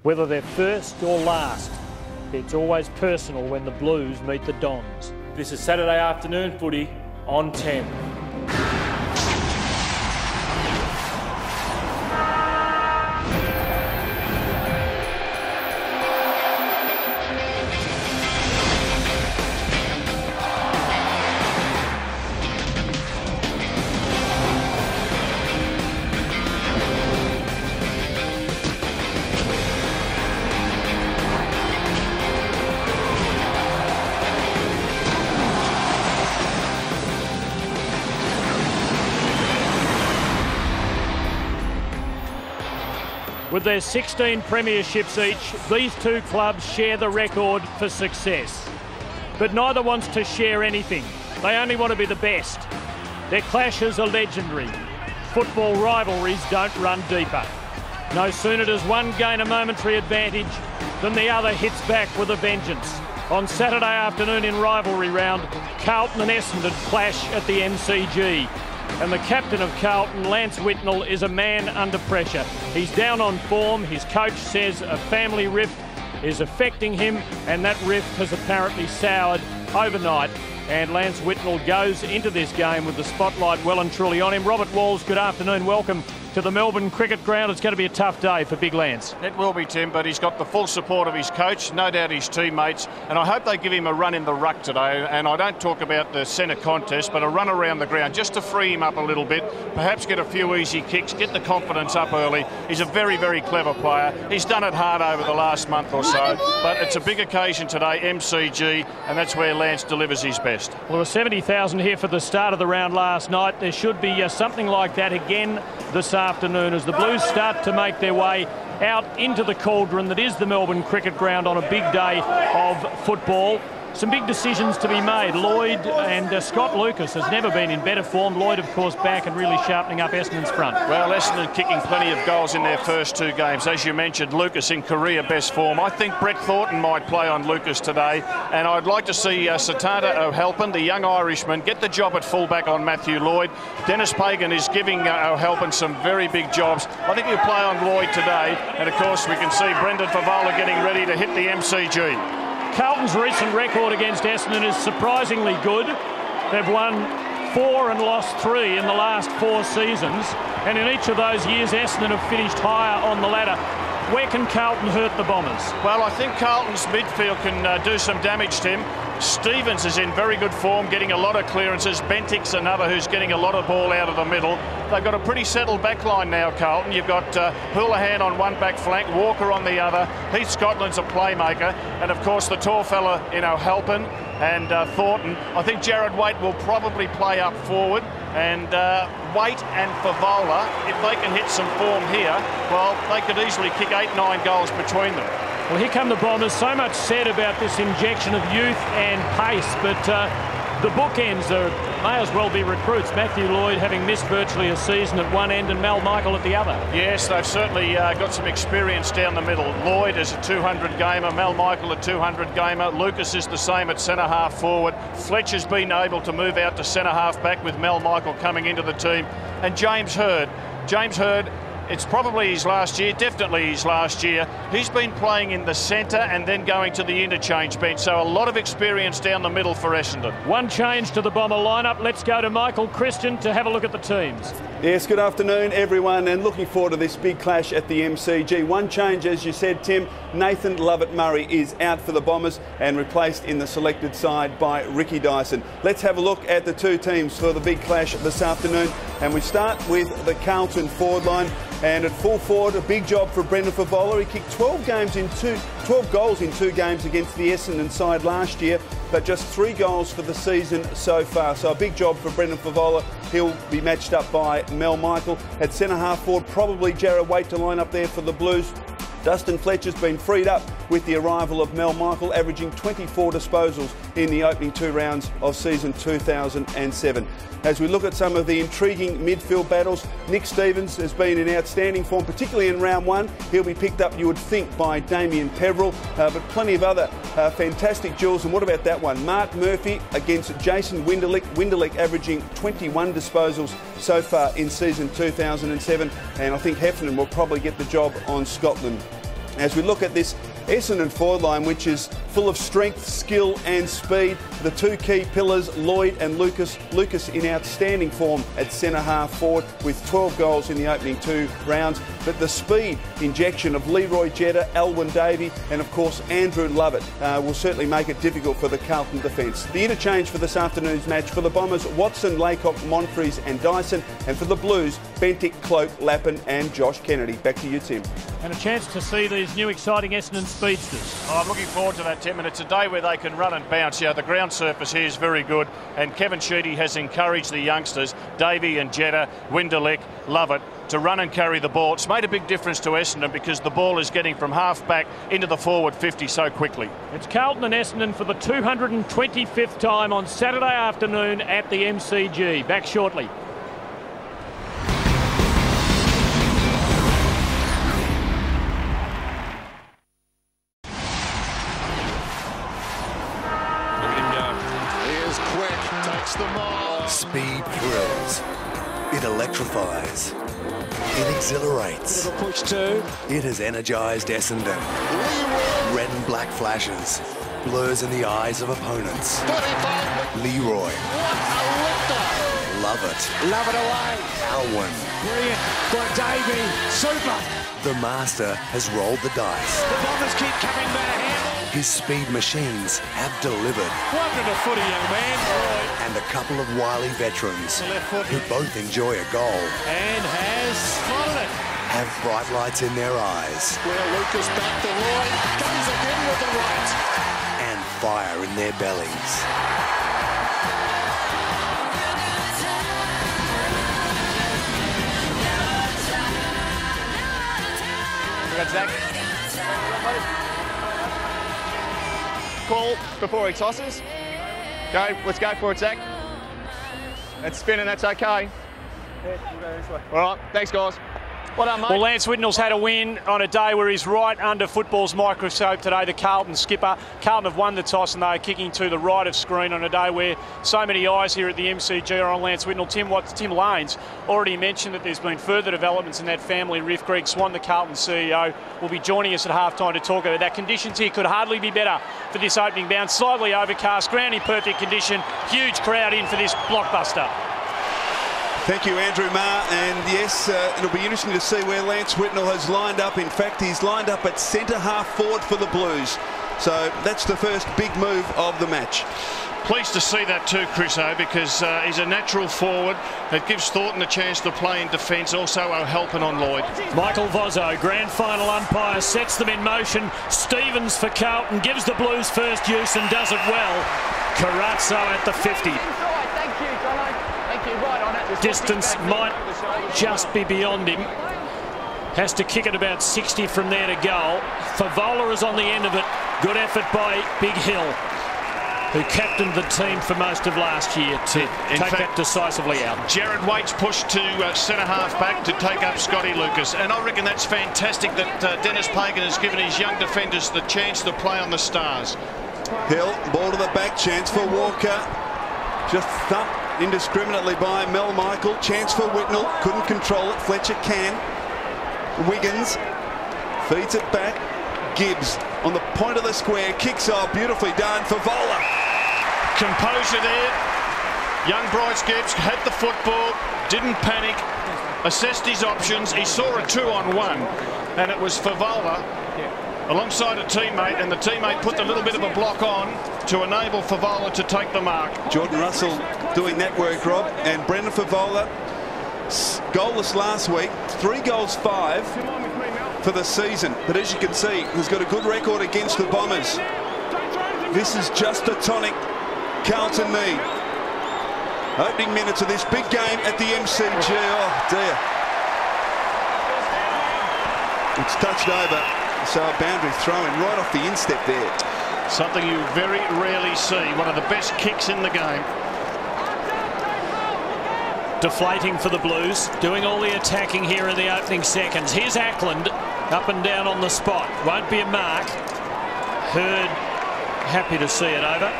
Whether they're first or last, it's always personal when the Blues meet the Dons. This is Saturday afternoon footy on 10. With their 16 premierships each, these two clubs share the record for success. But neither wants to share anything. They only want to be the best. Their clashes are legendary. Football rivalries don't run deeper. No sooner does one gain a momentary advantage than the other hits back with a vengeance. On Saturday afternoon in rivalry round, Carlton and Essendon clash at the MCG. And the captain of Carlton, Lance Whitnell, is a man under pressure. He's down on form. His coach says a family rift is affecting him, and that rift has apparently soured overnight. And Lance Whitnell goes into this game with the spotlight well and truly on him. Robert Walls, good afternoon. Welcome to the Melbourne Cricket Ground. It's going to be a tough day for Big Lance. It will be, Tim, but he's got the full support of his coach, no doubt his teammates, and I hope they give him a run in the ruck today. And I don't talk about the centre contest, but a run around the ground just to free him up a little bit, perhaps get a few easy kicks, get the confidence up early. He's a very, very clever player. He's done it hard over the last month or so, but it's a big occasion today, MCG, and that's where Lance delivers his best. Well, there were 70,000 here for the start of the round last night. There should be something like that again this afternoon as the Blues start to make their way out into the cauldron that is the Melbourne Cricket Ground on a big day of football. Some big decisions to be made. Lloyd and Scott Lucas has never been in better form. Lloyd, of course, back and really sharpening up Essendon's front. Well, Essendon kicking plenty of goals in their first two games. As you mentioned, Lucas in career best form. I think Brett Thornton might play on Lucas today, and I'd like to see Satanta O'Halpin, the young Irishman, get the job at fullback on Matthew Lloyd. Dennis Pagan is giving O'Halpin some very big jobs. I think he'll play on Lloyd today, and of course we can see Brendan Favola getting ready to hit the MCG. Carlton's recent record against Essendon is surprisingly good. They've won 4 and lost 3 in the last 4 seasons, and in each of those years Essendon have finished higher on the ladder. Where can Carlton hurt the Bombers? Well, I think Carlton's midfield can do some damage, Tim. Stevens is in very good form, getting a lot of clearances. Bentic's another who's getting a lot of ball out of the middle. They've got a pretty settled back line now, Carlton. You've got Houlihan on one back flank, Walker on the other. Heath Scotland's a playmaker. And, of course, the tall fella, O'Halpin and Thornton. I think Jared Waite will probably play up forward. And Waite and Favola, if they can hit some form here, well, they could easily kick 8-9 goals between them. Well, here come the Bombers. So much said about this injection of youth and pace, but the bookends may as well be recruits. Matthew Lloyd having missed virtually a season at one end and Mal Michael at the other. Yes, they've certainly got some experience down the middle. Lloyd is a 200 gamer, Mal Michael a 200 gamer. Lucas is the same at centre half forward. Fletcher's been able to move out to centre half back with Mal Michael coming into the team. And James Hird, it's probably his last year, definitely his last year. He's been playing in the centre and then going to the interchange bench, so a lot of experience down the middle for Essendon. One change to the Bomber lineup. Let's go to Michael Christian to have a look at the teams. Yes, good afternoon everyone, and looking forward to this big clash at the MCG. One change, as you said, Tim, Nathan Lovett-Murray is out for the Bombers and replaced in the selected side by Ricky Dyson. Let's have a look at the two teams for the big clash this afternoon, and we start with the Carlton forward line. And at full forward, a big job for Brendan Favola. He kicked 12 goals in 2 games against the Essendon side last year, but just 3 goals for the season so far. So a big job for Brendan Favola. He'll be matched up by Mal Michael. At centre half forward, probably Jared Waite to line up there for the Blues. Dustin Fletcher's been freed up with the arrival of Mal Michael, averaging 24 disposals in the opening 2 rounds of season 2007. As we look at some of the intriguing midfield battles, Nick Stevens has been in outstanding form, particularly in round 1. He'll be picked up, you would think, by Damien Peveril, but plenty of other fantastic duels. And what about that one? Mark Murphy against Jason Winderlich. Winderlich averaging 21 disposals so far in season 2007, and I think Heffernan will probably get the job on Scotland. as we look at this Essendon forward line, which is full of strength, skill and speed. The two key pillars, Lloyd and Lucas. Lucas in outstanding form at centre half forward with 12 goals in the opening 2 rounds. But the speed injection of Leroy Jetta, Alwyn Davey and of course Andrew Lovett will certainly make it difficult for the Carlton defence. The interchange for this afternoon's match for the Bombers, Watson, Laycock, Monfries and Dyson. And for the Blues, Bentic, Cloak, Lappin and Josh Kennedy. Back to you, Tim. And a chance to see these new exciting Essendon speedsters. I'm looking forward to that, Tim, and it's a day where they can run and bounce. The ground surface here is very good, and Kevin Sheedy has encouraged the youngsters, Davey and Jetta, Winderlick, Lovett, to run and carry the ball. It's made a big difference to Essendon because the ball is getting from half back into the forward 50 so quickly. It's Carlton and Essendon for the 225th time on Saturday afternoon at the MCG. Back shortly. Speed thrills. It electrifies. It exhilarates. Little push too. It has energised Essendon. Red and black flashes. Blurs in the eyes of opponents. 35. Leroy. What a lifter. Love it. Love it away. Alwyn. Brilliant. Got Davey. Super. The master has rolled the dice. The Bombers keep coming back. His speed machines have delivered. Welcome to footy, young man. And a couple of wily veterans who both enjoy a goal And has slotted it. have bright lights in their eyes Where Lucas back to Lloyd. Comes again with the right. and fire in their bellies. We got Zach. Call before he tosses. Go, let's go for it, Zach. That's spinning, that's okay. Yeah, we'll go this way. All right, thanks, guys. Well done, mate. Well, Lance Whitnell's had a win on a day where he's right under football's microscope today, the Carlton skipper. Carlton have won the toss and they are kicking to the right of screen on a day where so many eyes here at the MCG are on Lance Whitnell. Tim Lane's already mentioned that there's been further developments in that family. Riff Greg Swan, the Carlton CEO, will be joining us at halftime to talk about that. Conditions here could hardly be better for this opening bounce. Slightly overcast, ground in perfect condition. Huge crowd in for this blockbuster. Thank you, Andrew Marr. And yes, it'll be interesting to see where Lance Whitnell has lined up. In fact, he's lined up at centre half forward for the Blues. So that's the first big move of the match. Pleased to see that too, Chriso, because he's a natural forward that gives Thornton a chance to play in defence, also helping on Lloyd. Michael Vozzo, grand final umpire, sets them in motion. Stevens for Carlton, gives the Blues first use and does it well. Carazzo at the 50. Distance might just be beyond him. Has to kick it about 60 from there to goal. Favola is on the end of it. Good effort by Big Hill, who captained the team for most of last year to take that decisively out. Jared Waite's pushed to centre half back to take up Scotty Lucas, and I reckon that's fantastic that Dennis Pagan has given his young defenders the chance to play on the stars. Hill, ball to the back, chance for Walker. Just thumped indiscriminately by Mel Michael. Chance for Whitnell, couldn't control it. Fletcher can. Wiggins feeds it back. Gibbs on the point of the square, kicks off, beautifully done for Vola. Composure there. Young Bryce Gibbs had the football, didn't panic, assessed his options. He saw a 2-on-1, and it was Favola alongside a teammate, and the teammate put a little bit of a block on to enable Favola to take the mark. Jordan Russell doing that work, Rob, and Brendan Favola, goalless last week, 3 goals 5 for the season, but as you can see, he's got a good record against the Bombers. This is just a tonic Carlton need. Opening minutes of this big game at the MCG. Oh dear. It's touched over, so a boundary throw-in right off the instep there. Something you very rarely see. One of the best kicks in the game. Deflating for the Blues, doing all the attacking here in the opening seconds. Here's Ackland, up and down on the spot. Won't be a mark. Hurd happy to see it over.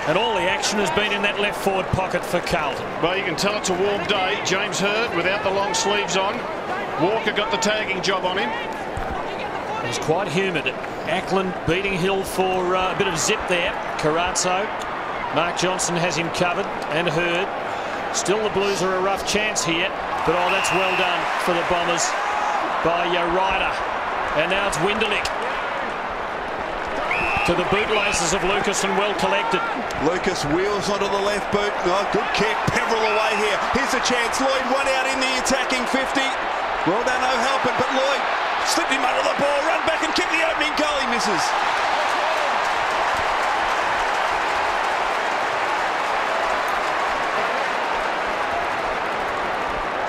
And all the action has been in that left forward pocket for Carlton. Well, you can tell it's a warm day. James Hurd without the long sleeves on. Walker got the tagging job on him. It was quite humid. Ackland beating Hill for a bit of zip there. Carazzo. Mark Johnson has him covered, and Hurd. Still the Blues are a rough chance here, but oh, that's well done for the Bombers by Ryder. And now it's Winderlich to the bootlaces of Lucas, and well collected. Lucas wheels onto the left boot. Oh, good kick. Peverill away here. Here's a chance. Lloyd one out in the attacking 50. Well done, O'Halpin, but Lloyd slipped him under the ball, run back and kick the opening goal. He misses.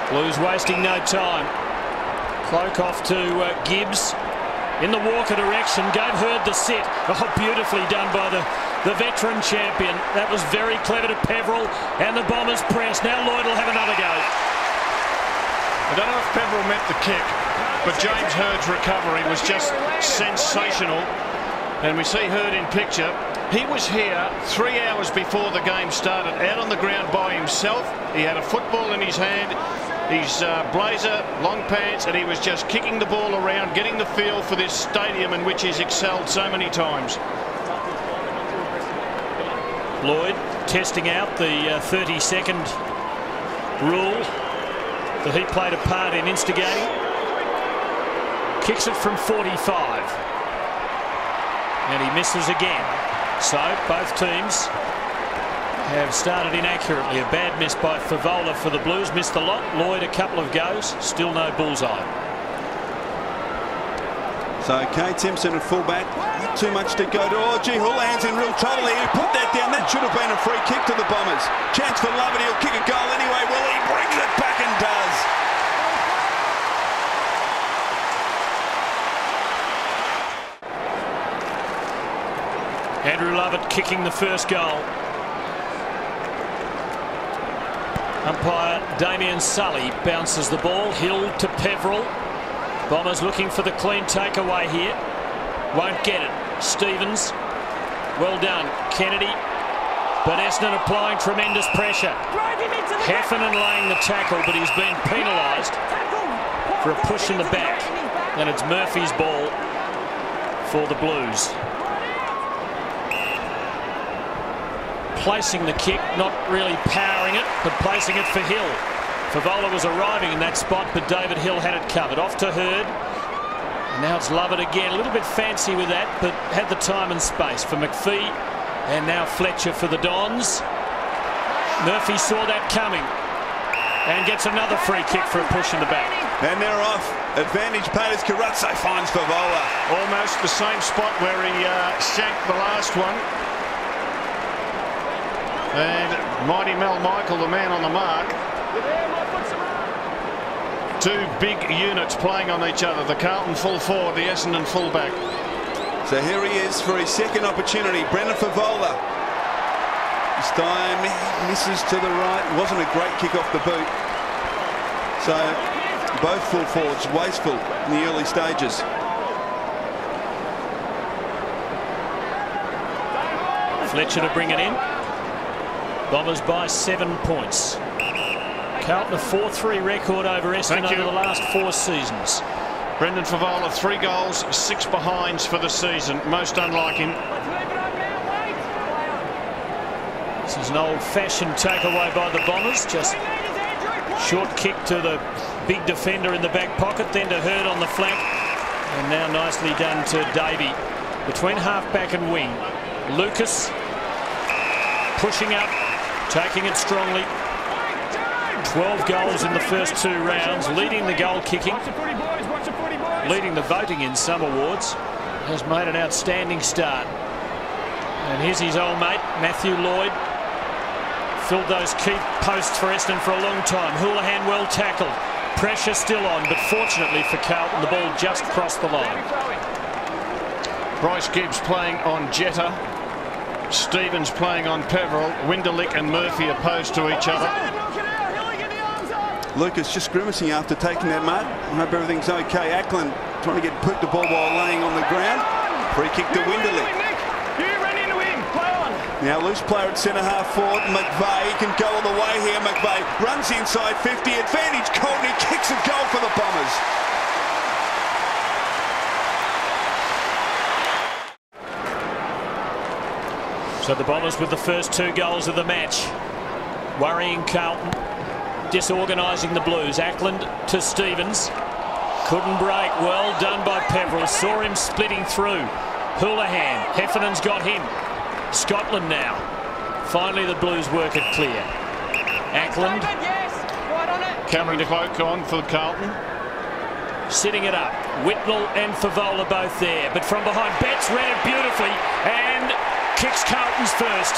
Blues wasting no time. Cloak off to Gibbs. In the Walker direction, gave Hurd the sit. Oh, beautifully done by the veteran champion. That was very clever to Peverill, and the Bombers press. Now Lloyd will have another go. I don't know if Peverill meant the kick, but James Hurd's recovery was just sensational. And we see Hurd in picture. He was here 3 hours before the game started, out on the ground by himself. He had a football in his hand, his blazer, long pants, and he was just kicking the ball around, getting the feel for this stadium in which he's excelled so many times. Lloyd testing out the 30-second rule that he played a part in instigating. Kicks it from 45. And he misses again. So both teams have started inaccurately. A bad miss by Favola for the Blues. Missed the lot. Lloyd a couple of goes. Still no bullseye. So Kate Simpson at fullback. Not too much to go to. Oh, gee, Houlihan's in real trouble here. He put that down. That should have been a free kick to the Bombers. Chance for Lovett. He'll kick a goal anyway. Well, he brings it back and does. Andrew Lovett kicking the first goal. Umpire Damien Sully bounces the ball. Hill to Peverill. Bombers looking for the clean takeaway here. Won't get it. Stevens. Well done. Kennedy. But Essendon applying tremendous pressure. Heffernan laying the tackle, but he's been penalised for a push in the back. And it's Murphy's ball for the Blues. Placing the kick, not really powering it, but placing it for Hill. Favola was arriving in that spot, but David Hill had it covered. Off to Hurd. And now it's Lovett again. A little bit fancy with that, but had the time and space for McPhee. And now Fletcher for the Dons. Murphy saw that coming and gets another free kick for a push in the back. And they're off. Advantage Paters. Carazzo finds Favola. Almost the same spot where he shanked the last one. And mighty Mel Michael, the man on the mark. Two big units playing on each other. The Carlton full forward, the Essendon full back. So here he is for his second opportunity. Brendan Favola. This time he misses to the right. Wasn't a great kick off the boot. So both full forwards wasteful in the early stages. Fletcher to bring it in. Bombers by 7 points. Carlton a 4-3 record over Essendon over the last 4 seasons. Brendan Favola, 3 goals, 6 behinds for the season. Most unlike him. This is an old-fashioned takeaway by the Bombers. Just short kick to the big defender in the back pocket, then to Hurd on the flank. And now nicely done to Davey. Between half-back and wing. Lucas pushing up. Taking it strongly. 12 goals in the first 2 rounds, leading the goal kicking, leading the voting in some awards. Has made an outstanding start. And here's his old mate, Matthew Lloyd. Filled those key posts for Essendon for a long time. Houlihan well tackled. Pressure still on, but fortunately for Carlton, the ball just crossed the line. Bryce Gibbs playing on Jetta. Stevens playing on Peverill. Winderlich and Murphy opposed to each other. Lucas just grimacing after taking that mark. I hope everything's okay. Ackland trying to get put the ball while laying on the ground. Free kick to Winderlich. Now loose player at centre half forward. McVeigh can go all the way here. McVeigh runs inside 50. Advantage Carlton. He kicks a goal for the Bombers. So the Bombers with the first 2 goals of the match. Worrying Carlton. Disorganising the Blues. Ackland to Stevens. Couldn't break. Well done by Peverill. Saw him splitting through. Houlihan. Heffernan's got him. Scotland now. Finally the Blues work it clear. Ackland. Cameron Cloak on for Carlton. Sitting it up. Whitnell and Favola both there. But from behind, Betts ran it beautifully and kicks Carlton's first.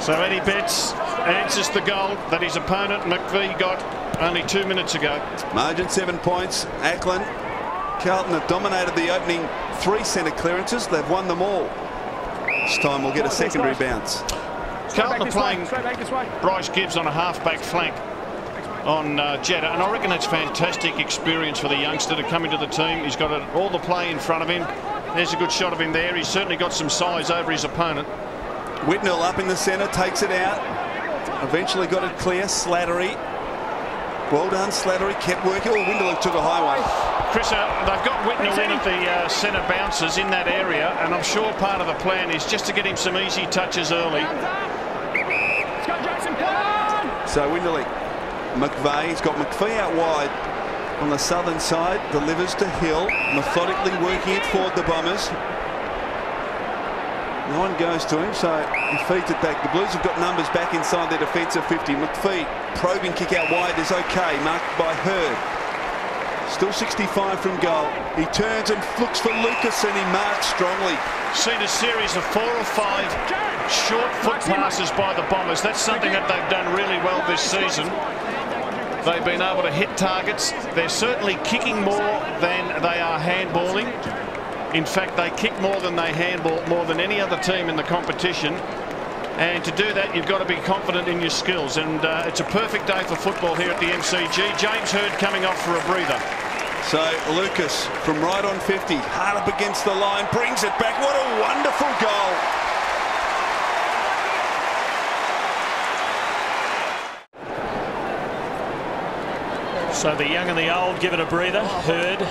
So Eddie Betts answers the goal that his opponent McVie got only 2 minutes ago. Margin 7 points. Ackland. Carlton have dominated the opening 3 centre clearances. They've won them all. This time we'll get a secondary bounce. Carlton are playing Bryce Gibbs on a half-back flank on Jeddah, and I reckon that's fantastic experience for the youngster to come into the team. He's got all the play in front of him. There's a good shot of him there. He's certainly got some size over his opponent. Whitnell up in the centre, takes it out. Eventually got it clear. Slattery. Well done, Slattery. Kept working. Oh, Winderlich took a high one. Chris, they've got Whitnell in at the centre bouncers in that area, and I'm sure part of the plan is just to get him some easy touches early. So Winderlich. McVeigh, he's got McPhee out wide on the southern side. Delivers to Hill. Methodically working it forward, the Bombers. No one goes to him, so he feeds it back. The Blues have got numbers back inside their defensive 50. McPhee, probing kick out wide is okay, marked by Hurd. Still 65 from goal. He turns and looks for Lucas and he marks strongly. Seen a series of 4 or 5 short foot passes by the Bombers. That's something that they've done really well this season. They've been able to hit targets. They're certainly kicking more than they are handballing. In fact, they kick more than they handball, more than any other team in the competition. And to do that, you've got to be confident in your skills. And it's a perfect day for football here at the MCG. James Hurd coming off for a breather. So Lucas from right on 50, hard up against the line, brings it back. What a wonderful goal. So the young and the old give it a breather. Hurd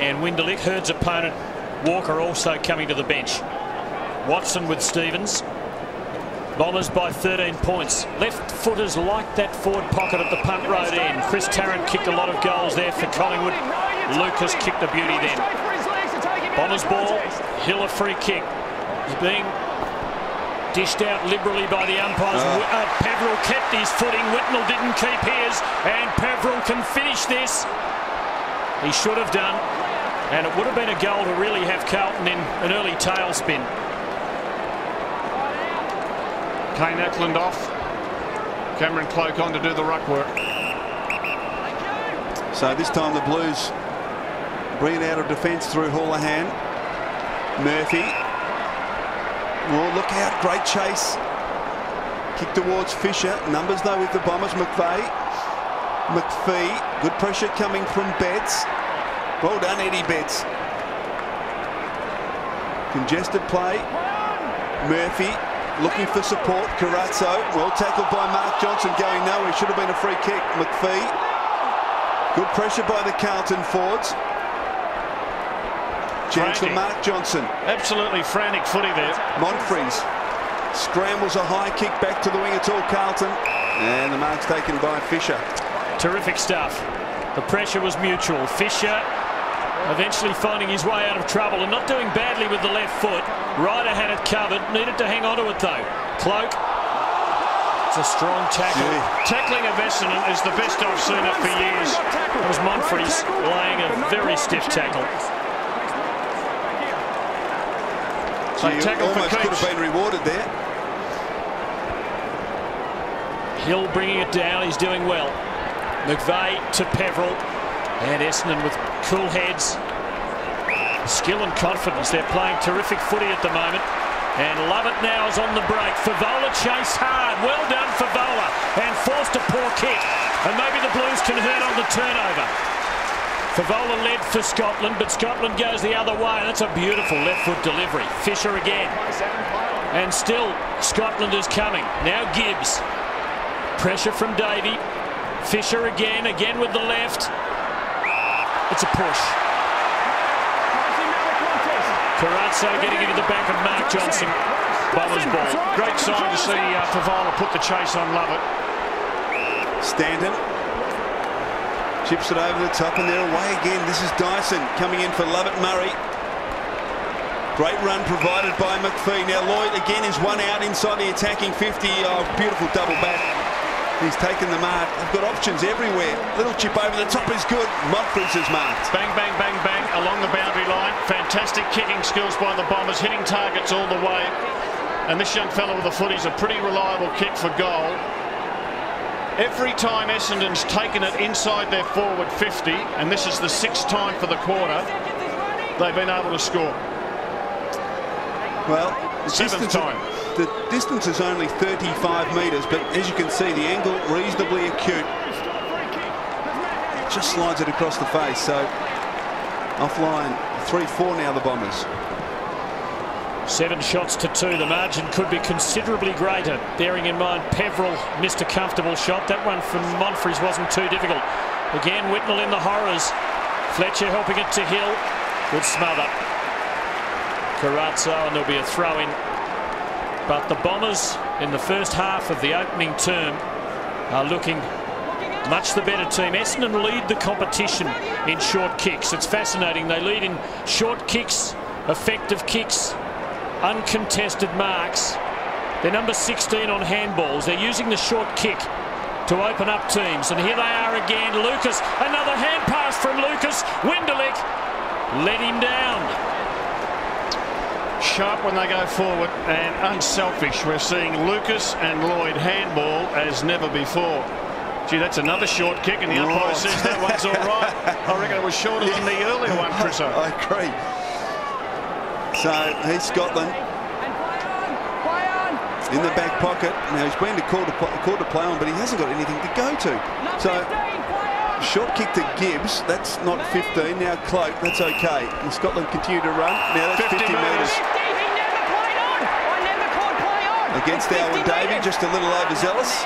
and Winderlich. Hurd's opponent Walker also coming to the bench. Watson with Stevens. Bombers by 13 points. Left footers like that forward pocket at the punt road end. Chris Tarrant kicked a lot of goals there for Collingwood. Lucas kicked a beauty then. Bombers ball. Hill a free kick. Is being dished out liberally by the umpires. Peverill kept his footing. Whitnell didn't keep his. And Peverill can finish this. He should have done. And it would have been a goal to really have Carlton in an early tailspin. Kane Ackland off. Cameron Cloak on to do the ruck work. So this time the Blues bring it out of defence through Houlihan. Murphy. Oh, look out. Great chase. Kick towards Fisher. Numbers though with the Bombers. McVeigh. McPhee. Good pressure coming from Betts. Well done, Eddie Betts. Congested play. Murphy looking for support. Carazzo, well tackled by Mark Johnson, going nowhere. Should have been a free kick. McPhee. Good pressure by the Carlton forwards. Chance for Mark Johnson. Absolutely frantic footy there. Monfries scrambles a high kick back to the wing. It's all Carlton. And the mark's taken by Fisher. Terrific stuff. The pressure was mutual. Fisher eventually finding his way out of trouble and not doing badly with the left foot. Ryder had it covered, needed to hang on to it though. Cloak. It's a strong tackle. Tackling of Essendon is the best I've seen it for years. It was Monfries laying a very stiff tackle. Almost could have been rewarded there. Hill bringing it down, he's doing well. McVeigh to Peverill. And Essendon with cool heads. Skill and confidence. They're playing terrific footy at the moment. And Lovett now is on the break. Favola chased hard. Well done, Favola. And forced a poor kick. And maybe the Blues can hurt on the turnover. Favola led for Scotland, but Scotland goes the other way. That's a beautiful left foot delivery. Fisher again. And still Scotland is coming. Now Gibbs. Pressure from Davey. Fisher again with the left. It's a push. Carrazzo getting into the back of Mark Johnson. Bombers ball. Great sign to see Favola put the chase on Lovett. Stanton chips it over the top, and they're away again. This is Dyson coming in for Lovett Murray. Great run provided by McPhee. Now Lloyd again is one out inside the attacking 50. Oh, beautiful double back. He's taken the mark. They've got options everywhere. Little chip over the top is good. Montfries is marked. Bang, bang, bang, bang along the boundary line. Fantastic kicking skills by the Bombers, hitting targets all the way. And this young fellow with the footy's a pretty reliable kick for goal. Every time Essendon's taken it inside their forward 50, and this is the 6th time for the quarter, they've been able to score. Well, the distance is only 35 metres, but as you can see, the angle reasonably acute. Just slides it across the face, so offline 3-4 now the Bombers. 7 shots to 2. The margin could be considerably greater, bearing in mind Peveril missed a comfortable shot. That one from Montfries wasn't too difficult. Again, Whitnell in the horrors. Fletcher helping it to Hill. Good smother. Carrazzo, and there'll be a throw-in. But the Bombers, in the first half of the opening term, are looking much the better team. Essendon lead the competition in short kicks. It's fascinating. They lead in short kicks, effective kicks, uncontested marks. They're number 16 on handballs. They're using the short kick to open up teams. And here they are again. Lucas, another hand pass from Lucas. Winderlich let him down. Sharp when they go forward and unselfish. We're seeing Lucas and Lloyd handball as never before. Gee, that's another short kick, and the umpire says that one's all right. I reckon it was shorter than the earlier one, Chriso. I agree. So he's Scotland in the back pocket. Now he's been called to play on, but he hasn't got anything to go to. So short kick to Gibbs. That's not 15. Now Cloak. That's okay. And Scotland continue to run. Now that's 50 metres. Against Alwyn Davey, just a little overzealous.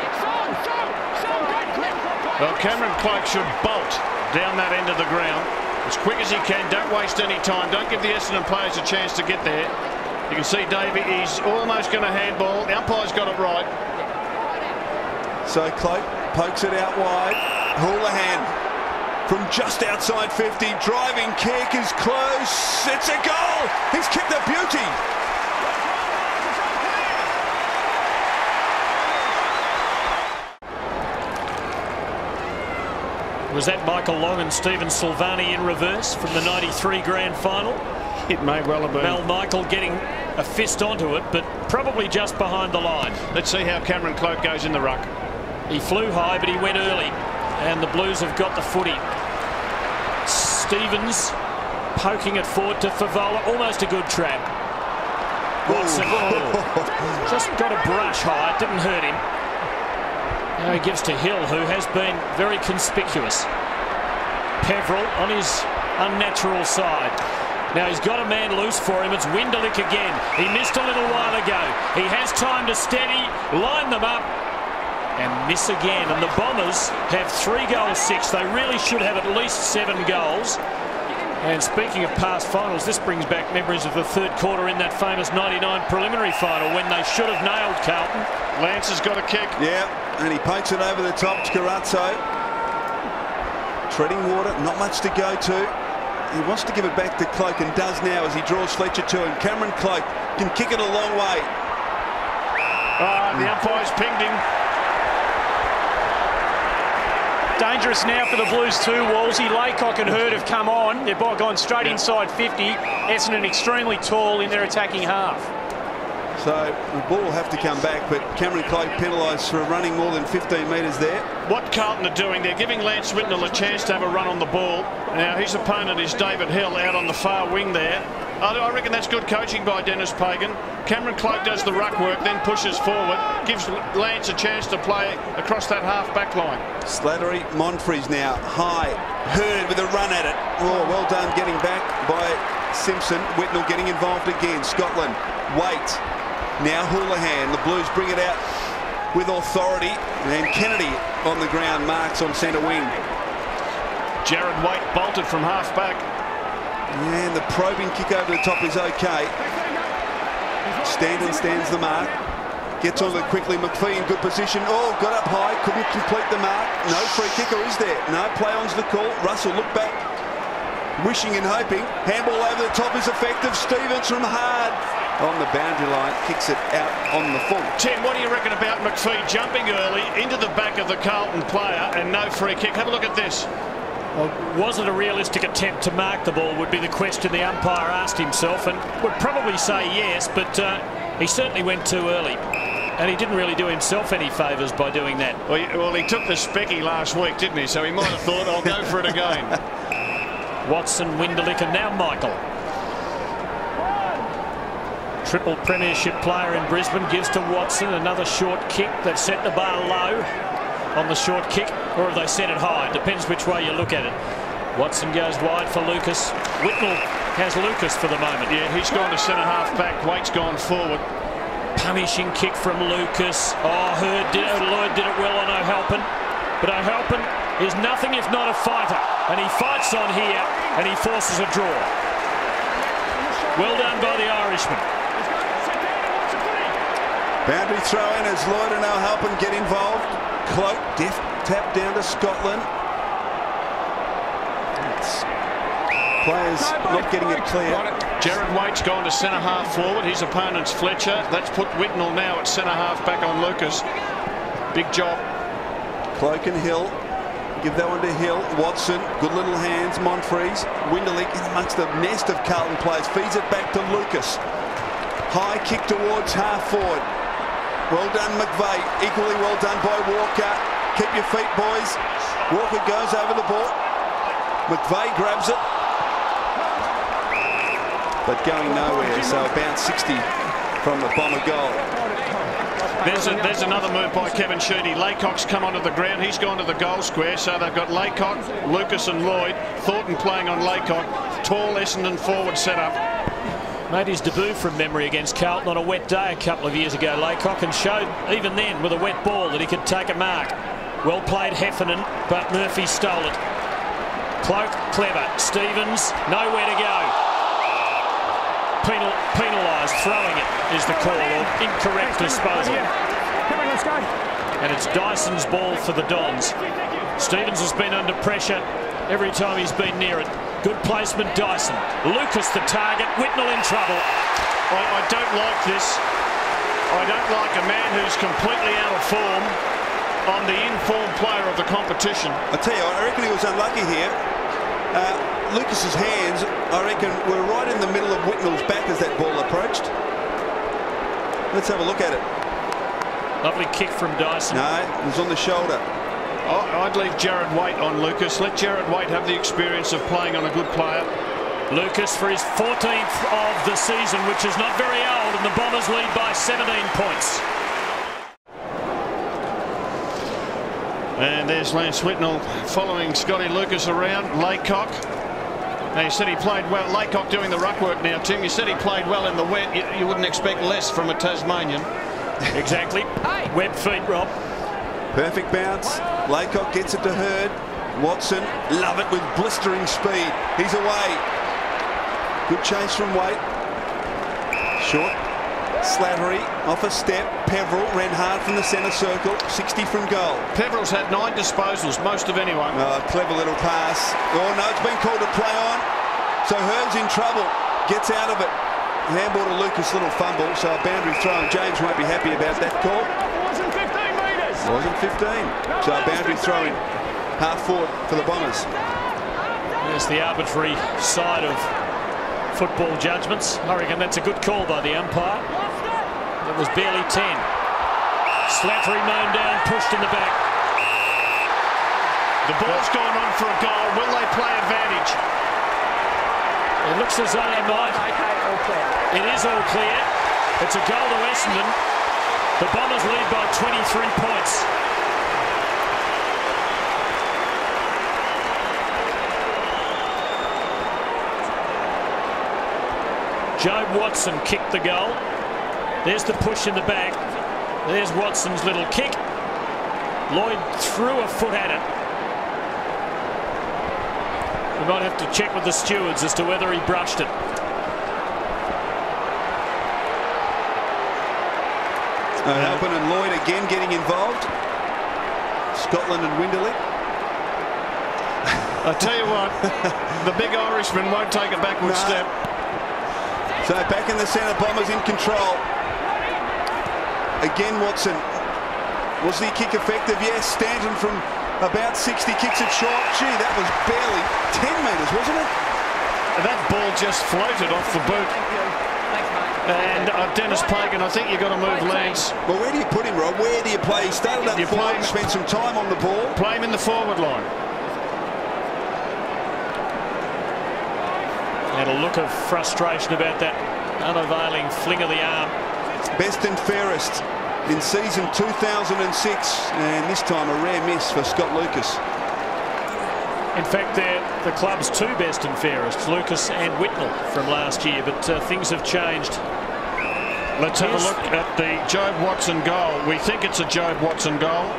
Well, Cameron Cloak should bolt down that end of the ground as quick as he can. Don't waste any time. Don't give the Essendon players a chance to get there. You can see Davey, he's almost going to handball. The umpire's got it right. So Cloak pokes it out wide. Houlihan from just outside 50. Driving kick is close. It's a goal. He's kicked a beauty. Was that Michael Long and Stephen Silvani in reverse from the 93 grand final? It may well have been. Mel Michael getting a fist onto it, but probably just behind the line. Let's see how Cameron Cloak goes in the ruck. He flew high, but he went early, and the Blues have got the footy. Stevens poking it forward to Favola, almost a good trap. Watson just got a brush high, it didn't hurt him. Now he gives to Hill, who has been very conspicuous. Peveril on his unnatural side. Now he's got a man loose for him. It's Winderlich again. He missed a little while ago. He has time to steady, line them up, and miss again. And the Bombers have 3 goals 6. They really should have at least 7 goals. And speaking of past finals, this brings back memories of the third quarter in that famous 99 preliminary final when they should have nailed Carlton. Lance has got a kick. Yeah, and he pokes it over the top to Carrazzo. Treading water, not much to go to. He wants to give it back to Cloak and does now as he draws Fletcher to him. Cameron Cloak can kick it a long way. The umpire's pinged him. Dangerous now for the Blues too, Wolsey. Laycock and Hurd have come on. They've gone straight inside 50. Essendon extremely tall in their attacking half. So the ball will have to come back, but Cameron Cloak penalised for running more than 15 metres there. What Carlton are doing, they're giving Lance Whitnell a chance to have a run on the ball. Now his opponent is David Hill out on the far wing there. I reckon that's good coaching by Dennis Pagan. Cameron Cloak does the ruck work, then pushes forward, gives Lance a chance to play across that half-back line. Slattery, Montfries now, high. Hurd with a run at it. Oh, well done getting back by Simpson. Whitnell getting involved again. Scotland, wait. Now Houlihan, the Blues bring it out with authority. And Kennedy on the ground, marks on centre wing. Jared Waite bolted from half back. And the probing kick over the top is okay. Standen stands the mark. Gets on it quickly. McPhee in good position. Oh, got up high. Couldn't complete the mark. No free kicker, is there? No, play on's the call. Russell look back. Wishing and hoping. Handball over the top is effective. Stevens from hard on the boundary line. Kicks it out on the full. Tim, what do you reckon about McPhee jumping early into the back of the Carlton player and no free kick? Have a look at this. Well, was it a realistic attempt to mark the ball would be the question the umpire asked himself, and would probably say yes, but he certainly went too early. And he didn't really do himself any favours by doing that. Well, he took the specky last week, didn't he? So he might have thought, I'll go for it again. Watson, Winderlich and now Michael. Triple premiership player in Brisbane gives to Watson. Another short kick that set the bar low on the short kick, or have they set it high? Depends which way you look at it. Watson goes wide for Lucas. Whitnell has Lucas for the moment. Yeah, he's gone to centre half back. Waite's gone forward. Punishing kick from Lucas. Oh, Lloyd did it well on O'Halpin. But O'Halpin is nothing if not a fighter. And he fights on here and he forces a draw. Well done by the Irishman. Boundary throw in as Lloyd and O'Halpin get involved. Cloak, deft tap down to Scotland. Players not getting it clear. Jared Waite's gone to centre half forward. His opponent's Fletcher. That's put Whitnell now at centre half back on Lucas. Big job. Cloak and Hill. Give that one to Hill. Watson, good little hands. Monfries. Winderlich in amongst the nest of Carlton players. Feeds it back to Lucas. High kick towards half forward. Well done, McVeigh. Equally well done by Walker. Keep your feet, boys. Walker goes over the ball. McVeigh grabs it. But going nowhere, so about 60 from the Bomber goal. There's another move by Kevin Sheedy. Laycock's come onto the ground. He's gone to the goal square, so they've got Laycock, Lucas and Lloyd. Thornton playing on Laycock. Tall Essendon forward set up. Made his debut from memory against Carlton on a wet day a couple of years ago, Laycock, and showed even then with a wet ball that he could take a mark. Well played Heffernan, but Murphy stole it. Cloak, clever. Stevens, nowhere to go. Penalised, throwing it is the call, or incorrect disposal. And it's Dyson's ball for the Dons. Stevens has been under pressure every time he's been near it. Good placement, Dyson. Lucas the target, Whitnell in trouble. I don't like this. I don't like a man who's completely out of form on the informed player of the competition. I tell you, I reckon he was unlucky here. Lucas's hands, I reckon, were right in the middle of Whitnell's back as that ball approached. Let's have a look at it. Lovely kick from Dyson. No, it was on the shoulder. I'd leave Jared Waite on Lucas. Let Jared Waite have the experience of playing on a good player. Lucas for his 14th of the season, which is not very old, and the Bombers lead by 17 points. And there's Lance Whitnell following Scotty Lucas around. Laycock. Now, you said he played well. Laycock doing the ruck work now, Tim. You said he played well in the wet. You wouldn't expect less from a Tasmanian. Exactly. Web feet, Rob. Perfect bounce. Laycock gets it to Hurd. Watson, love it with blistering speed. He's away. Good chase from Waite. Short. Slattery off a step. Peveril ran hard from the centre circle. 60 from goal. Peveril's had 9 disposals, most of anyone. Oh, clever little pass. Oh no, it's been called to play on. So Hurd's in trouble. Gets out of it. Handball to Lucas, little fumble. So a boundary throw, and James won't be happy about that call. Wasn't 15 metres. Wasn't 15. So a boundary throw in half forward for the Bombers. There's the arbitrary side of football judgments. I reckon that's a good call by the umpire. It was barely 10. Slattery mown down, pushed in the back. The ball's gone on for a goal. Will they play advantage? It looks as though they might. It is all clear. It's a goal to Essendon. The Bombers lead by 23 points. Joe Watson kicked the goal. There's the push in the back. There's Watson's little kick. Lloyd threw a foot at it. We might have to check with the stewards as to whether he brushed it. Halpin and Lloyd again getting involved. Scotland and Winderlick. I tell you what, the big Irishman won't take a backward step. So back in the centre, Bombers in control. Again, Watson. Was the kick effective? Yes. Stanton from about 60 kicks it short. Gee, that was barely 10 metres, wasn't it? That ball just floated off the boot. And Dennis Pagan, I think you've got to move Lance. Well, where do you put him, Rob? Where do you play? He started up forward, spent some time on the ball. Play him in the forward line. And a look of frustration about that unavailing fling of the arm. Best and fairest in season 2006, and this time a rare miss for Scott Lucas. In fact, they're the club's two best and fairest, Lucas and Whitnell from last year, but things have changed. Let's have a look at the Jobe Watson goal. We think it's a Jobe Watson goal.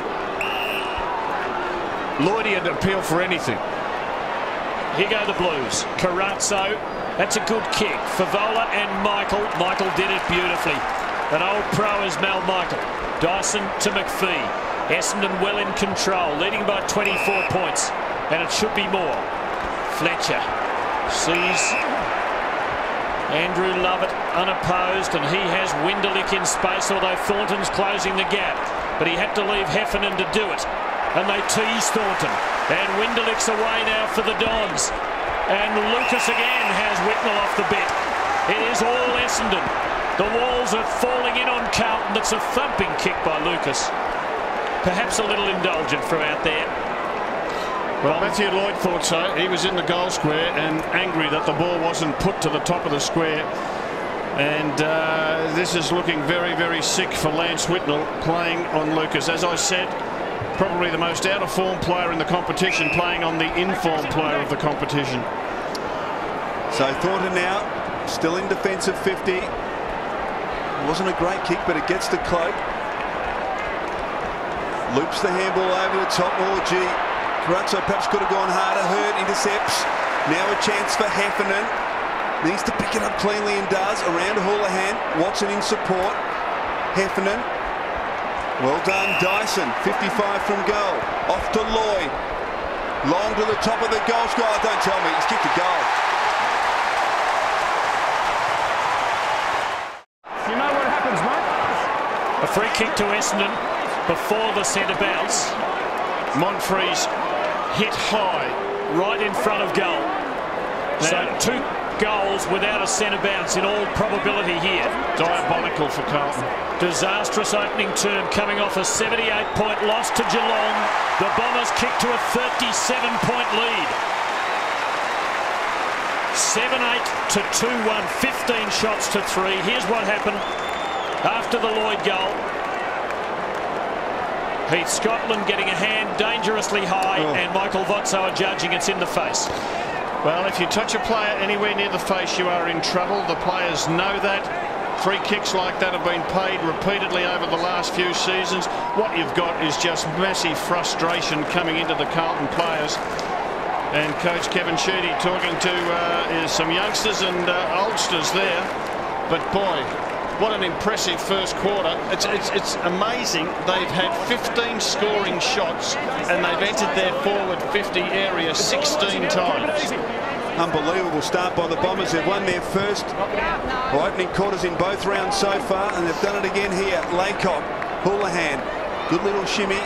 Lloydie would appeal for anything. Here go the Blues. Carazzo, that's a good kick. Favola and Michael. Michael did it beautifully. An old pro is Mal Michael. Dyson to McPhee. Essendon well in control, leading by 24 points. And it should be more. Fletcher sees Andrew Lovett unopposed, and he has Winderlick in space, although Thornton's closing the gap. But he had to leave Heffernan to do it. And they tease Thornton. And Winderlick's away now for the Dons. And Lucas again has Whitnell off the bit. It is all Essendon. The walls are falling in on Carlton. That's a thumping kick by Lucas. Perhaps a little indulgent from out there. Well, Matthew Lloyd thought so. He was in the goal square and angry that the ball wasn't put to the top of the square. And this is looking very, very sick for Lance Whitnell playing on Lucas. As I said, probably the most out-of-form player in the competition, playing on the in-form player of the competition. So Thornton now still in defensive 50. It wasn't a great kick, but it gets to Cloak. Loops the handball over the top. Oh, gee. Carazzo perhaps could have gone harder. Hurd intercepts. Now a chance for Heffernan. Needs to pick it up cleanly and does. Around Houlihan. Watson in support. Heffernan. Well done, Dyson. 55 from goal. Off to Lloyd. Long to the top of the goal score. Oh, don't tell me. He's kicked a goal. You know what happens, mate? A free kick to Essendon before the centre bounce. Monfries hit high right in front of goal. So 2 goals without a centre bounce in all probability here. Diabolical for Carlton. Disastrous opening term coming off a 78-point loss to Geelong. The Bombers kick to a 37-point lead. 7-8 to 2-1, 15 shots to 3. Here's what happened after the Lloyd goal. Heath Scotland getting a hand dangerously high, and Michael Votso judging it's in the face. Well, if you touch a player anywhere near the face, you are in trouble. The players know that. Free kicks like that have been paid repeatedly over the last few seasons. What you've got is just massive frustration coming into the Carlton players. And Coach Kevin Sheedy talking to some youngsters and oldsters there. But boy, what an impressive first quarter. It's amazing. They've had 15 scoring shots and they've entered their forward 50 area 16 times. Unbelievable start by the Bombers. They've won their first opening quarters in both rounds so far, and they've done it again here. Laycock, Houlihan, good little shimmy.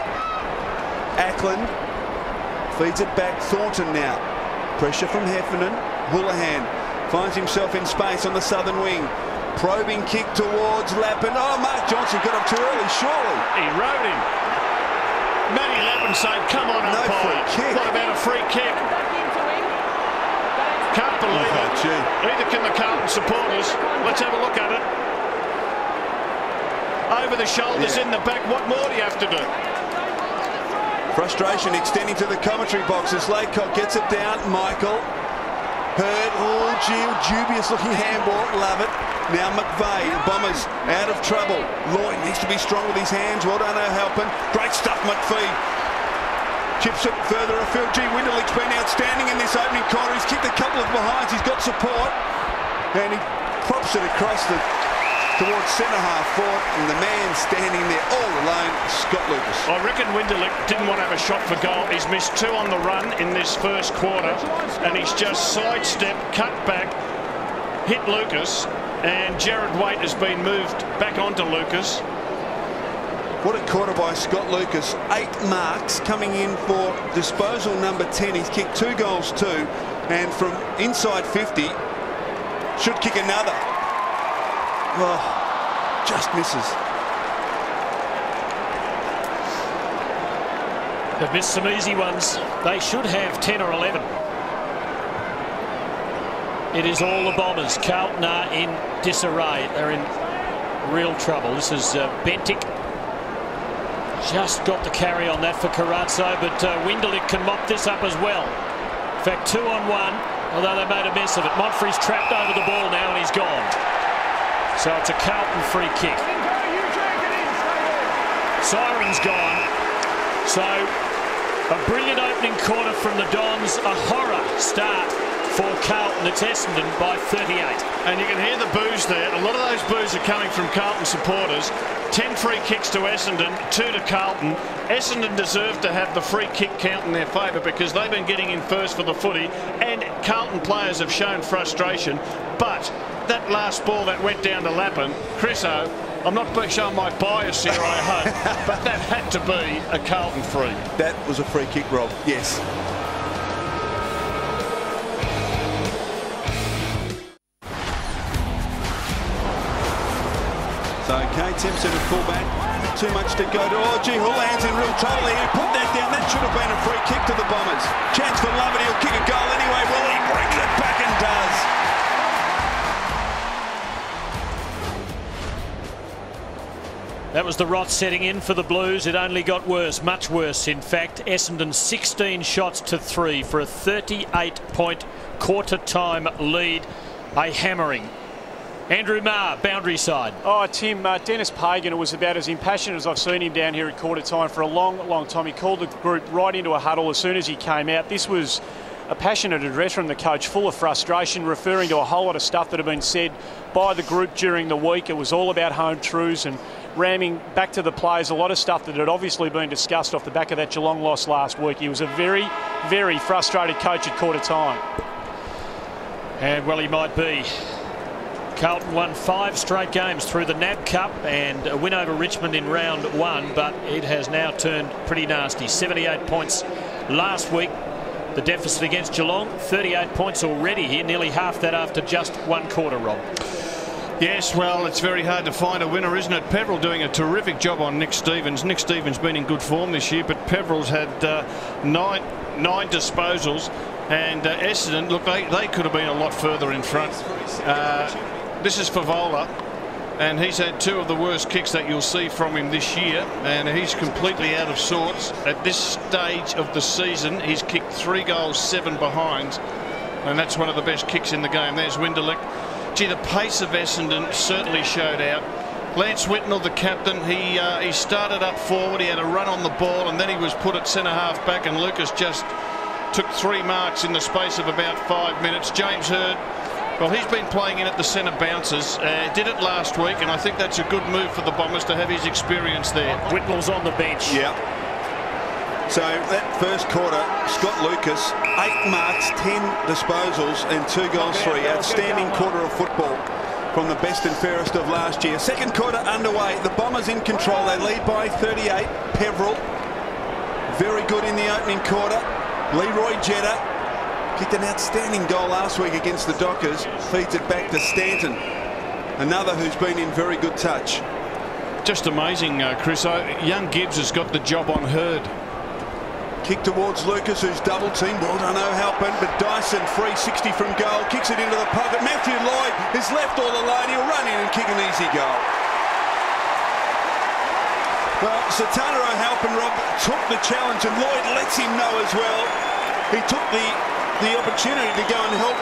Ackland feeds it back. Thornton now. Pressure from Heffernan. Houlihan finds himself in space on the southern wing. Probing kick towards Lappin. Oh, Mark Johnson got up too early, surely. He rode him. Matty Lappin saying, come on, no free kick. What about a free kick? Can't believe it. Gee. Neither can the Carlton supporters. Let's have a look at it. Over the shoulders, in the back. What more do you have to do? Frustration extending to the commentary box as Laycock gets it down. Michael. Hurd. Oh, gee, dubious looking handball. Love it. Now McVeigh. Bombers out of trouble. Lloyd needs to be strong with his hands. Well done, O'Halpin. Great stuff, McPhee. Chips it further afield. Gee, Winderlick's been outstanding in this opening quarter. He's kicked a couple of behinds. He's got support. And he props it across towards centre-half forward. And the man standing there all alone, Scott Lucas. I reckon Winderlick didn't want to have a shot for goal. He's missed 2 on the run in this first quarter. And he's just sidestepped, cut back, hit Lucas. And Jared Waite has been moved back onto Lucas. What a quarter by Scott Lucas. 8 marks coming in for disposal number 10. He's kicked 2 goals too. And from inside 50, should kick another. Oh, just misses. They've missed some easy ones. They should have 10 or 11. It is all the Bombers. Carlton are in disarray. They're in real trouble. This is Bentic. Just got the carry on that for Carazzo, but Winderlick can mop this up as well. In fact, 2 on 1, although they made a mess of it. Montfrey's trapped over the ball now and he's gone. So it's a Carlton free kick. Siren's gone. So a brilliant opening quarter from the Dons. A horror start for Carlton. It's Essendon by 38. And you can hear the boos there. A lot of those boos are coming from Carlton supporters. 10 free kicks to Essendon, 2 to Carlton. Essendon deserve to have the free kick count in their favour because they've been getting in first for the footy, and Carlton players have shown frustration. But that last ball that went down to Lappin, Chriso, I'm not showing my bias here, I hope, but that had to be a Carlton free. That was a free kick, Rob. Yes. Okay, Tempson at fullback. Too much to go to. Oh, gee, Houlihan's in real trouble here. He put that down. That should have been a free kick to the Bombers. Chance for Lovett. He'll kick a goal anyway. Well, he brings it back and does. That was the rot setting in for the Blues. It only got worse, much worse in fact. Essendon 16 shots to 3 for a 38-point quarter-time lead. A hammering. Andrew Marr, boundary side. Oh, Tim, Dennis Pagan, it was about as impassioned as I've seen him down here at quarter time for a long, long time. He called the group right into a huddle as soon as he came out. This was a passionate address from the coach, full of frustration, referring to a whole lot of stuff that had been said by the group during the week. It was all about home truths and ramming back to the players a lot of stuff that had obviously been discussed off the back of that Geelong loss last week. He was a very, very frustrated coach at quarter time. And well, he might be. Carlton won 5 straight games through the NAB Cup and a win over Richmond in round 1, but it has now turned pretty nasty. 78 points last week. The deficit against Geelong, 38 points already here, nearly half that after just 1 quarter, Rob. Yes, well, it's very hard to find a winner, isn't it? Peverill doing a terrific job on Nick Stevens. Nick Stevens been in good form this year, but Peverill's had nine disposals. And Essendon, look, they could have been a lot further in front. This is Favola, and he's had 2 of the worst kicks that you'll see from him this year, and he's completely out of sorts. At this stage of the season, he's kicked 3 goals, 7 behinds, and that's one of the best kicks in the game. There's Winderlick. Gee, the pace of Essendon certainly showed out. Lance Whitnell, the captain, he started up forward, he had a run on the ball, and then he was put at centre-half back, and Lucas just took 3 marks in the space of about 5 minutes. James Hird, well, he's been playing in at the centre bounces. Did it last week, and I think that's a good move for the Bombers to have his experience there. Whitnell's on the bench. Yeah. So that first quarter, Scott Lucas, 8 marks, 10 disposals and 2 goals, 3. Outstanding quarter of football from the best and fairest of last year. Second quarter underway. The Bombers in control. They lead by 38. Peverill, very good in the opening quarter. Leroy Jetta kicked an outstanding goal last week against the Dockers. Feeds it back to Stanton, another who's been in very good touch. Just amazing, Chris. Young Gibbs has got the job on Hird. Kick towards Lucas, who's double teamed. Well done, O'Halpin, but Dyson free 60 from goal. Kicks it into the pocket. Matthew Lloyd is left all alone. He'll run in and kick an easy goal. Well, Satana O'Halpin, Rob, took the challenge, and Lloyd lets him know as well. He took the opportunity to go and help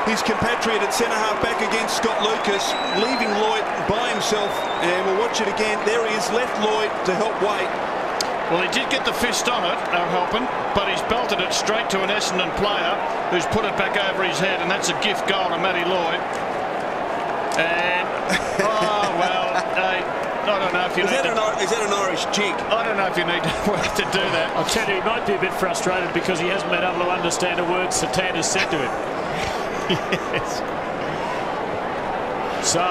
his compatriot at centre-half back against Scott Lucas, leaving Lloyd by himself. And we'll watch it again. There he is, left Lloyd to help Wade. Well, he did get the fist on it, Halpin, but he's belted it straight to an Essendon player who's put it back over his head, and that's a gift goal to Matty Lloyd. And, oh, well, I don't know if you need to... Is that an Irish jig? I don't know if you need to do that. I'll tell you, he might be a bit frustrated because he hasn't been able to understand a word Satan has said to him. Yes. So,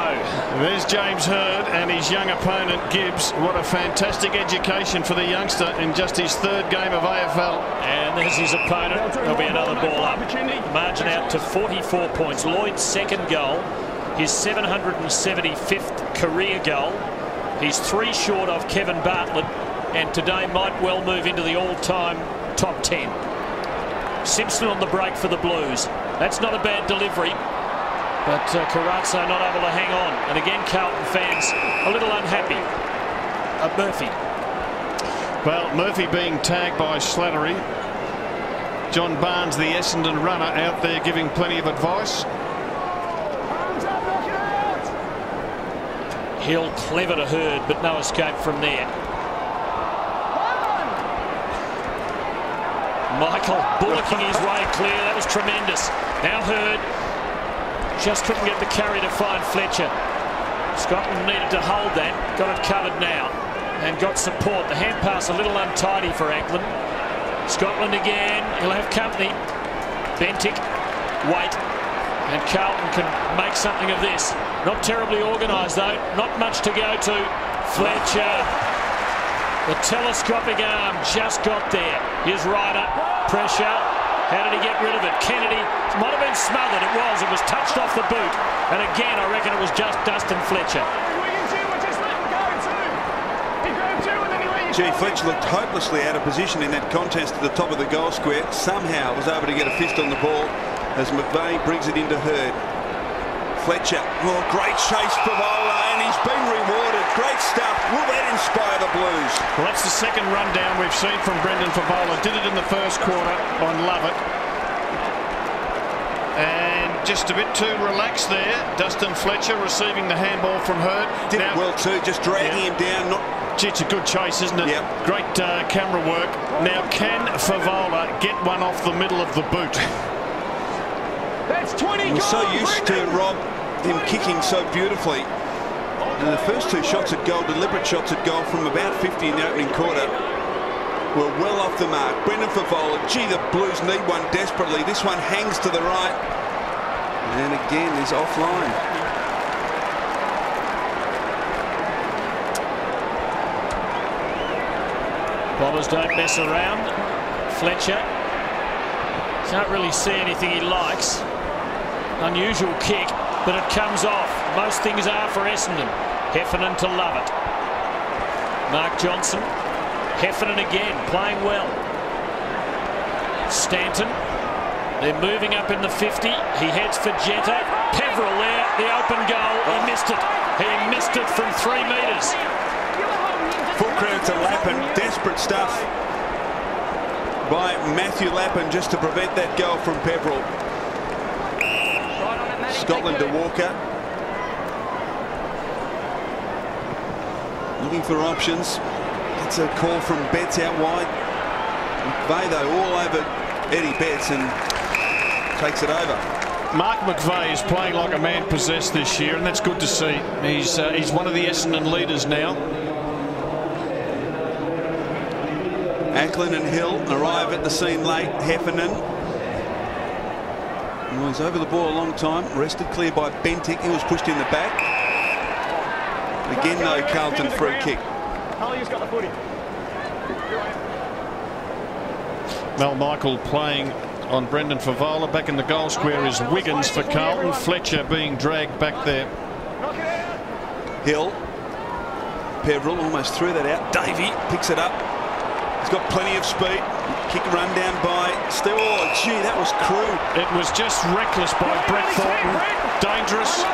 there's James Hird and his young opponent, Gibbs. What a fantastic education for the youngster in just his third game of AFL. And there's his opponent. There'll be another ball up. Margin out to 44 points. Lloyd's second goal, his 775th career goal. He's 3 short of Kevin Bartlett, and today might well move into the all-time top 10. Simpson on the break for the Blues. That's not a bad delivery, but Carazzo not able to hang on. And again, Carlton fans a little unhappy at Murphy. Well, Murphy being tagged by Slattery. John Barnes, the Essendon runner, out there giving plenty of advice. Hill clever to Hird, but no escape from there. Michael bullocking his way clear. That was tremendous. Now Hird just couldn't get the carry to find Fletcher. Scotland needed to hold that. Got it covered now and got support. The hand pass a little untidy for Ackland. Scotland again. He'll have company. Bentic, wait. And Carlton can make something of this. Not terribly organised though. Not much to go to. Fletcher. The telescopic arm just got there. His rider. Pressure. How did he get rid of it? Kennedy might have been smothered. It was. It was touched off the boot. And again, I reckon it was just Dustin Fletcher. Gee, Fletcher looked hopelessly out of position in that contest at the top of the goal square. Somehow was able to get a fist on the ball as McVeigh brings it into Hird. Fletcher, oh, great chase for Favola, and he's been rewarded. Great stuff. Will that inspire the Blues? Well, that's the second rundown we've seen from Brendan Favola. Did it in the first quarter on Lovett. And just a bit too relaxed there. Dustin Fletcher receiving the handball from Hird. Did it well too, just dragging him down. Gee, it's a good chase, isn't it? Yep. Great camera work. Now, can Favola get one off the middle of the boot? That's 20 We're so used to Rob, him kicking so beautifully. And the first 2 shots at goal, deliberate shots at goal from about 50 in the opening quarter, were well off the mark. Brendan Favola, gee, the Blues need one desperately. This one hangs to the right. And again, is offline. Bombers don't mess around. Fletcher can't really see anything he likes. Unusual kick, but it comes off. Most things are for Essendon. Heffernan to Lovett. Mark Johnson. Heffernan again, playing well. Stanton. They're moving up in the 50. He heads for Jetta. Peveril there, the open goal. He missed it. He missed it from 3 metres. Full credit to Lappin. Desperate stuff by Matthew Lappin just to prevent that goal from Peveril. Scotland to Walker. Looking for options. It's a call from Betts out wide. McVeigh though all over Eddie Betts and takes it over. Mark McVeigh is playing like a man possessed this year, and that's good to see. He's one of the Essendon leaders now. Ackland and Hill arrive at the scene late. Heffernan. Well, he's over the ball a long time. Wrested clear by Bentic. He was pushed in the back. Again, no Carlton free kick. Holly's got the footy. Mel Michael playing on Brendan Favola. Back in the goal square is Wiggins for Carlton. Fletcher being dragged back there. Hill. Peveril almost threw that out. Davey picks it up. He's got plenty of speed. Kick run down by Steele. Oh, gee, that was crude. It was just reckless by Brett Thornton. Dangerous.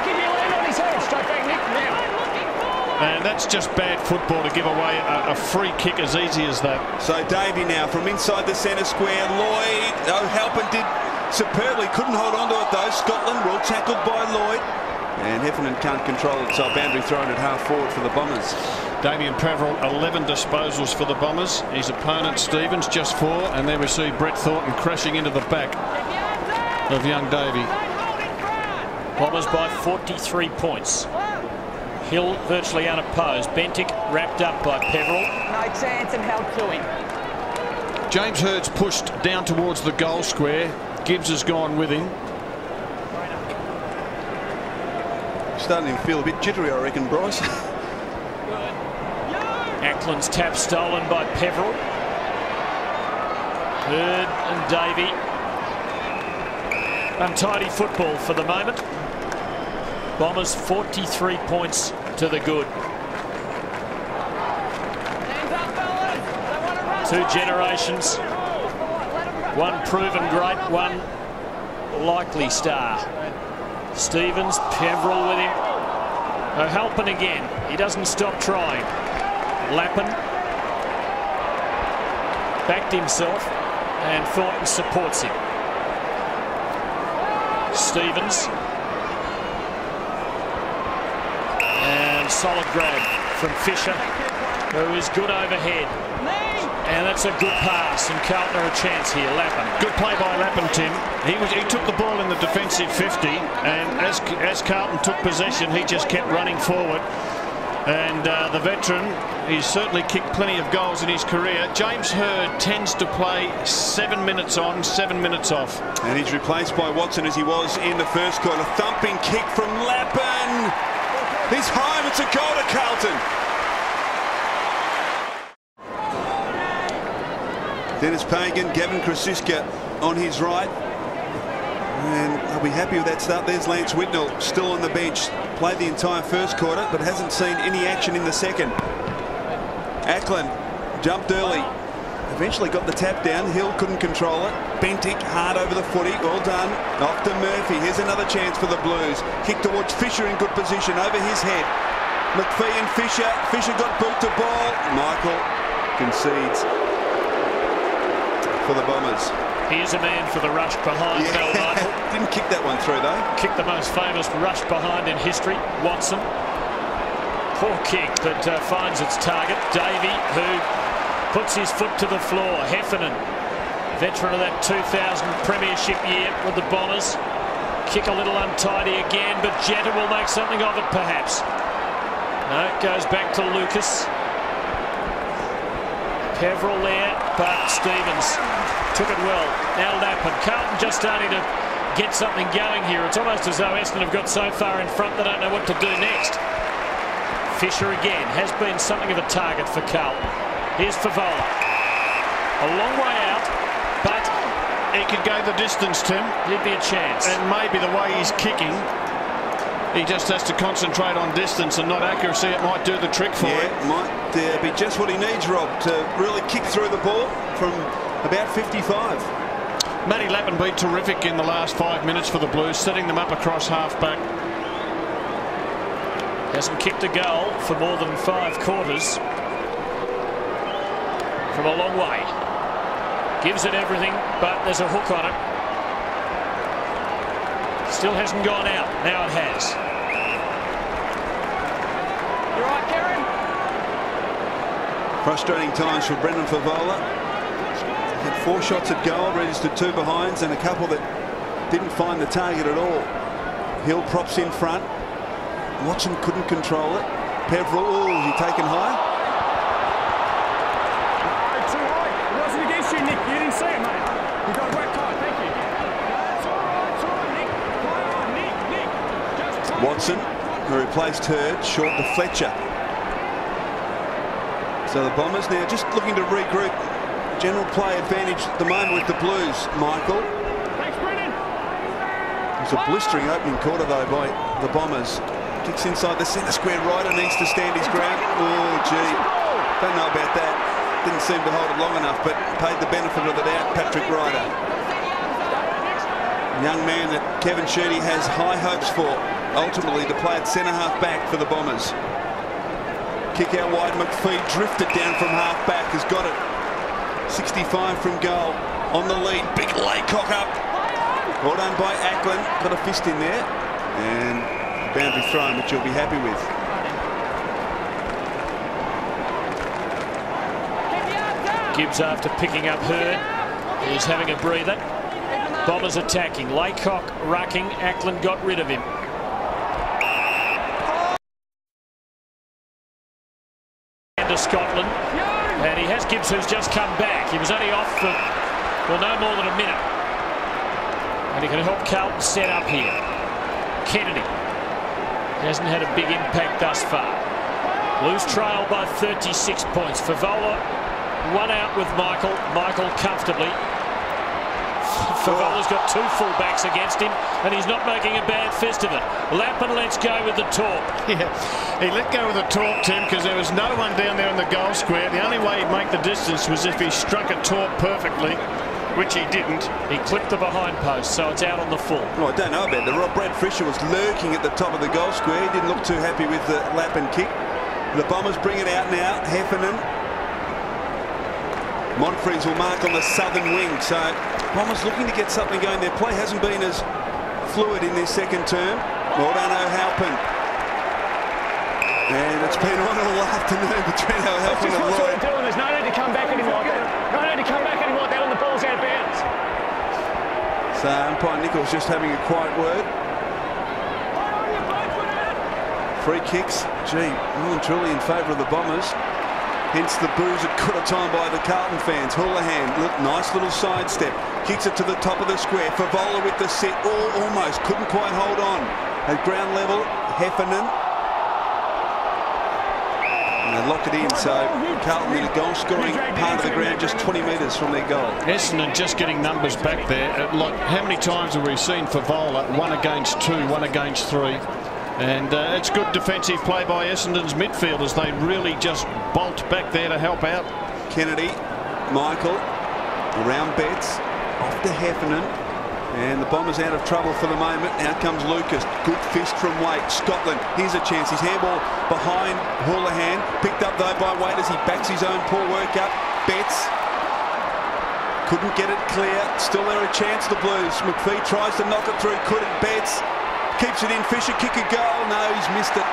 And that's just bad football to give away a free kick as easy as that. So Davey now from inside the centre square. Lloyd. Oh, Halpin did superbly. Couldn't hold on to it though. Scotland well tackled by Lloyd. And Heffernan can't control it, so a boundary thrown at half forward for the Bombers. Damien Peverill, 11 disposals for the Bombers. His opponent, Stevens, just 4. And then we see Brett Thornton crashing into the back of young Davey. Bombers by 43 points. Hill virtually unopposed. Bentic wrapped up by Peverill. No chance and held to him. James Hurd's pushed down towards the goal square. Gibbs has gone with him. Starting to feel a bit jittery, I reckon, Bryce. Ackland's tap stolen by Peverill. Hurd and Davey. Untidy football for the moment. Bombers 43 points to the good. Two generations. One proven great, one likely star. Stevens, Peverill with him. O'Halpin again. He doesn't stop trying. Lappin backed himself and Thornton supports him. Stevens. And solid grab from Fisher, who is good overhead. And that's a good pass, and Carlton are a chance here. Lappin. Good play by Lappin, Tim. He took the ball in the defensive 50, and as Carlton took possession, he just kept running forward. And the veteran, he's certainly kicked plenty of goals in his career. James Hurd tends to play 7 minutes on, 7 minutes off. And he's replaced by Watson as he was in the first quarter. Thumping kick from Lappin. He's home. It's a goal to Carlton. Dennis Pagan, Gavin Krasiska on his right. And I'll be happy with that start. There's Lance Whitnell still on the bench. Played the entire first quarter, but hasn't seen any action in the second. Ackland jumped early. Eventually got the tap down. Hill couldn't control it. Bentic hard over the footy. Well done. Off to Murphy. Here's another chance for the Blues. Kick towards Fisher in good position. Over his head. McPhee and Fisher. Fisher got boot to ball. Michael concedes for the Bombers. Here's a man for the rush behind. Michael. Didn't kick that one through though. Kicked the most famous rush behind in history. Watson. Poor kick, but finds its target. Davey, who puts his foot to the floor. Heffernan, veteran of that 2000 premiership year with the Bombers. Kick a little untidy again, but Jetta will make something of it perhaps. No, it goes back to Lucas. Peverill there, but Stevens took it well. Now Lappin. Carlton just starting to get something going here. It's almost as though Essendon have got so far in front they don't know what to do next. Fisher again has been something of a target for Carlton. Here's Favola. A long way out, but he could go the distance, Tim. He'd be a chance. And maybe the way he's kicking, he just has to concentrate on distance and not accuracy. It might do the trick for him. It might be just what he needs, Rob, to really kick through the ball from about 55. Matty Lappin been terrific in the last 5 minutes for the Blues, setting them up across half-back. Hasn't kicked a goal for more than 5 quarters. From a long way. Gives it everything, but there's a hook on it. Still hasn't gone out. Now it has. You're right, Karen. Frustrating times for Brendan Favola. Had 4 shots at goal, registered 2 behinds, and a couple that didn't find the target at all. Hill props in front. Watson couldn't control it. Peverill, oh, is he taken high? Too high. It wasn't against you, Nick. You didn't see it, mate. You got to work hard. Thank you. It's all right, Nick. Play on, Nick. Just try. Watson, who replaced Hurd, short to Fletcher. So the Bombers now just looking to regroup. General play advantage at the moment with the Blues. Michael. Thanks, Brendan. It was a blistering opening quarter though by the Bombers. Kicks inside the centre square. Ryder needs to stand his ground. Oh gee, don't know about that. Didn't seem to hold it long enough, but paid the benefit of the doubt. Patrick Ryder, young man that Kevin Sheedy has high hopes for. Ultimately to play at centre half back for the Bombers. Kick out wide. McPhee drifted down from half back. Has got it. 65 from goal. On the lead. Big laycock up. Well done by Ackland. Got a fist in there. And boundary thrown, which you'll be happy with. Gibbs, after picking up Hurd, is having a breather. Bombers attacking. Laycock rucking. Ackland got rid of him. To Scotland, and he has Gibbs, who's just come back. He was only off for, well, no more than a minute, and he can help Carlton set up here. Kennedy hasn't had a big impact thus far. Blues trail by 36 points. Favola one out with Michael. Michael comfortably. Favola's got two fullbacks against him, and he's not making a bad fist of it. Lappin lets go with the talk. Yeah, he let go with the talk, Tim, because there was no one down there in the goal square. The only way he'd make the distance was if he struck a talk perfectly, which he didn't. He clipped the behind post, so it's out on the full. Well, I don't know about that. Brad Fisher was lurking at the top of the goal square. He didn't look too happy with the Lappin kick. The Bombers bring it out now. Heffernan. Montfries will mark on the southern wing, so Bombers looking to get something going. Their play hasn't been as fluid in this second term. Well done, O'Halpin. And it's been on all afternoon between O'Halpin and Lloyd. There's no need to come back anymore. No need to come back anymore when the ball's out of bounds. So umpire Nichols just having a quiet word. Free kicks, gee, well and truly in favour of the Bombers. Hence the boos at quarter time by the Carlton fans. Houlihan, nice little sidestep. Kicks it to the top of the square. Favola with the set. Almost. Couldn't quite hold on. At ground level, Heffernan. And they lock it in. So Carlton in a goal scoring part of the ground, just 20 metres from their goal. Essendon just getting numbers back there. Like, how many times have we seen Favola 1 against 2, 1 against 3? And it's good defensive play by Essendon's midfielders. They really just bolt back there to help out. Kennedy, Michael, around Betts, off to Heffernan. And the Bombers out of trouble for the moment. Out comes Lucas. Good fist from Waite. Scotland, here's a chance. His handball behind Houlihan. Picked up though by Waite as he backs his own poor work up. Betts couldn't get it clear. Still there a chance, the Blues. McPhee tries to knock it through. Couldn't. Betts keeps it in. Fisher kick a goal. No, he's missed it.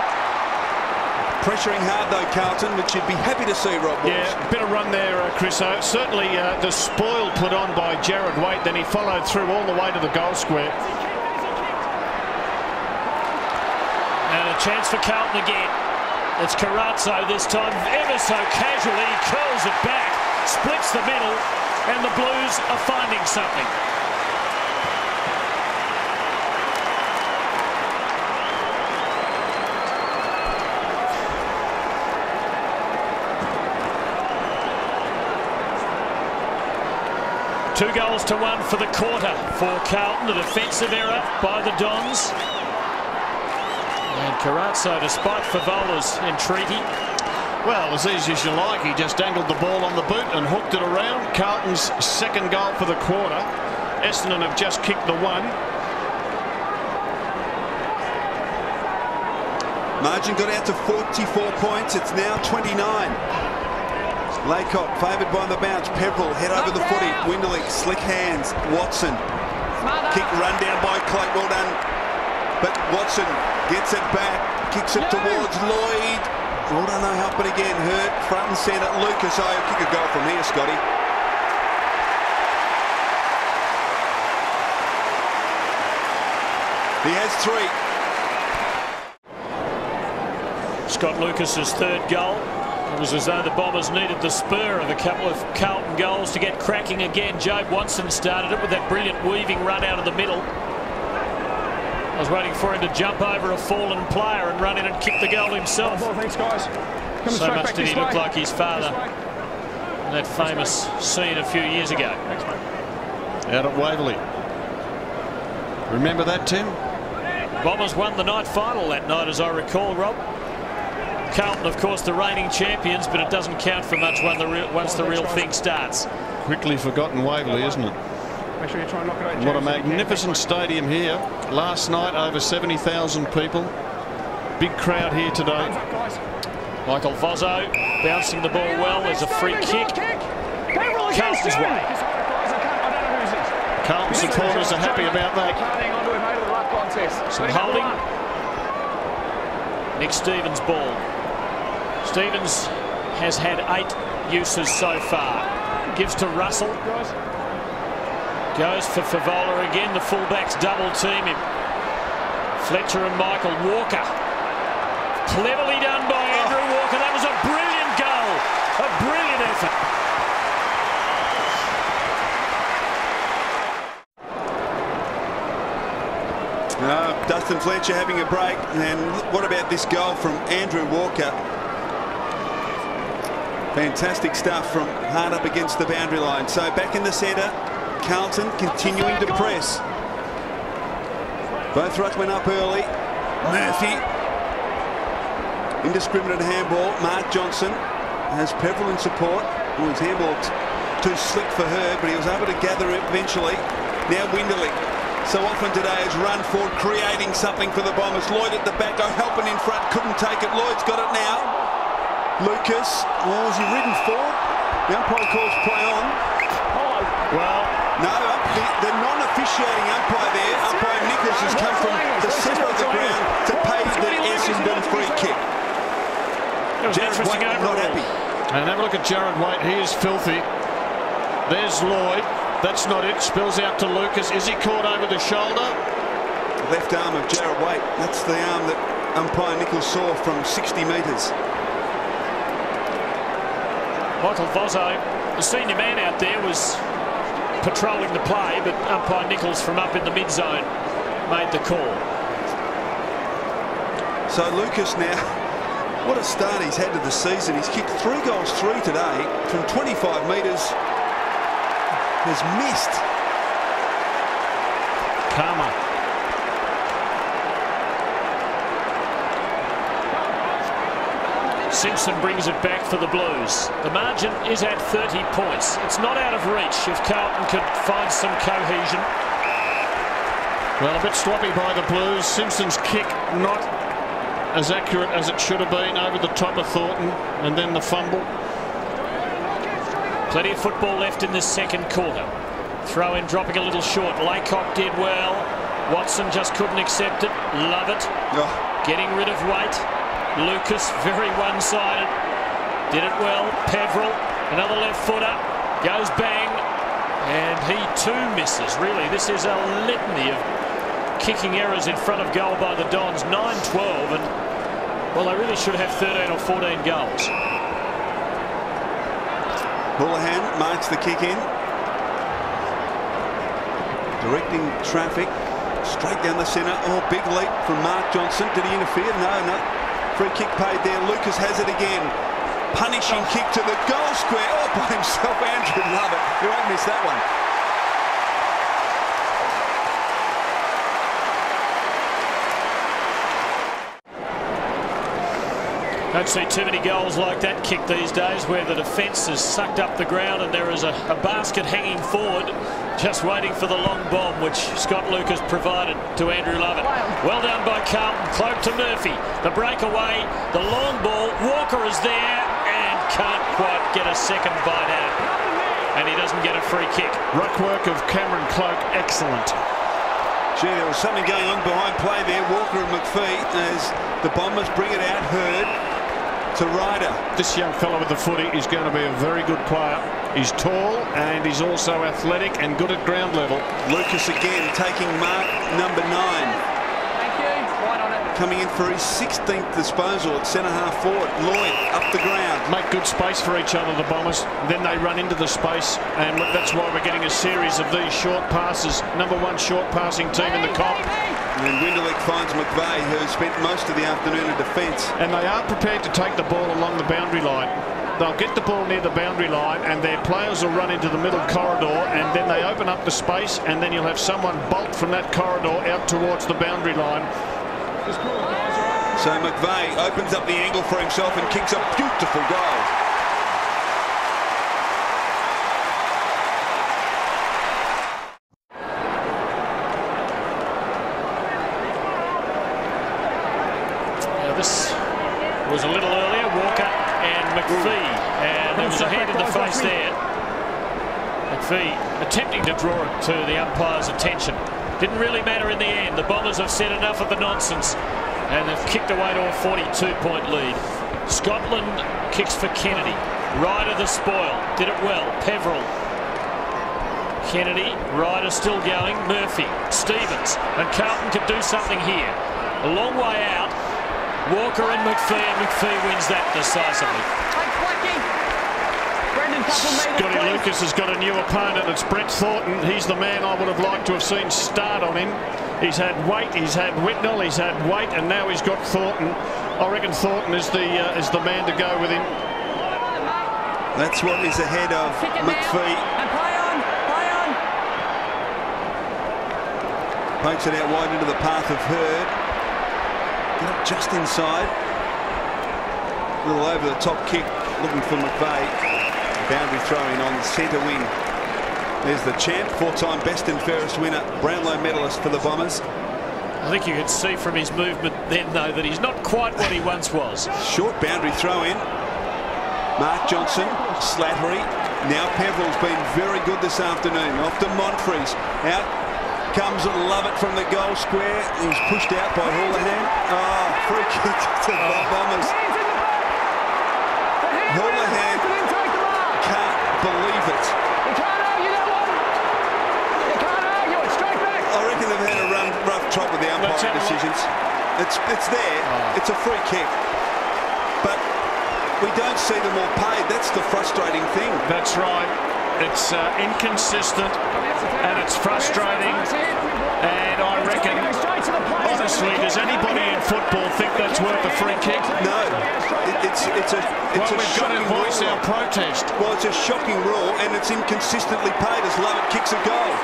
Pressuring hard though, Carlton, which you'd be happy to see, Rob. Yeah, bit of run there, Chris. Certainly the spoil put on by Jared Waite, then he followed through all the way to the goal square. And a chance for Carlton again. It's Carazzo this time, ever so casually. He curls it back, splits the middle, and the Blues are finding something. Two goals to 1 for the quarter for Carlton. A defensive error by the Dons. And Carazzo, despite Favola's entreaty. Well, as easy as you like, he just angled the ball on the boot and hooked it around. Carlton's second goal for the quarter. Essendon have just kicked the one. Margin got out to 44 points. It's now 29. Laycock favoured by the bounce. Peverill head over the footy. Winderlich, slick hands. Watson. Kick run down by Clayton. Well done. But Watson gets it back. Kicks it towards Lloyd. Well done though, help it again. Hurt front and centre. Lucas. Oh, he'll kick a goal from here, Scotty. He has 3. Scott Lucas's third goal. It was as though the Bombers needed the spur of a couple of Carlton goals to get cracking again. Jobe Watson started it with that brilliant weaving run out of the middle. I was waiting for him to jump over a fallen player and run in and kick the goal himself. Thanks, guys. So much did he look like his father in that famous scene a few years ago. Out at Waverley. Remember that, Tim? Bombers won the night final that night, as I recall, Rob. Carlton, of course, the reigning champions, but it doesn't count for much once the real thing starts. Quickly forgotten Waverley, isn't it? Make sure you try and knock it out. What a magnificent stadium here. Last night, over 70,000 people. Big crowd here today. Michael Vozzo bouncing the ball well. There's a free kick. Carlton's way. Carlton supporters are happy about that. Some holding. Nick Stevens' ball. Stevens has had 8 uses so far. Gives to Russell. Goes for Favola again. The fullbacks double team him. Fletcher and Michael Walker. Cleverly done by Andrew Walker. That was a brilliant goal. A brilliant effort. Dustin Fletcher having a break. And what about this goal from Andrew Walker? Fantastic stuff from hard up against the boundary line. So back in the centre, Carlton continuing to press. Both rucks went up early. Murphy. Indiscriminate handball. Mark Johnson has Peverill in support. Oh, his handball too slick for her, but he was able to gather it eventually. Now Winderlich. So often today has run forward, creating something for the Bombers. Lloyd at the back, O'Halpin in front, couldn't take it. Lloyd's got it now. Lucas, has he ridden forward? The umpire calls play on. Well, no, the non-officiating umpire there, umpire Nichols, has come from the centre of the ground to pay the Essendon free kick. Jared Waite not happy. And have a look at Jared Waite. He is filthy. There's Lloyd. That's not it. Spills out to Lucas. Is he caught over the shoulder? Left arm of Jared Waite. That's the arm that umpire Nichols saw from 60 metres. Michael Vozzo, the senior man out there, was patrolling the play, but umpire Nichols from up in the mid-zone made the call. So Lucas now, what a start he's had to the season. He's kicked 3 goals, 3 today from 25 metres. Has missed. Karma. Simpson brings it back for the Blues. The margin is at 30 points. It's not out of reach if Carlton could find some cohesion. Well, a bit sloppy by the Blues. Simpson's kick not as accurate as it should have been over the top of Thornton, and then the fumble. Plenty of football left in this second quarter. Throw in dropping a little short. Laycock did well. Watson just couldn't accept it. Love it. Getting rid of Waite. Lucas, very one-sided. Did it well. Peverill, another left footer. Goes bang. And he too misses. Really, this is a litany of kicking errors in front of goal by the Dons. 9-12. And, well, they really should have 13 or 14 goals. Houlihan marks the kick in. Directing traffic straight down the centre. Oh, big leap from Mark Johnson. Did he interfere? No. Free kick paid there. Lucas has it again. Punishing kick to the goal square. Oh, by himself, Andrew Lovett. He won't miss that one. Don't see too many goals like that kick these days, where the defence has sucked up the ground and there is a basket hanging forward, just waiting for the long bomb, which Scott Lucas provided to Andrew Lovett. Well done by Carlton. Cloak to Murphy. The breakaway, the long ball. Walker is there and can't quite get a second bite at it. And he doesn't get a free kick. Ruck work of Cameron Cloak, excellent. Gee, there was something going on behind play there. Walker and McPhee as the Bombers bring it out. Hurd to Ryder. This young fellow with the footy is going to be a very good player. He's tall and he's also athletic and good at ground level. Lucas again taking mark number 9. Thank you. Right on it. Coming in for his 16th disposal at centre-half forward. Lloyd up the ground. Make good space for each other, the Bombers. Then they run into the space, and that's why we're getting a series of these short passes. Number 1 short passing team in the comp. And Winderlich finds McVeigh, who has spent most of the afternoon in defence. And they are prepared to take the ball along the boundary line. They'll get the ball near the boundary line and their players will run into the middle corridor, and then they open up the space, and then you'll have someone bolt from that corridor out towards the boundary line. So McVeigh opens up the angle for himself and kicks a beautiful goal. This was a little earlier. Walker and McPhee, and there was a hand in the face there. McPhee attempting to draw it to the umpire's attention. Didn't really matter in the end. The Bombers have said enough of the nonsense. And they've kicked away to a 42-point lead. Scotland kicks for Kennedy. Ryder the spoil. Did it well. Peveril. Kennedy. Ryder still going. Murphy. Stevens. And Carlton could do something here. A long way out. Walker and McPhee. And McPhee wins that decisively. Scotty Lucas has got a new opponent. It's Brett Thornton. He's the man I would have liked to have seen start on him. He's had Waite, he's had Whitnell, he's had Waite, and now he's got Thornton. I reckon Thornton is the man to go with him. That's what is ahead of McPhee. And play on, play on. Pokes it out wide into the path of Hurd. Got it just inside. A little over the top kick, looking for McVeigh. Boundary throwing on the centre wing. There's the champ, 4-time best and fairest winner, Brownlow medalist for the Bombers. I think you could see from his movement then, though, that he's not quite what he once was. Short boundary throw in. Mark Johnson, Slattery. Now Peveril's been very good this afternoon. Off to Monfries. Out comes Lovett from the goal square. He's pushed out by Houlihan. Oh, free kick to the Bombers. Houlihan can't believe it. You can't argue that one. You can't argue it. Straight back. I reckon they've had a rough trot with the umpire decisions. It's there. It's a free kick. But we don't see them all paid. That's the frustrating thing. That's right. It's inconsistent and it's frustrating. And I reckon, honestly, does anybody in football think that's worth a free kick? No. It's we've got to voice our protest. Well, it's a shocking rule, and it's inconsistently paid as Lovett kicks a goal.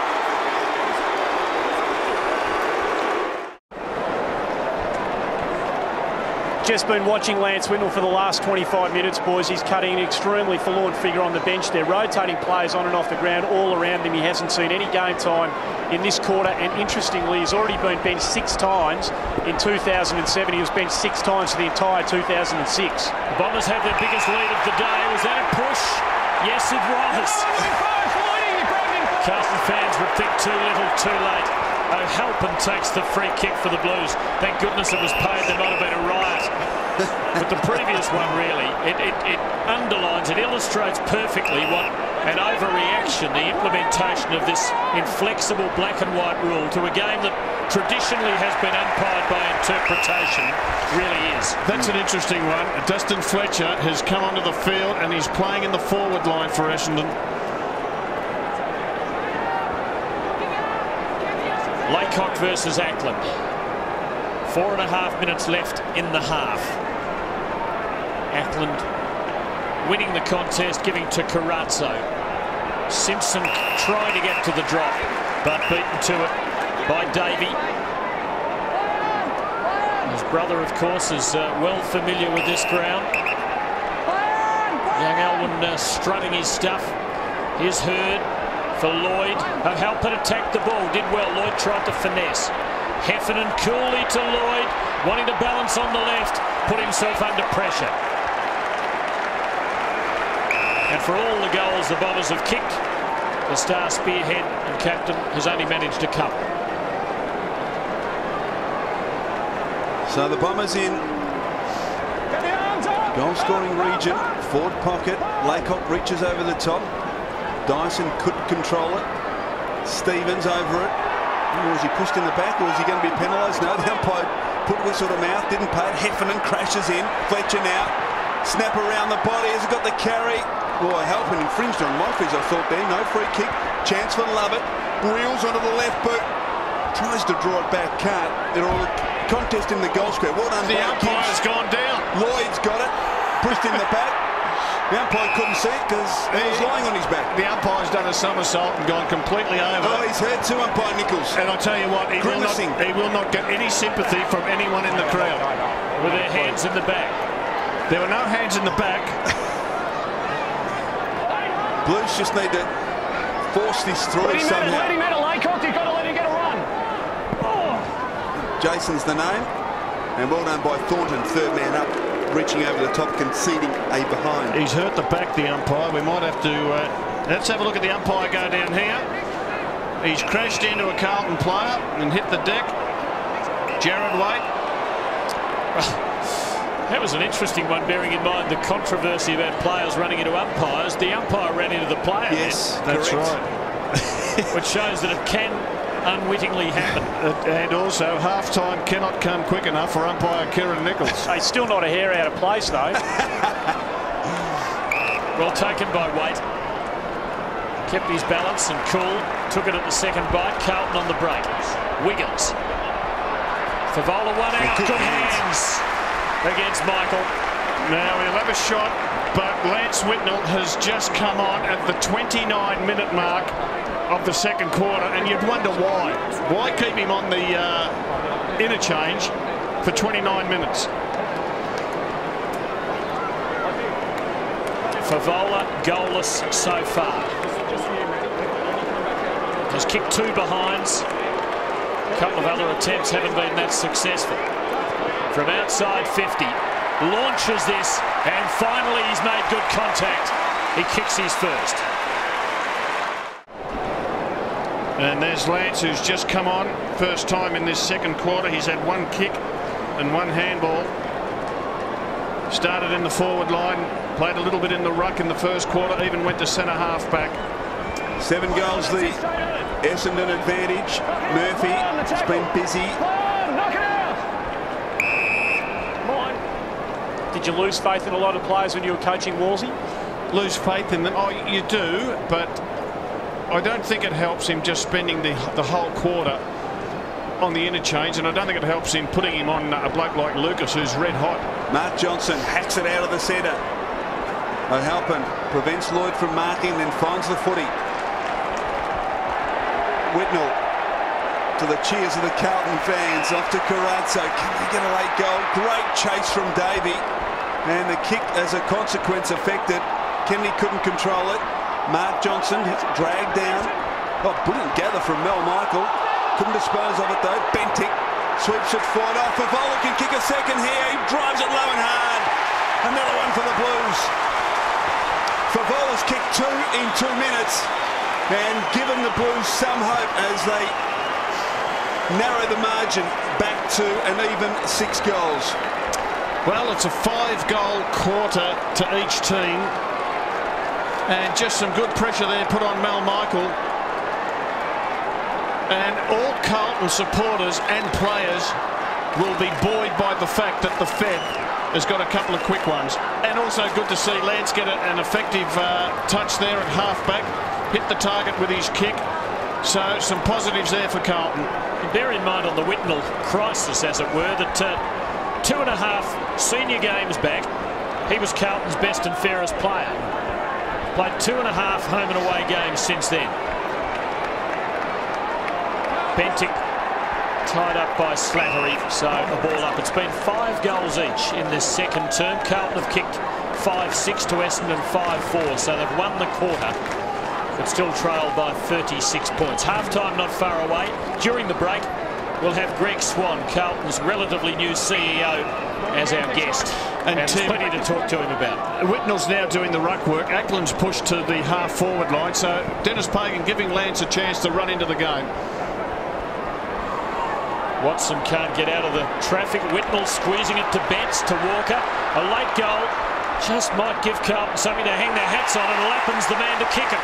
Just been watching Lance Whitnell for the last 25 minutes, boys. He's cutting an extremely forlorn figure on the bench there, rotating players on and off the ground all around him. He hasn't seen any game time in this quarter, and interestingly, he's already been benched 6 times in 2007. He was benched 6 times for the entire 2006. The Bombers had their biggest lead of the day. Was that a push? Yes, it was. Carlton fans would think too little, too late. O'Halpin takes the free kick for the Blues. Thank goodness it was paid. There might have been a riot. But the previous one, really, it underlines, it illustrates perfectly what an overreaction, the implementation of this inflexible black and white rule to a game that traditionally has been umpired by interpretation really is. That's an interesting one. Dustin Fletcher has come onto the field and he's playing in the forward line for Essendon. Laycock versus Ackland. 4.5 minutes left in the half. Ackland winning the contest, giving to Carazzo. Simpson trying to get to the drop, but beaten to it by Davey. His brother, of course, is well familiar with this ground. Young Elwyn strutting his stuff. Here's Hurd for Lloyd. O'Halpin attacked the ball, did well. Lloyd tried to finesse. Heffernan coolly to Lloyd, wanting to balance on the left, put himself under pressure. And for all the goals the Bombers have kicked, the star spearhead and captain has only managed a couple. So the Bombers in goal-scoring region, forward pocket. Laycock reaches over the top. Dyson couldn't control it. Stevens over it. Was he pushed in the back, or was he going to be penalised? No, the umpire put whistle to mouth, didn't pay it. Heffernan crashes in. Fletcher now. Snap around the body. Has he got the carry? Boy, Halpin infringed on Monfries, I thought there. No free kick. Chance for Lovett. Wheels onto the left boot. Tries to draw it back, can't. They're all contest in the goal square. Well done. The umpire's gone down. Lloyd's got it. Pushed in the back. The umpire couldn't see it because he was lying on his back. The umpire's done a somersault and gone completely over. Oh, he's hurt too, umpire Nichols. And I'll tell you what, he will not get any sympathy from anyone in the crowd. With their hands in the back. There were no hands in the back. Blues just need to force this through somehow. Let him out of Laycock, you've got to let him get a run. Oh. Jason's the name. And well done by Thornton, third man up. Reaching over the top, conceding a behind. He's hurt the back, the umpire. We might have to... let's have a look at the umpire go down here. He's crashed into a Carlton player and hit the deck. Jared Waite. That was an interesting one, bearing in mind the controversy about players running into umpires. The umpire ran into the player. Yes, that's correct. right. Which shows that it can unwittingly happen. And also, half-time cannot come quick enough for umpire Kieran Nichols. Hey, still not a hair out of place, though. Well taken by Waite. Kept his balance and cool. Took it at the second bite. Carlton on the break. Wiggins. Favola one out. Good hands against Michael. Now he'll have a shot, but Lance Whitnell has just come on at the 29-minute mark of the second quarter, and you'd wonder why. Why keep him on the interchange for 29 minutes? Favola goalless so far. Has kicked 2 behinds. A couple of other attempts haven't been that successful. From outside 50, launches this, and finally he's made good contact. He kicks his first. And there's Lance, who's just come on. First time in this second quarter. He's had 1 kick and 1 handball. Started in the forward line, played a little bit in the ruck in the first quarter, even went to centre half back. 7 goals the Essendon advantage. Murphy has been busy. Did you lose faith in a lot of players when you were coaching Wolsey? Lose faith in them? Oh, you do, but I don't think it helps him just spending the whole quarter on the interchange, and I don't think it helps him putting him on a bloke like Lucas, who's red hot. Mark Johnson hacks it out of the centre. O'Halpin prevents Lloyd from marking, then finds the footy. Whitnell to the cheers of the Carlton fans. Off to Carazzo. Can they get a late goal? Great chase from Davey. And the kick, as a consequence, affected. Kennedy couldn't control it. Mark Johnson dragged down. Oh, brilliant gather from Mel Michael. Couldn't dispose of it though. Bentic sweeps it forward. Oh, Favola can kick a second here. He drives it low and hard. Another one for the Blues. Favola's kicked 2 in 2 minutes and given the Blues some hope as they narrow the margin back to an even 6 goals. Well, it's a 5-goal quarter to each team, and just some good pressure there put on Mel Michael. And all Carlton supporters and players will be buoyed by the fact that the Fed has got a couple of quick ones. And also good to see Lance get an effective touch there at halfback, hit the target with his kick. So some positives there for Carlton. And bear in mind on the Whitnell crisis, as it were, that 2.5 senior games back, he was Carlton's best and fairest player. Played 2.5 home and away games since then. Bentic tied up by Slattery, so a ball up. It's been 5 goals each in this second term. Carlton have kicked 5-6 to Essendon 5-4, so they've won the quarter, but still trailed by 36 points. Half-time not far away. During the break, we'll have Greg Swan, Carlton's relatively new CEO, as our guest. And there's plenty to talk to him about. Whitnell's now doing the ruck work. Ackland's pushed to the half-forward line, so Dennis Pagan giving Lance a chance to run into the game. Watson can't get out of the traffic. Whitnell squeezing it to Betts, to Walker. A late goal just might give Carlton something to hang their hats on, and Lappin's the man to kick it.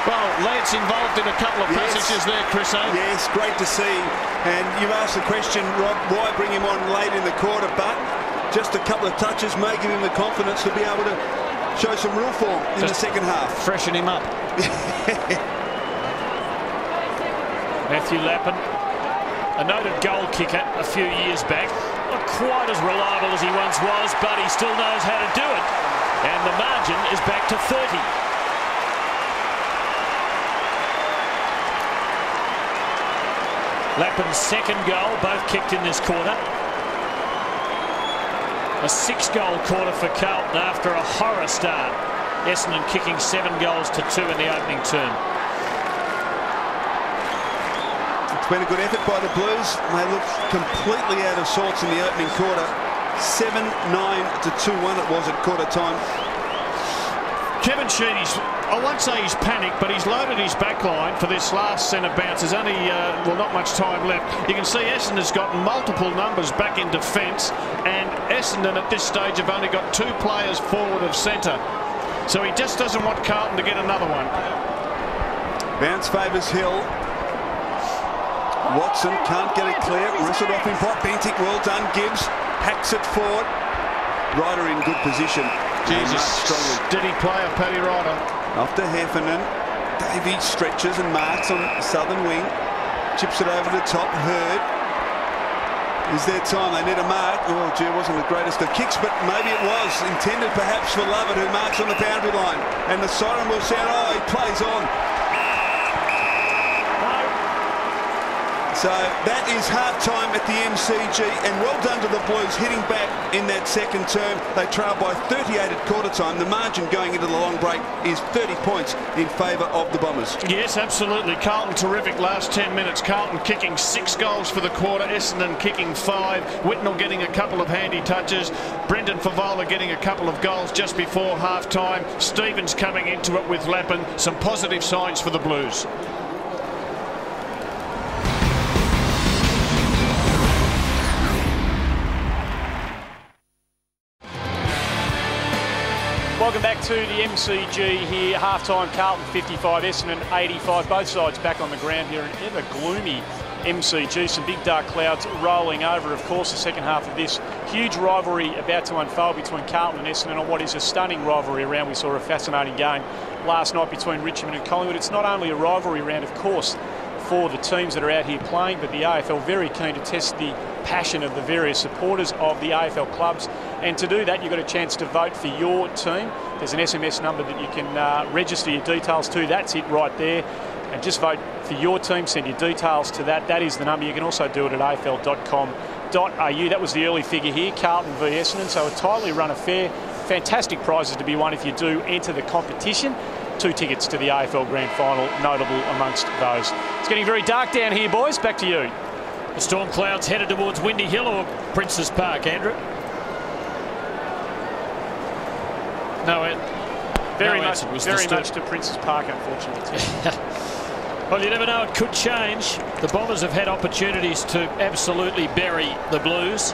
Well, Lance involved in a couple of passages there, Chris. Yes, great to see. And you've asked the question, Rob, why bring him on late in the quarter? But just a couple of touches may give him the confidence to be able to show some real form in the second half. Freshen him up. Matthew Lappin, a noted goal kicker a few years back. Not quite as reliable as he once was, but he still knows how to do it. And the margin is back to 30. Lappin's second goal, both kicked in this quarter. A 6-goal quarter for Carlton after a horror start. Essendon kicking 7 goals to 2 in the opening term. It's been a good effort by the Blues. They looked completely out of sorts in the opening quarter. 7-9 to 2-1 it was at quarter time. Kevin Sheedy's I won't say he's panicked, but he's loaded his back line for this last centre bounce. There's only, well, not much time left. You can see Essendon's got multiple numbers back in defence, and Essendon at this stage have only got 2 players forward of centre. So he just doesn't want Carlton to get another one. Bounce favours Hill. Watson can't get it clear. Wrestled off in front. Bentic, well done. Gibbs hacks it forward. Ryder in good position. Jesus, steady player, Paddy Ryder. After Heffernan, Davey stretches and marks on southern wing. Chips it over the top. Hurd. Is there time? They need a mark. Oh, gee, it wasn't the greatest of kicks, but maybe it was. Intended perhaps for Lovett, who marks on the boundary line. And the siren will sound. Oh, he plays on. So that is half-time at the MCG, and well done to the Blues hitting back in that second term. They trail by 38 at quarter time. The margin going into the long break is 30 points in favour of the Bombers. Yes, absolutely. Carlton terrific last 10 minutes. Carlton kicking 6 goals for the quarter. Essendon kicking 5. Whitnell getting a couple of handy touches. Brendan Favola getting a couple of goals just before half-time. Stevens coming into it with Lappin. Some positive signs for the Blues. Welcome back to the MCG here. Half-time, Carlton 55, Essendon 85. Both sides back on the ground here. An ever gloomy MCG. Some big dark clouds rolling over. Of course, the second half of this huge rivalry about to unfold between Carlton and Essendon on what is a stunning rivalry round. We saw a fascinating game last night between Richmond and Collingwood. It's not only a rivalry round, of course, for the teams that are out here playing, but the AFL very keen to test the passion of the various supporters of the AFL clubs, and to do that you've got a chance to vote for your team. There's an SMS number that you can register your details to. That's it right there, and just vote for your team, send your details to that. That is the number. You can also do it at afl.com.au. That was the early figure here, Carlton v Essendon, so a tightly run affair. Fantastic prizes to be won if you do enter the competition. 2 tickets to the AFL Grand Final, notable amongst those. It's getting very dark down here, boys. Back to you. The storm clouds headed towards Windy Hill or Princes Park, Andrew? No, very much to Princes Park, unfortunately. Well, you never know, it could change. The Bombers have had opportunities to absolutely bury the Blues.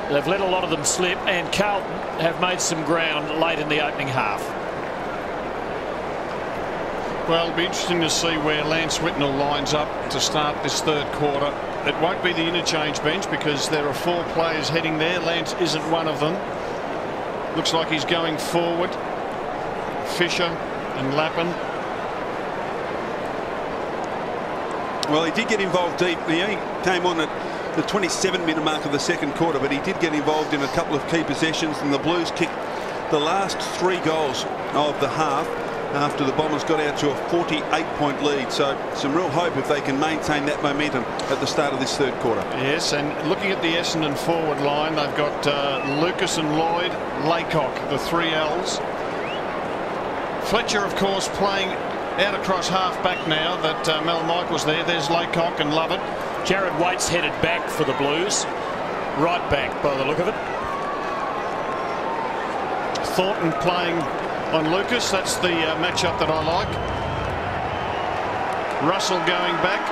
They've let a lot of them slip, and Carlton have made some ground late in the opening half. Well, it'll be interesting to see where Lance Whitnell lines up to start this third quarter. It won't be the interchange bench because there are 4 players heading there. Lance isn't one of them. Looks like he's going forward. Fisher and Lappin. Well, he did get involved deep. He only came on at the 27-minute mark of the second quarter, but he did get involved in a couple of key possessions, and the Blues kicked the last 3 goals of the half after the Bombers got out to a 48-point lead. So some real hope if they can maintain that momentum at the start of this third quarter. Yes, and looking at the Essendon forward line, they've got Lucas and Lloyd, Laycock, the 3 Ls. Fletcher, of course, playing out across half-back now that Mel Michael's there. There's Laycock and Lovett. Jared Waite's headed back for the Blues. Right back by the look of it. Thornton playing on Lucas. That's the matchup that I like. Russell going back.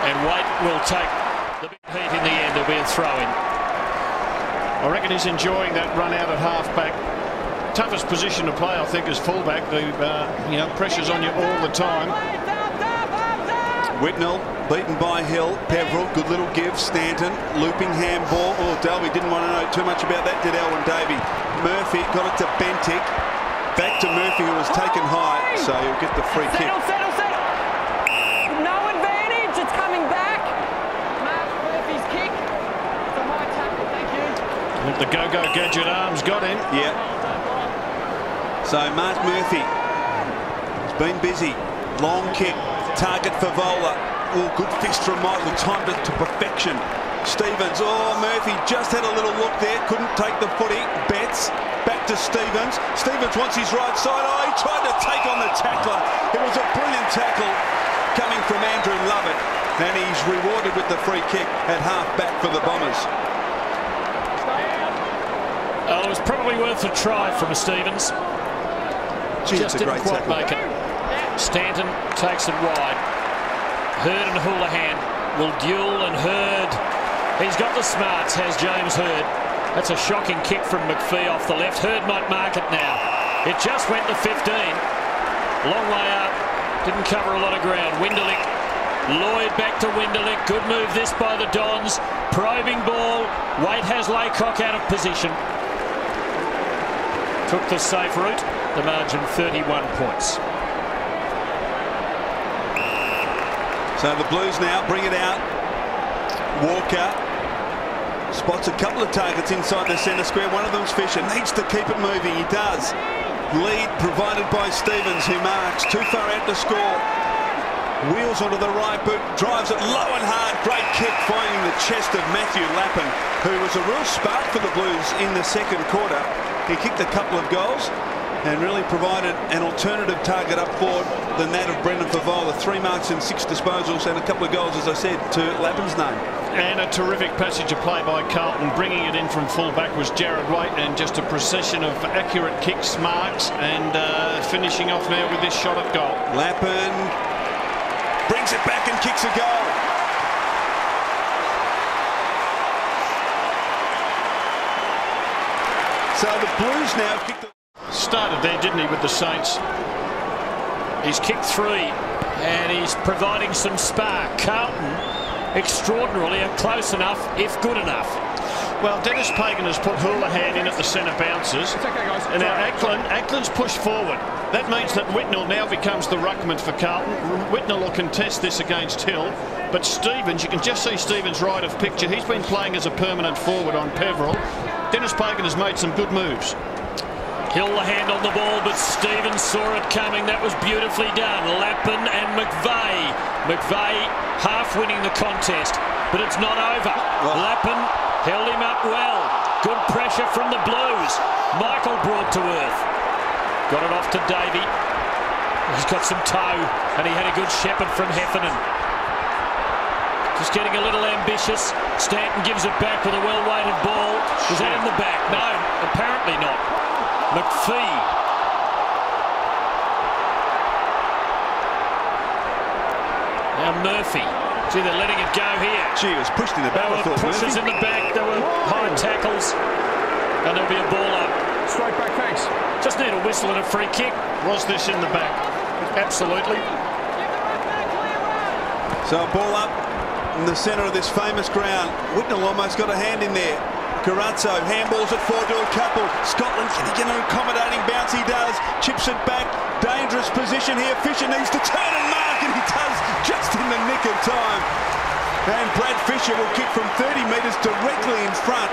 And Waite will take the big heat in the end. There'll be a throw-in. I reckon he's enjoying that run out at half-back. Toughest position to play, I think, is fullback. The pressure's on you all the time. Whitnell beaten by Hill. Peverill, good little give. Stanton, looping handball. Oh, Dalby didn't want to know too much about that, did Alwyn Davey. Murphy got it to Bentic. Back to Murphy, who was taken high, so he'll get the free kick. Settle. No advantage. It's coming back. Mark Murphy's kick. It's a high tackle. Thank you. I think the go-go gadget arms got him. Yeah. So Mark Murphy has been busy. Long kick. Target for Vola. Oh, good fist from Michael. Timed it to perfection. Stevens. Oh, Murphy just had a little look there. Couldn't take the footy. Betts. Back to Stevens. Stevens wants his right side. Oh, he tried to take on the tackler. It was a brilliant tackle coming from Andrew Lovett. And he's rewarded with the free kick at half back for the Bombers. Oh, it was probably worth a try from Stevens. Just didn't quite make it. Stanton takes it wide. Hurd and Houlihan will duel, and Hurd, he's got the smarts, has James Hurd. That's a shocking kick from McPhee off the left. Hurd might mark it now. It just went to 15. Long way up. Didn't cover a lot of ground. Winderlich. Lloyd back to Winderlich. Good move this by the Dons. Probing ball. Waite has Laycock out of position. Took the safe route. The margin 31 points. So the Blues now bring it out. Walker spots a couple of targets inside the centre square. One of them's Fisher. Needs to keep it moving. He does. Lead provided by Stevens, who marks too far out to score. Wheels onto the right boot, drives it low and hard. Great kick, finding the chest of Matthew Lappin, who was a real spark for the Blues in the second quarter. He kicked a couple of goals and really provided an alternative target up forward than that of Brendan Favola. 3 marks and 6 disposals and a couple of goals, as I said, to Lappin's name. And a terrific passage of play by Carlton. Bringing it in from full back was Jared Waite, and just a procession of accurate kicks, marks, and finishing off now with this shot at goal. Lappin brings it back and kicks a goal. So the Blues now kick the... Started there, didn't he, with the Saints? He's kicked 3 and he's providing some spark. Carlton, extraordinarily, are close enough, if good enough. Well, Dennis Pagan has put Houlihan in at the centre bounces. It's okay, guys. And now Ackland's pushed forward. That means that Whitnell now becomes the ruckman for Carlton. Whitnell will contest this against Hill. But Stevens, you can just see Stevens right of picture. He's been playing as a permanent forward on Peveril. Dennis Pagan has made some good moves. Hill the hand on the ball, but Stevens saw it coming. That was beautifully done. Lappin and McVeigh. McVeigh half winning the contest, but it's not over. Lappin held him up well. Good pressure from the Blues. Michael brought to earth. Got it off to Davey. He's got some toe, and he had a good shepherd from Heffernan. Just getting a little ambitious. Stanton gives it back with a well-weighted ball. Was that in the back? No, apparently not. McPhee. Now Murphy. Gee, they're letting it go here. Gee, it was pushed in the back. There were pushes in the back. There were high tackles. And there'll be a ball up. Straight back, thanks. Just need a whistle and a free kick. Was this in the back? Absolutely. So a ball up in the centre of this famous ground. Whitnell almost got a hand in there. Carazzo handballs it forward to a couple. Scotland, can he get an accommodating bounce? He does. Chips it back. Dangerous position here. Fisher needs to turn and mark, and he does just in the nick of time. And Brad Fisher will kick from 30 metres directly in front,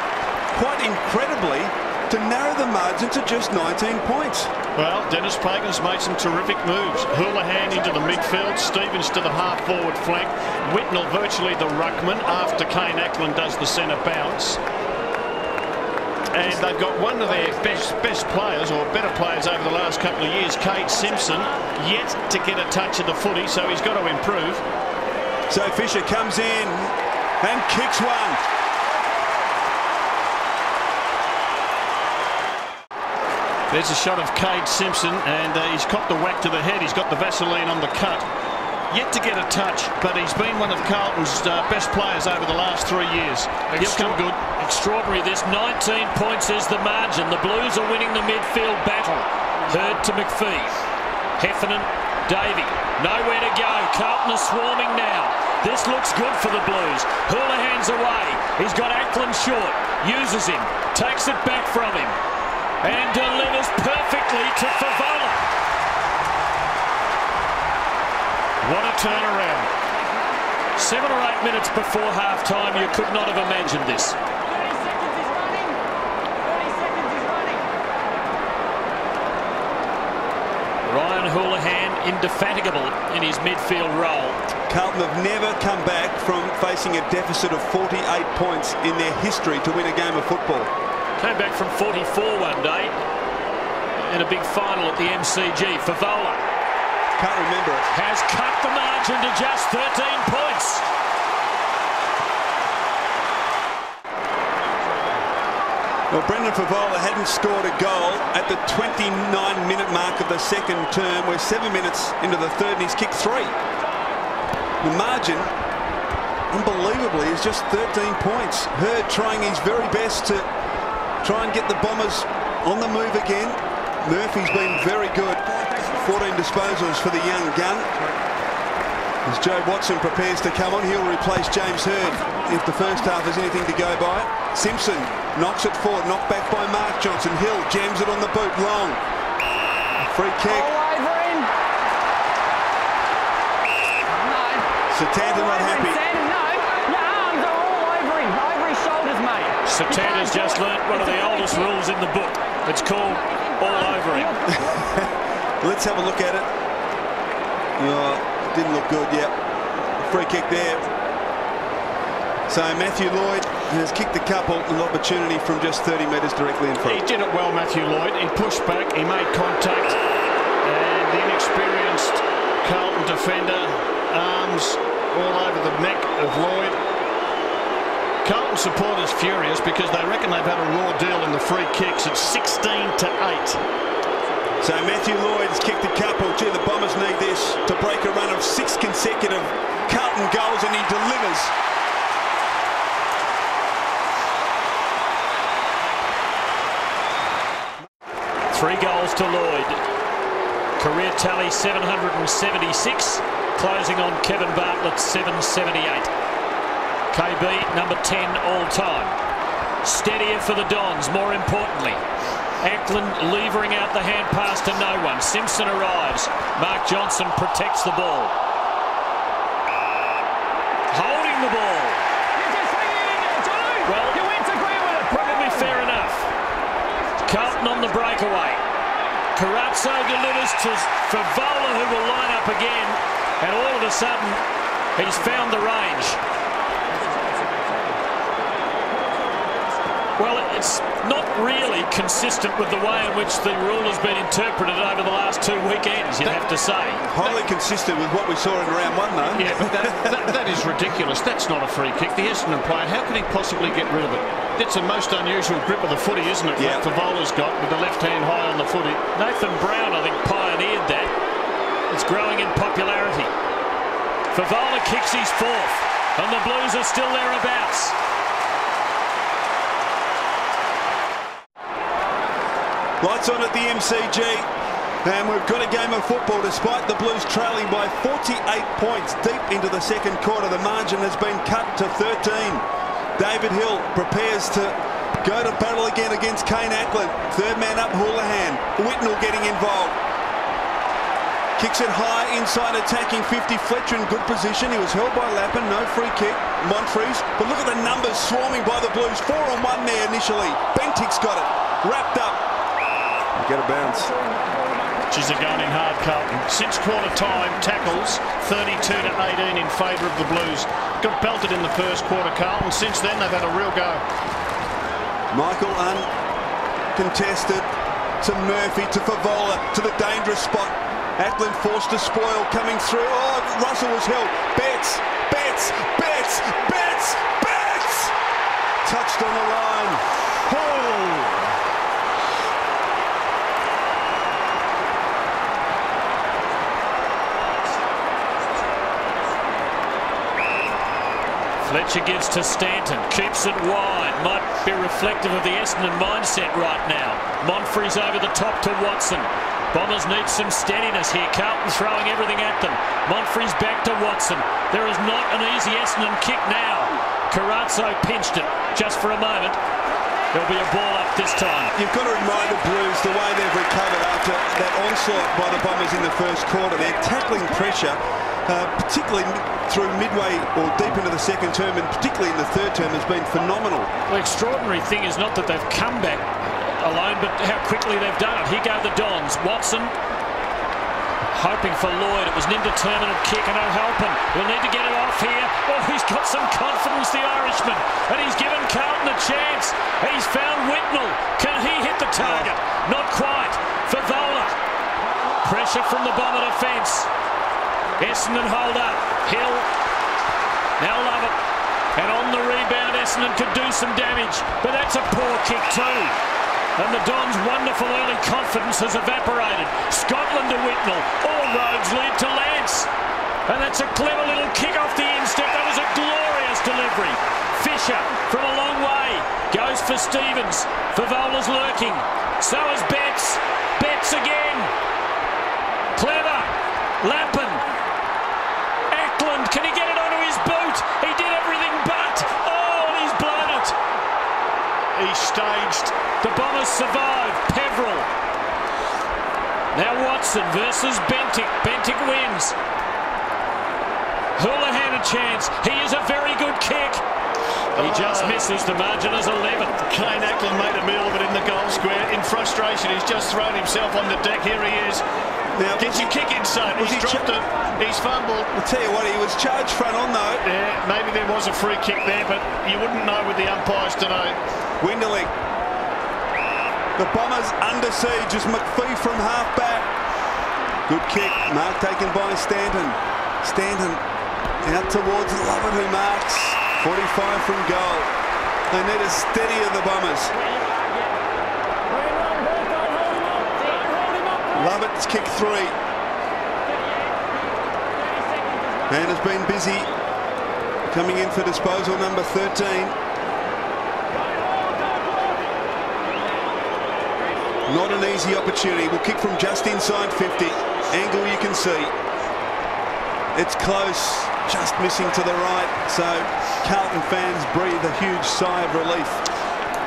quite incredibly, to narrow the margin to just 19 points. Well, Dennis Pagan's made some terrific moves. Houlihan into the midfield, Stevens to the half-forward flank, Whitnell virtually the ruckman after Kane Ackland does the centre bounce. And they've got one of their best players, or better players over the last couple of years, Cade Simpson, yet to get a touch of the footy, so he's got to improve. So Fisher comes in and kicks one. There's a shot of Cade Simpson, and he's copped a whack to the head. He's got the Vaseline on the cut. Yet to get a touch, but he's been one of Carlton's best players over the last 3 years. He'll come good. Extraordinary. This 19 points is the margin. The Blues are winning the midfield battle. Hurd to McPhee. Heffernan, Davey. Nowhere to go. Carlton are swarming now. This looks good for the Blues. Houlihan's away. He's got Ackland short. Uses him. Takes it back from him. And delivers perfectly to Favola. What a turnaround. 7 or 8 minutes before half-time, you could not have imagined this. 30 seconds is running. 30 seconds is running. Ryan Houlihan, indefatigable in his midfield role. Carlton have never come back from facing a deficit of 48 points in their history to win a game of football. Came back from 44 one day in a big final at the MCG. Favola. Can't remember it. Has cut the margin to just 13 points. Well, Brendan Favola hadn't scored a goal at the 29-minute mark of the second term. We're 7 minutes into the third and he's kicked 3. The margin, unbelievably, is just 13 points. Hurd trying his very best to try and get the Bombers on the move again. Murphy's been very good. 14 disposals for the young gun. As Joe Watson prepares to come on, he'll replace James Hurd if the first half is anything to go by. Simpson knocks it forward, knocked back by Mark Johnson. Hill jams it on the boot, long. Free kick. All over him. No. Satanta not happy. No, your arms are all over him, over his shoulders, mate. Satanta's just learnt one of the oldest rules in the book. It's called all over him. Let's have a look at it. Oh, didn't look good, yep. Free kick there. So Matthew Lloyd has kicked a couple, an opportunity from just 30 metres directly in front. He did it well, Matthew Lloyd. He pushed back, he made contact, and the inexperienced Carlton defender, arms all over the neck of Lloyd. Carlton supporters furious because they reckon they've had a raw deal in the free kicks. It's 16-8. So Matthew Lloyd has kicked a couple. Gee, the Bombers need this to break a run of 6 consecutive Carlton goals, and he delivers. Three goals to Lloyd. Career tally 776. Closing on Kevin Bartlett's 778. KB number 10 all time. Steadier for the Dons, more importantly. Ackland levering out the hand pass to no one. Simpson arrives. Mark Johnson protects the ball. Holding the ball. Well, probably fair enough. Carlton on the breakaway. Carazzo delivers to Favola, who will line up again. And all of a sudden, he's found the range. Well, it's not really consistent with the way in which the rule has been interpreted over the last 2 weekends, you'd have to say. Highly consistent with what we saw in round 1, though. Yeah, but that is ridiculous. That's not a free kick. The Essendon player, how can he possibly get rid of it? It's a most unusual grip of the footy, isn't it? Yeah. Like Favola's got with the left hand high on the footy. Nathan Brown, I think, pioneered that. It's growing in popularity. Favola kicks his 4th, and the Blues are still thereabouts. Lights on at the MCG, and we've got a game of football despite the Blues trailing by 48 points deep into the second quarter. The margin has been cut to 13. David Hill prepares to go to battle again against Kane Ackland. Third man up, Houlihan. Whitnell getting involved. Kicks it high inside, attacking 50. Fletcher in good position. He was held by Lappin, no free kick. Monfries, but look at the numbers swarming by the Blues. 4 on 1 there initially. Bentic's got it. Wrapped up. Get a bounce. She's going in hard, Carlton. Since quarter time, tackles 32-18 in favour of the Blues. Got belted in the first quarter, Carlton. Since then, they've had a real go. Michael uncontested to Murphy, to Favola, to the dangerous spot. Ackland forced to spoil, coming through. Oh, Russell was held. Betts. Touched on the line. Oh! Fletcher gives to Stanton, keeps it wide. Might be reflective of the Essendon mindset right now. Monfries over the top to Watson. Bombers need some steadiness here. Carlton throwing everything at them. Monfries back to Watson. There is not an easy Essendon kick now. Carazzo pinched it just for a moment. There'll be a ball up this time. You've got to admire the Blues, the way they've recovered after that onslaught by the Bombers in the first quarter. They're tackling pressure, particularly through midway or deep into the second term, and particularly in the third term, has been phenomenal. The extraordinary thing is not that they've come back alone, but how quickly they've done it. Here go the Dons. Watson hoping for Lloyd. It was an indeterminate kick, and O'Halpin will need to get it off here. Oh, he's got some confidence, the Irishman, and he's given Carlton a chance. He's found Whitnell. Can he hit the target? Not quite. Favola. Pressure from the Bomber defence. Essendon hold up. Hill. Now Lovett. And on the rebound, Essendon could do some damage, but that's a poor kick too. And the Dons' wonderful early confidence has evaporated. Scotland to Whitnell. All roads lead to Lance. And that's a clever little kick off the instep. That was a glorious delivery. Fisher from a long way goes for Stevens. Favola's lurking. So is Betts. Betts again. Clever. Lappin. Ackland. Can he get it onto his boot? He did everything but. Oh, and he's blown it. He staged. The Bombers survive. Peveril. Now Watson versus Bentic. Bentic wins. Houlihan a chance. He is a very good kick. He just misses. The margin is 11. Kane Ackland made a meal of it in the goal square. In frustration, he's just thrown himself on the deck. Here he is. Now, get your kick inside. He's dropped it. He's fumbled. I'll tell you what, he was charged front on though. Yeah, maybe there was a free kick there, but you wouldn't know with the umpires to know. Winderling. The Bombers under siege as McPhee from half back. Good kick. Mark taken by Stanton. Stanton out towards Lovett who marks. 45 from goal. They need a steadier, the Bombers. Lovett's kick 3. And has been busy coming in for disposal, number 13. Not an easy opportunity. Will kick from just inside 50. Angle you can see. It's close, just missing to the right. So Carlton fans breathe a huge sigh of relief.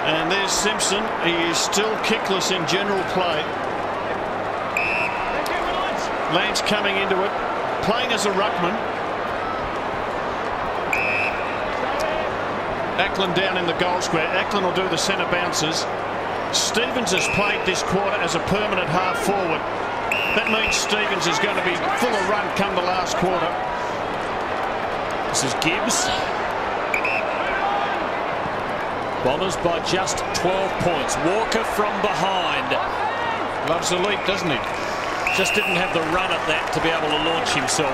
And there's Simpson. He is still kickless in general play. Lance coming into it, playing as a ruckman. Ackland down in the goal square. Ackland will do the centre bounces. Stevens has played this quarter as a permanent half forward. That means Stevens is going to be full of run come the last quarter. This is Gibbs. Bombers by just 12 points. Walker from behind. Loves the leap, doesn't he? Just didn't have the run at that to be able to launch himself.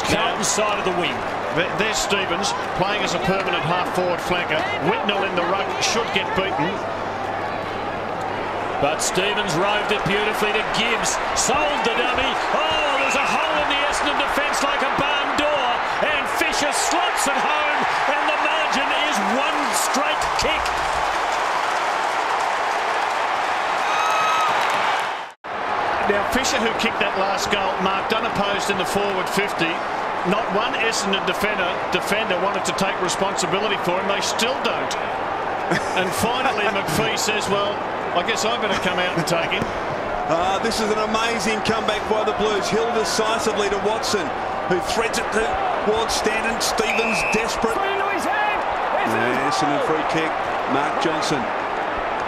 Carlton side of the wing. There's Stevens playing as a permanent half-forward flanker. Whitnell in the ruck should get beaten. But Stevens roved it beautifully to Gibbs. Sold the dummy. Oh, there's a hole in the Essendon defence like a barn door. And Fisher slots it home. And the margin is one straight kick. Now, Fisher, who kicked that last goal, marked unopposed in the forward 50. Not one Essendon defender wanted to take responsibility for him. They still don't. And finally, McPhee says, well, I guess I better come out and take him. This is an amazing comeback by the Blues. Hill decisively to Watson, who threads it towards Stanton. Stevens desperate. Essendon free kick. Mark Johnson.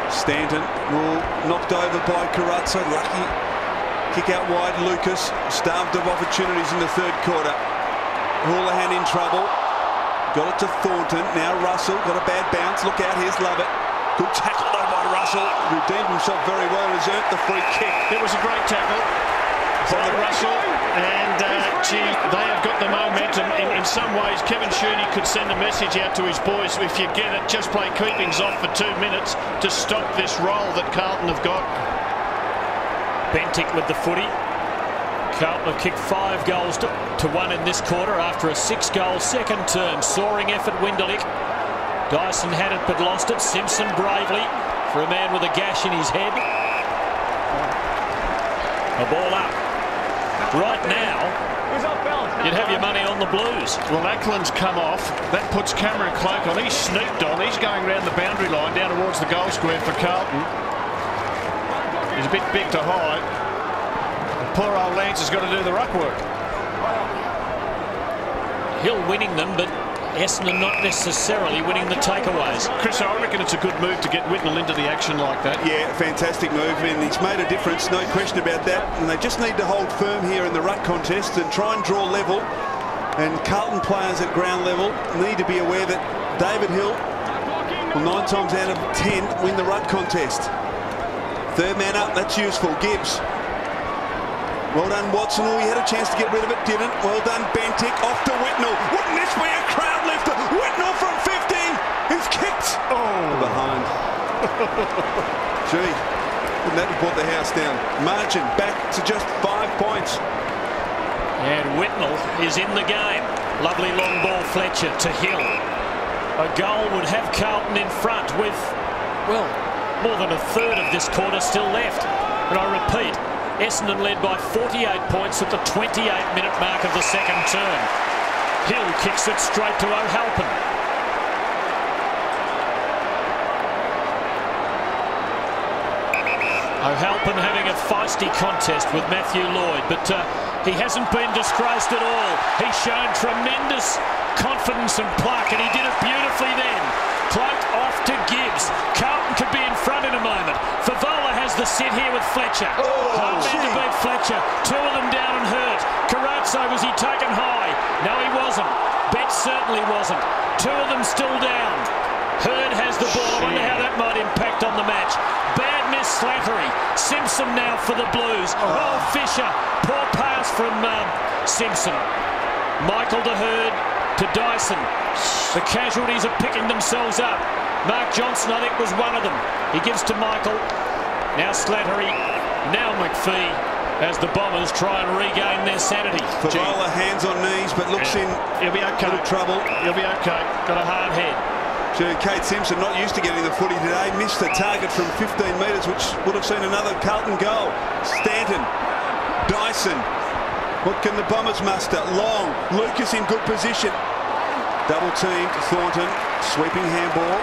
Stanton will knocked over by Carazzo. Lucky kick out wide. Lucas starved of opportunities in the third quarter. Houlihan in trouble. Got it to Thornton. Now Russell got a bad bounce. Look out, here's Lovett. Good tackle though by Russell. Redeemed himself very well and has earned the free kick. It was a great tackle by Russell. And gee, they have got the momentum. In some ways, Kevin Sheedy could send a message out to his boys. If you get it, just play keepings off for 2 minutes to stop this roll that Carlton have got. Bentic with the footy. Carlton have kicked 5 goals to 1 in this quarter after a 6-goal second term. Soaring effort, Winderlich. Dyson had it but lost it. Simpson bravely for a man with a gash in his head. A ball up. Right now, you'd have your money on the Blues. Well, Ackland's come off. That puts Cameron Cloak on. He's snooped on. He's going around the boundary line down towards the goal square for Carlton. He's a bit big to hide. Poor old Lance has got to do the ruck work. Hill winning them, but Essendon not necessarily winning the takeaways. Chris, I reckon it's a good move to get Whitnell into the action like that. Yeah, fantastic move, and he's made a difference, no question about that. And they just need to hold firm here in the ruck contest and try and draw level. And Carlton players at ground level need to be aware that David Hill will 9 times out of 10 win the ruck contest. Third man up, that's useful. Gibbs. Well done, Watson. Oh, he had a chance to get rid of it, didn't. Well done, Bentic. Off to Whitnell. Wouldn't this be a crowd lifter? Gee, wouldn't that have brought the house down? Margin back to just 5 points. And Whitnell is in the game. Lovely long ball, Fletcher to Hill. A goal would have Carlton in front with, well, more than a third of this quarter still left. But I repeat, Essendon led by 48 points at the 28-minute mark of the second term. Hill kicks it straight to O'Halpin. O'Halpin having a feisty contest with Matthew Lloyd, but he hasn't been disgraced at all. He's shown tremendous confidence and pluck, and he did it beautifully then. Cloaked off to Gibbs. Carlton could be in front in a moment. Favola has the sit here with Fletcher. Hard man to beat Fletcher. Two of them down and hurt. Carazzo, was he taken high? No, he wasn't. Betts certainly wasn't. Two of them still down. Hurd has the ball. I wonder how that might impact on the match. Bad miss, Slattery. Simpson now for the Blues. Oh, Fisher. Poor pass from Simpson. Michael to Hurd to Dyson. The casualties are picking themselves up. Mark Johnson, I think, was one of them. He gives to Michael. Now Slattery. Now McPhee as the Bombers try and regain their sanity. Favola hands on knees, but looks in He'll be okay. little trouble. He'll be okay. Got a hard head. Kate Simpson not used to getting the footy today. Missed the target from 15 metres, which would have seen another Carlton goal. Stanton. Dyson. What can the Bombers muster? Long. Lucas in good position. Double teamed. Thornton. Sweeping handball.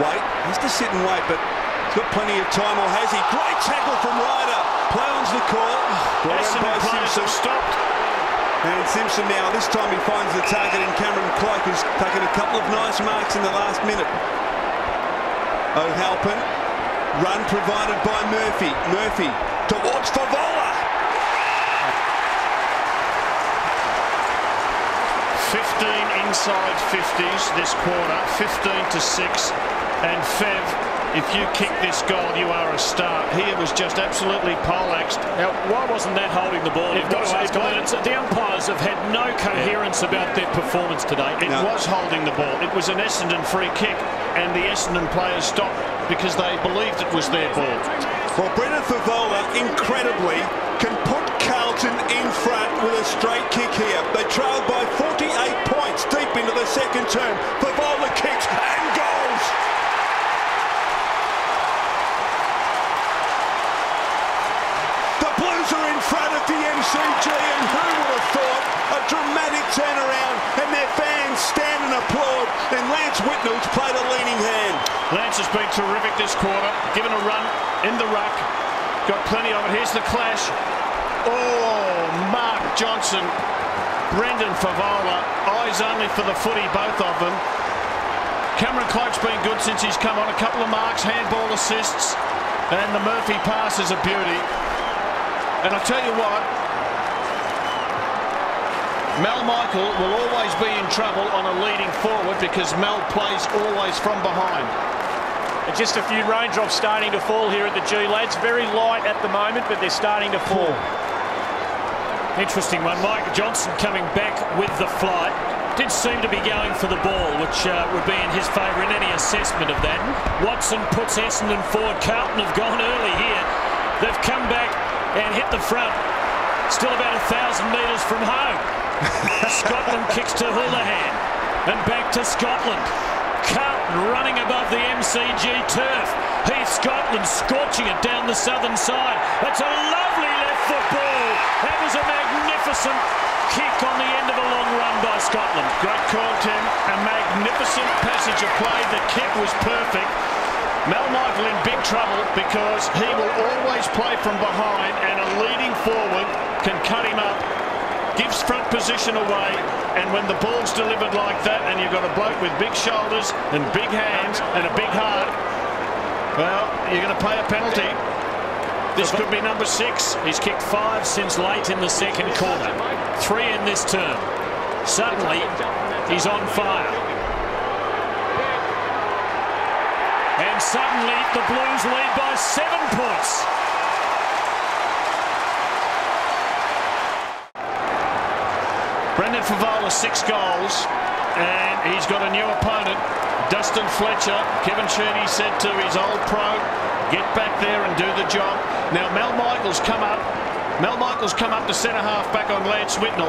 Wait. Has to sit and wait, but he's got plenty of time, or has he? Great tackle from Ryder. Play on's the call. Essendon players have stopped. And Simpson now, this time he finds the target in Cameron Cloak, who's taken a couple of nice marks in the last minute. O'Halpin. Run provided by Murphy. Murphy towards Favola. 15 inside 50s this quarter, 15-6, and Fev, if you kick this goal, you are a star. Here was just absolutely poleaxed. Now, why wasn't that holding the ball? The umpires have had no coherence about their performance today. It was holding the ball. It was an Essendon free kick, and the Essendon players stopped because they believed it was their ball. Well, Brendan Favola, incredibly, can put Carlton in front with a straight kick here. They trailed by 48 points deep into the second term. Favola kicks and goals. The Blues are in front of the MCG, and who would have thought a dramatic turnaround, and their fans stand and applaud, and Lance Whitnell's played a leading hand. Lance has been terrific this quarter, given a run in the ruck, got plenty of it. Here's the clash. Oh, Mark Johnson, Brendan Favola, eyes only for the footy, both of them. Cameron Cloak's been good since he's come on, a couple of marks, handball assists, and the Murphy pass is a beauty. And I tell you what, Mel Michael will always be in trouble on a leading forward because Mel plays always from behind. And just a few raindrops starting to fall here at the G, lads. Very light at the moment, but they're starting to fall. Interesting one. Mike Johnson coming back with the flight. Did seem to be going for the ball, which would be in his favour in any assessment of that. Watson puts Essendon forward. Carlton have gone early here. They've come back and hit the front. Still about 1,000 metres from home. Scotland kicks to Houlihan. And back to Scotland. Carlton running above the MCG turf. Heath Scotland scorching it down the southern side. That's a lovely left foot ball. That was a magnificent kick on the end of a long run by Scotland. Great call, Tim. A magnificent passage of play. The kick was perfect. Mel Michael in big trouble because he will always play from behind, and a leading forward can cut him up, gives front position away, and when the ball's delivered like that and you've got a bloke with big shoulders and big hands and a big heart, well, you're going to pay a penalty. This could be number 6. He's kicked 5 since late in the second quarter. 3 in this term. Suddenly, he's on fire. And suddenly, the Blues lead by 7 points. Brendan Favola, 6 goals, and he's got a new opponent. Dustin Fletcher, Kevin Sheedy said to his old pro, get back there and do the job. Now Mal Michaels come up. Mal Michaels come up to centre half back on Lance Whitnell.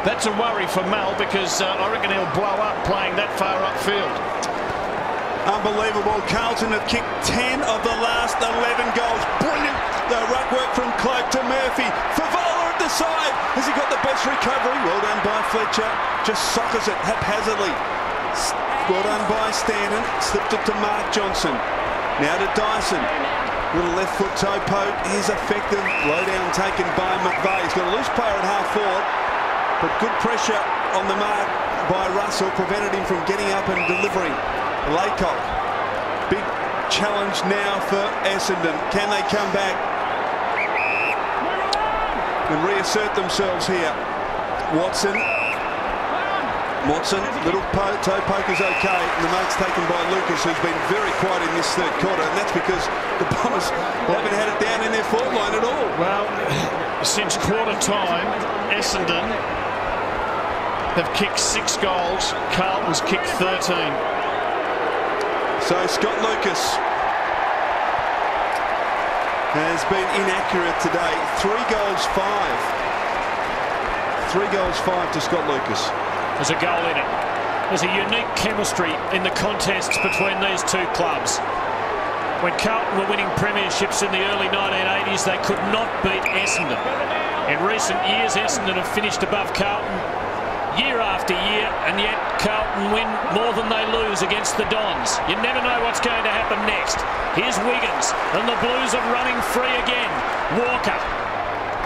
That's a worry for Mal because I reckon he'll blow up playing that far upfield. Unbelievable. Carlton have kicked 10 of the last 11 goals. Brilliant. The ruck work from Cloak to Murphy. Favola at the side. Has he got the best recovery? Well done by Fletcher. Just soccers it haphazardly. Well done by Stanton. Slipped it to Mark Johnson. Now to Dyson. Little left foot toe poke. Here's effective. Low down taken by McVeigh. He's got a loose player at half forward. But good pressure on the mark by Russell prevented him from getting up and delivering. Laycock. Big challenge now for Essendon. Can they come back and reassert themselves here? Watson, little toe poke is okay. And the mark's taken by Lucas, who's been very quiet in this third quarter. And that's because the Bombers haven't had it down in their forward line at all. Well, since quarter time, Essendon have kicked 6 goals. Carlton's kicked 13. So Scott Lucas has been inaccurate today. 3 goals, 5. 3 goals, 5 to Scott Lucas. There's a goal in it. There's a unique chemistry in the contests between these two clubs. When Carlton were winning premierships in the early 1980s, they could not beat Essendon. In recent years, Essendon have finished above Carlton year after year, and yet Carlton win more than they lose against the Dons. You never know what's going to happen next. Here's Wiggins, and the Blues are running free again. Walker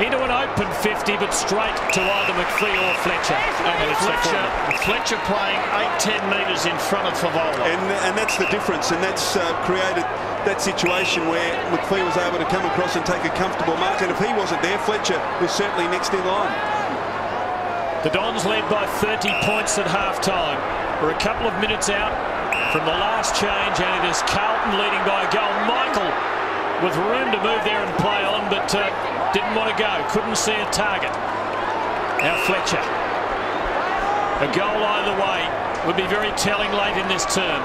into an open 50, but straight to either McPhee or Fletcher. And Fletcher playing 8-10 metres in front of Favola. And that's the difference, and that's created that situation where McPhee was able to come across and take a comfortable mark, and if he wasn't there, Fletcher was certainly next in line. The Dons led by 30 points at half-time. We're a couple of minutes out from the last change, and it is Carlton leading by a goal. Michael with room to move there and play on, but didn't want to go. Couldn't see a target. Now Fletcher. A goal either way would be very telling late in this term.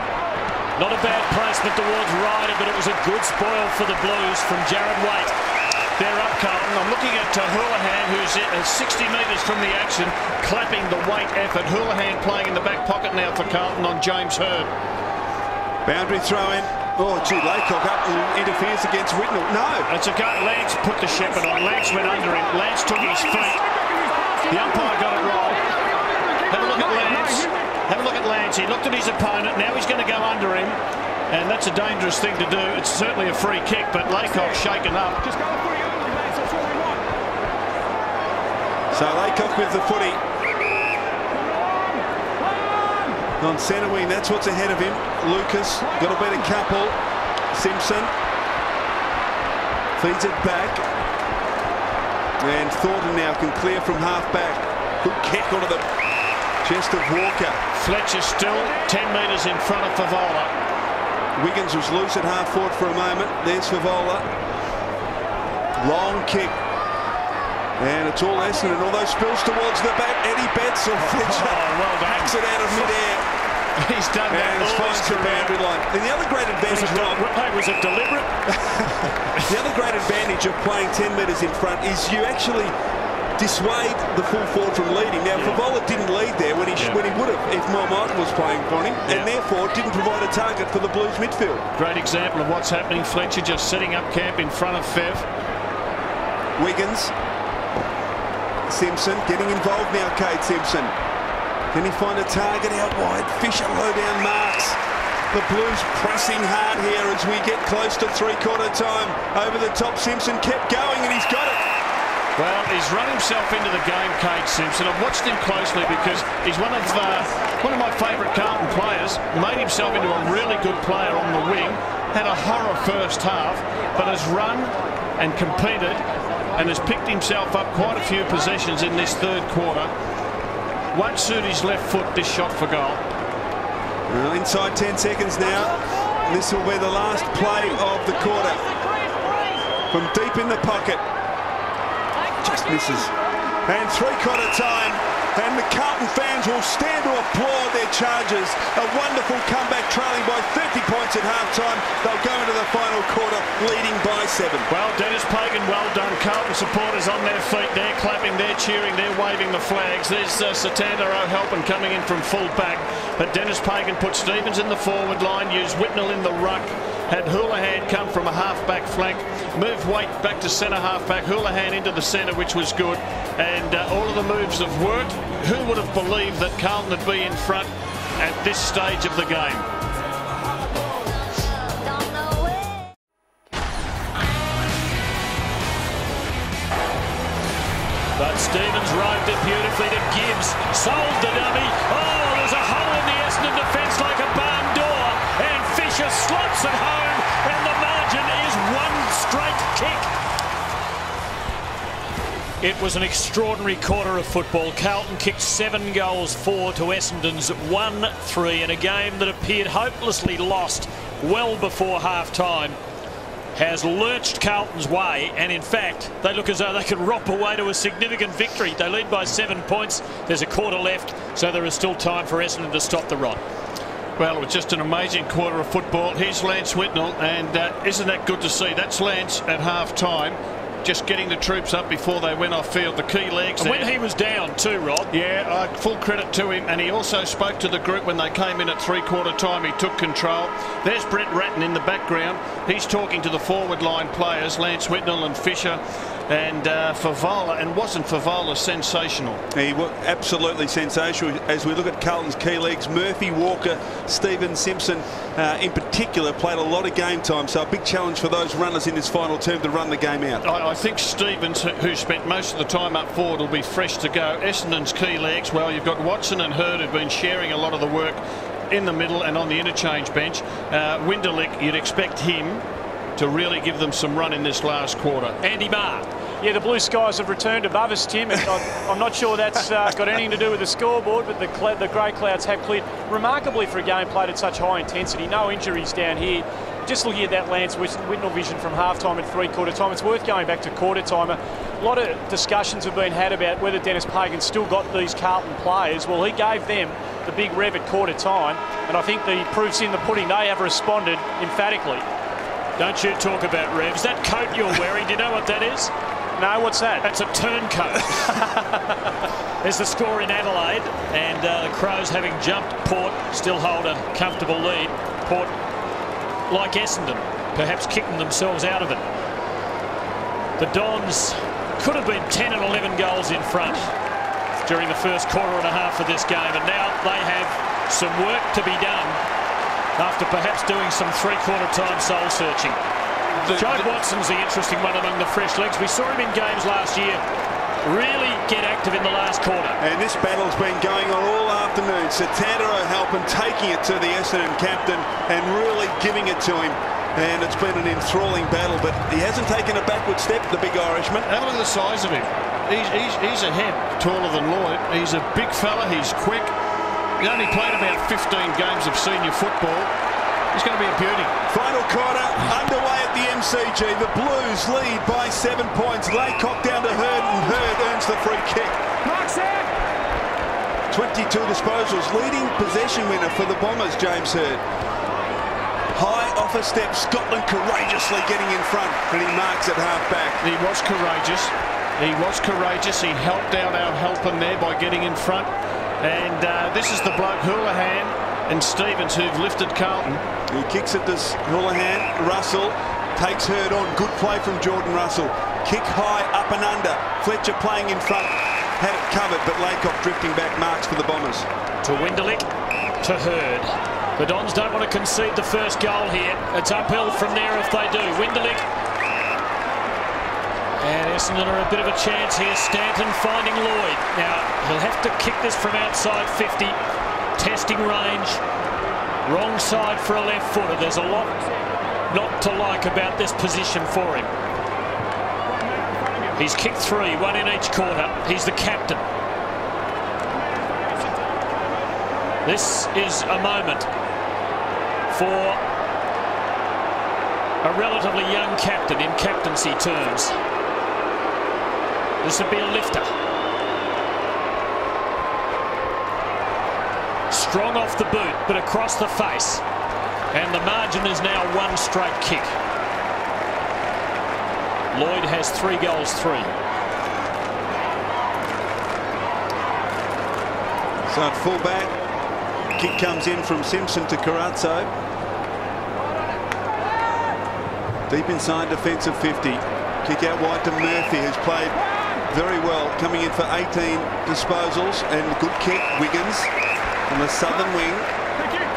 Not a bad placement towards Ryder, but it was a good spoil for the Blues from Jared Waite. They're up, Carlton. I'm looking at Houlihan, who's 60 metres from the action, clapping the Waite effort. Houlihan playing in the back pocket now for Carlton on James Hird. Boundary throw in. Oh, gee, Laycock up and interferes against Whitnell. No. It's a go. Lance put the shepherd on. Lance went under him. Lance took his feet. The umpire got it wrong. Have a look at Lance. Have a look at Lance. He looked at his opponent. Now he's going to go under him. And that's a dangerous thing to do. It's certainly a free kick, but Laycock's shaken up. So Laycock with the footy. On centre wing, that's what's ahead of him. Lucas, got a better couple. Simpson feeds it back. And Thornton now can clear from half back. Good kick onto the chest of Walker. Fletcher still 10 metres in front of Favola. Wiggins was loose at half forward for a moment. There's Favola. Long kick. And it's all Essendon, and all those spills towards the back. Eddie Betts or Fletcher hacks it out of midair. He's done that. And finds the boundary line. And the other great advantage... Was it deliberate? The other great advantage of playing 10 metres in front is you actually dissuade the full forward from leading. Now, Favola didn't lead there when he would have if Michael was playing for him, and therefore didn't provide a target for the Blues midfield. Great example of what's happening. Fletcher just setting up camp in front of Fev. Wiggins. Simpson getting involved now, Kade Simpson. Can he find a target out wide? Fisher low down marks. The Blues pressing hard here as we get close to three-quarter time. Over the top, Simpson kept going and he's got it. Well, he's run himself into the game, Kade Simpson. I've watched him closely because he's one of my favourite Carlton players. Made himself into a really good player on the wing. Had a horror first half, but has run and competed and has picked himself up quite a few possessions in this third quarter. Won't suit his left foot, this shot for goal. Well, inside 10 seconds now. This will be the last play of the quarter. From deep in the pocket. Just misses. And three-quarter time. And the Carlton fans will stand to applaud their Chargers, a wonderful comeback, trailing by 30 points at half-time. They'll go into the final quarter leading by 7. Well, Dennis Pagan, well done. Carlton supporters on their feet. They're clapping, they're cheering, they're waving the flags. There's Satandaro helping coming in from full back. But Dennis Pagan put Stevens in the forward line, used Whitnell in the ruck, had Houlihan come from a half-back flank, moved Waite back to centre half-back, Houlihan into the centre, which was good. And all of the moves have worked. Who would have believed that Carlton would be in front at this stage of the game? But Stevens roved it beautifully to Gibbs. Sold the dummy. Oh, there's a hole in the Essendon defence like a barn door. And Fisher slots it home. And the margin is one straight kick. It was an extraordinary quarter of football. Carlton kicked 7 goals, 4 to Essendon's 1-3 in a game that appeared hopelessly lost well before half-time. Has lurched Carlton's way, and in fact they look as though they could romp away to a significant victory. They lead by 7 points. There's a quarter left, so there is still time for Essendon to stop the run. Well, it was just an amazing quarter of football. Here's Lance Whitnell, and isn't that good to see? That's Lance at half-time, just getting the troops up before they went off field. The key legs and there. when he was down too, Rob. Yeah, full credit to him, and he also spoke to the group when they came in at three-quarter time. He took control. There's Brett Ratton in the background. He's talking to the forward line players, Lance Whitnell and Fisher and Favola, and wasn't Favola sensational? He was absolutely sensational. As we look at Carlton's key legs, Murphy, Walker, Stephen Simpson in particular played a lot of game time, so a big challenge for those runners in this final term to run the game out. I think Stevens, who spent most of the time up forward, will be fresh to go. Essendon's key legs, well, you've got Watson and Hurd who've been sharing a lot of the work in the middle and on the interchange bench. Winderlich, you'd expect him to really give them some run in this last quarter. Andy Marr. Yeah, the blue skies have returned above us, Tim. And I'm not sure that's got anything to do with the scoreboard, but the grey clouds have cleared remarkably for a game played at such high intensity. No injuries down here. Just looking at that Lance Whitnell vision from half-time and three-quarter time, it's worth going back to quarter-time. A lot of discussions have been had about whether Dennis Pagan still got these Carlton players. Well, he gave them the big rev at quarter-time, and I think the proof's in the pudding. They have responded emphatically. Don't you talk about revs. That coat you're wearing, do you know what that is? No, what's that? That's a turncoat. There's the score in Adelaide, and the Crows, having jumped Port, still hold a comfortable lead. Port, like Essendon, perhaps kicking themselves out of it. The Dons could have been 10 and 11 goals in front during the first quarter and a half of this game, and now they have some work to be done after perhaps doing some three-quarter time soul searching. Joe Watson's the interesting one among the fresh legs. We saw him in games last year really get active in the last quarter. And this battle's been going on all afternoon. Satandaro helping, taking it to the Essendon captain and really giving it to him. And it's been an enthralling battle, but he hasn't taken a backward step, the big Irishman. Have a look at the size of him. He's a head taller than Lloyd. He's a big fella. He's quick. He only played about 15 games of senior football. He's going to be a beauty. Final quarter underway at the MCG. The Blues lead by 7 points. Laycock down to Hurd, and Hurd earns the free kick. 22 disposals. Leading possession winner for the Bombers, James Hurd. High off a step. Scotland courageously getting in front, and he marks at half-back. He was courageous. He was courageous. He helped out our helping there by getting in front. And this is the bloke, Houlihan and Stevens, who've lifted Carlton. He kicks it to Houlihan. Russell takes Hurd on. Good play from Jordan Russell. Kick high, up and under. Fletcher playing in front. Had it covered, but Laycock drifting back. Marks for the Bombers. To Winderlich, to Hurd. The Dons don't want to concede the first goal here. It's uphill from there if they do. Winderlich. And Essendon are a bit of a chance here. Stanton finding Lloyd. Now, he'll have to kick this from outside 50. Testing range. Wrong side for a left footer. There's a lot not to like about this position for him. He's kicked 3, 1 in each quarter. He's the captain. This is a moment for a relatively young captain in captaincy terms. This would be a lifter. Strong off the boot, but across the face. And the margin is now 1 straight kick. Lloyd has 3 goals, 3. So at fullback, kick comes in from Simpson to Carazzo. Deep inside defensive 50. Kick out wide to Murphy, who's played very well, coming in for 18 disposals, and good kick, Wiggins on the southern wing.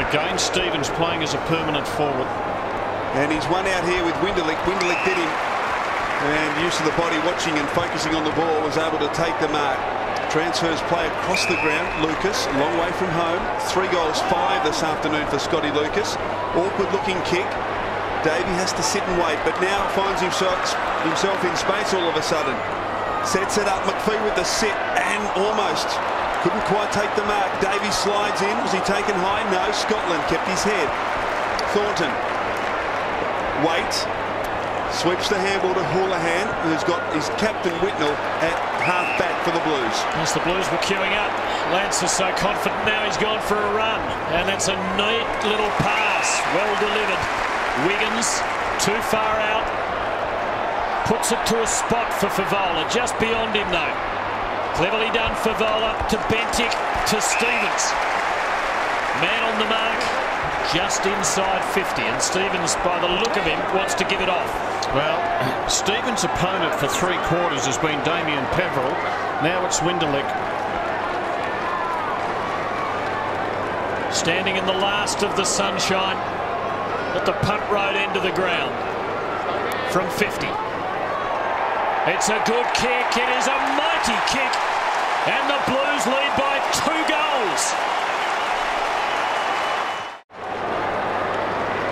Again, Stevens playing as a permanent forward. And he's one out here with Winderlich. Winderlich did him, and use of the body, watching and focusing on the ball, was able to take the mark. Transfers play across the ground. Lucas, a long way from home. 3 goals, 5 this afternoon for Scotty Lucas. Awkward looking kick. Davey has to sit and wait, but now finds himself in space all of a sudden. Sets it up, McPhee with the sit, and almost couldn't quite take the mark. Davey slides in. Was he taken high? No. Scotland kept his head. Thornton. Wait. Sweeps the handball to Houlihan, who's got his captain Whitnell at half-back for the Blues. As the Blues were queuing up, Lance is so confident now he's gone for a run. And it's a neat little pass. Well delivered. Wiggins, too far out. Puts it to a spot for Favola, just beyond him though. Cleverly done, Favola to Bentic to Stevens. Man on the mark, just inside 50, and Stevens, by the look of him, wants to give it off. Well, Stevens' opponent for 3 quarters has been Damien Peveril. Now it's Winderlich. Standing in the last of the sunshine at the punt road end of the ground from 50. It's a good kick. It is a mighty kick, and the Blues lead by 2 goals.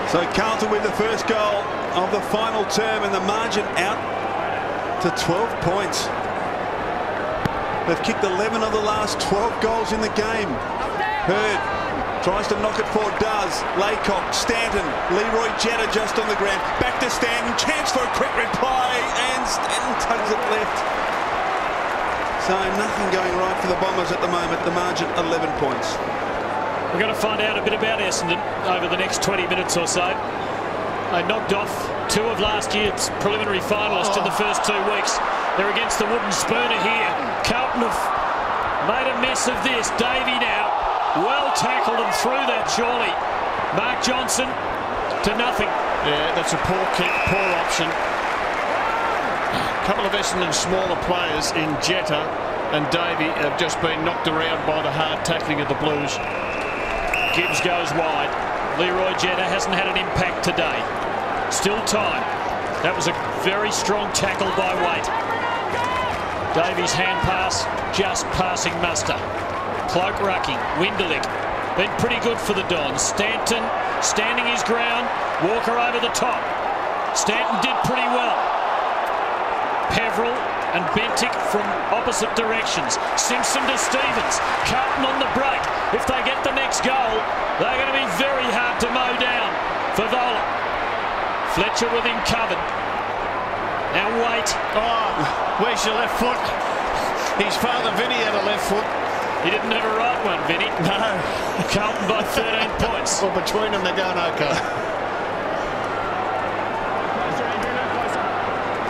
So Carlton with the first goal of the final term, and the margin out to 12 points. They've kicked 11 of the last 12 goals in the game. Hurd tries to knock it forward, does. Laycock, Stanton, Leroy Jetta just on the ground. Back to Stanton, chance for a quick reply, and Stanton tugs it left. So nothing going right for the Bombers at the moment. The margin 11 points. We're going to find out a bit about Essendon over the next 20 minutes or so. They knocked off 2 of last year's preliminary finalists in the first 2 weeks. They're against the wooden spooner here. Carlton have made a mess of this. Davey now, well tackled and through that surely. Mark Johnson to nothing. Yeah, that's a poor kick, poor option. A couple of Essendon's smaller players in Jetta and Davey have just been knocked around by the hard tackling of the Blues. Gibbs goes wide. Leroy Jetta hasn't had an impact today. Still time. That was a very strong tackle by Waite. Davies' hand pass, just passing muster. Cloak rucking. Winderlich been pretty good for the Dons. Stanton standing his ground. Walker over the top. Stanton did pretty well. Peveril and Bentic from opposite directions. Simpson to Stevens. Carlton on the break. If they get the next goal, they're going to be very hard to mow down. Favola. Fletcher with him covered. Now Waite. Oh, where's your left foot? His father Vinny had a left foot. He didn't have a right one, Vinny. No. Carlton by 13 points. Well, between them, they're going okay.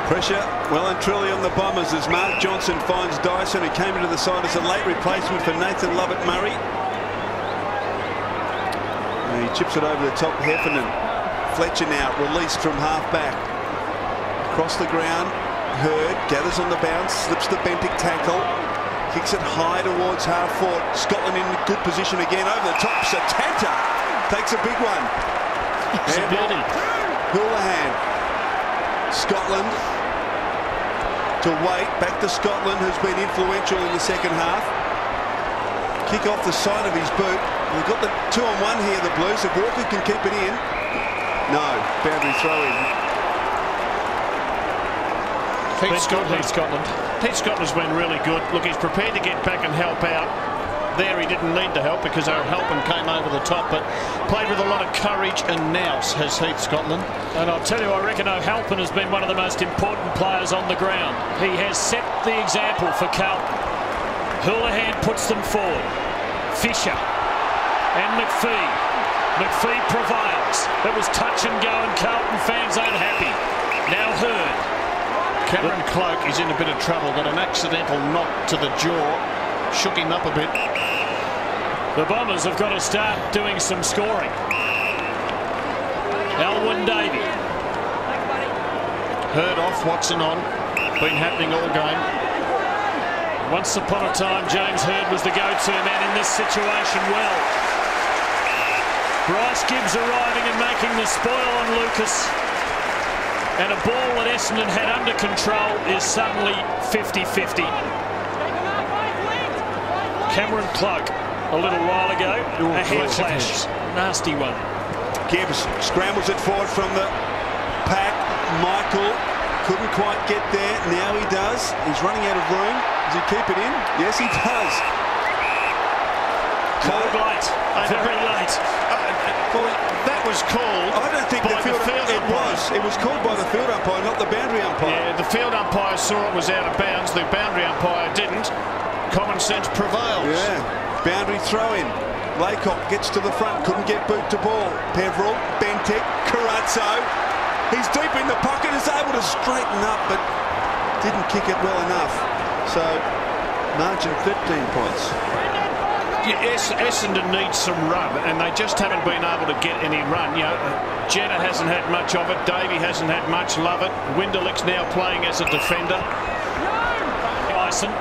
Pressure well and truly on the Bombers as Mark Johnson finds Dyson, who came into the side as a late replacement for Nathan Lovett-Murray. And he chips it over the top. Heffernan. Fletcher now released from half-back. Across the ground. Hurd gathers on the bounce, slips the Bentic tackle. Kicks it high towards half-forward. Scotland in good position again. Over the top. Satanta takes a big one. It's a beauty. Houlihan. Scotland to Waite, back to Scotland, who's been influential in the second half. Kick off the side of his boot. They've got the 2-on-1 here, the Blues. If Walker can keep it in. No, boundary throw in. Pete Scotland's been really good. Look, he's prepared to get back and help out. There he didn't need the help because our helping came over the top, but played with a lot of courage and nous has Heath Scotland. And I'll tell you, I reckon O'Halpin has been one of the most important players on the ground. He has set the example for Carlton. Houlihan puts them forward. Fisher And McPhee prevails. It was touch and go, and Carlton fans unhappy. Now Hurd. Cameron Cloak is in a bit of trouble. Got an accidental knock to the jaw. Shook him up a bit. The Bombers have got to start doing some scoring. Alwyn Davey. Hurd off, Watson on. Been happening all game. Once upon a time, James Hurd was the go-to man in this situation. Well, Bryce Gibbs arriving and making the spoil on Lucas. And a ball that Essendon had under control is suddenly 50-50. Cameron Cloak a little while ago. A head clash. Nasty one. Gibbs scrambles it forward from the pack. Michael couldn't quite get there. Now he does. He's running out of room. Does he keep it in? Yes, he does. Called late. Very late. Well, that was called. I don't think the field umpire. It was called by the field umpire, not the boundary umpire. Yeah, the field umpire saw it was out of bounds. The boundary umpire didn't. Common sense prevails. Yeah. Boundary throw in. Laycock gets to the front, couldn't get boot to ball. Peveril, Bentek, Carazzo. He's deep in the pocket, is able to straighten up, but didn't kick it well enough. So, margin 13 points. Yes, Essendon needs some run, and they just haven't been able to get any run. You know, Jenner hasn't had much of it. Davey hasn't had much. Love it. Winderlick's now playing as a defender. Dyson.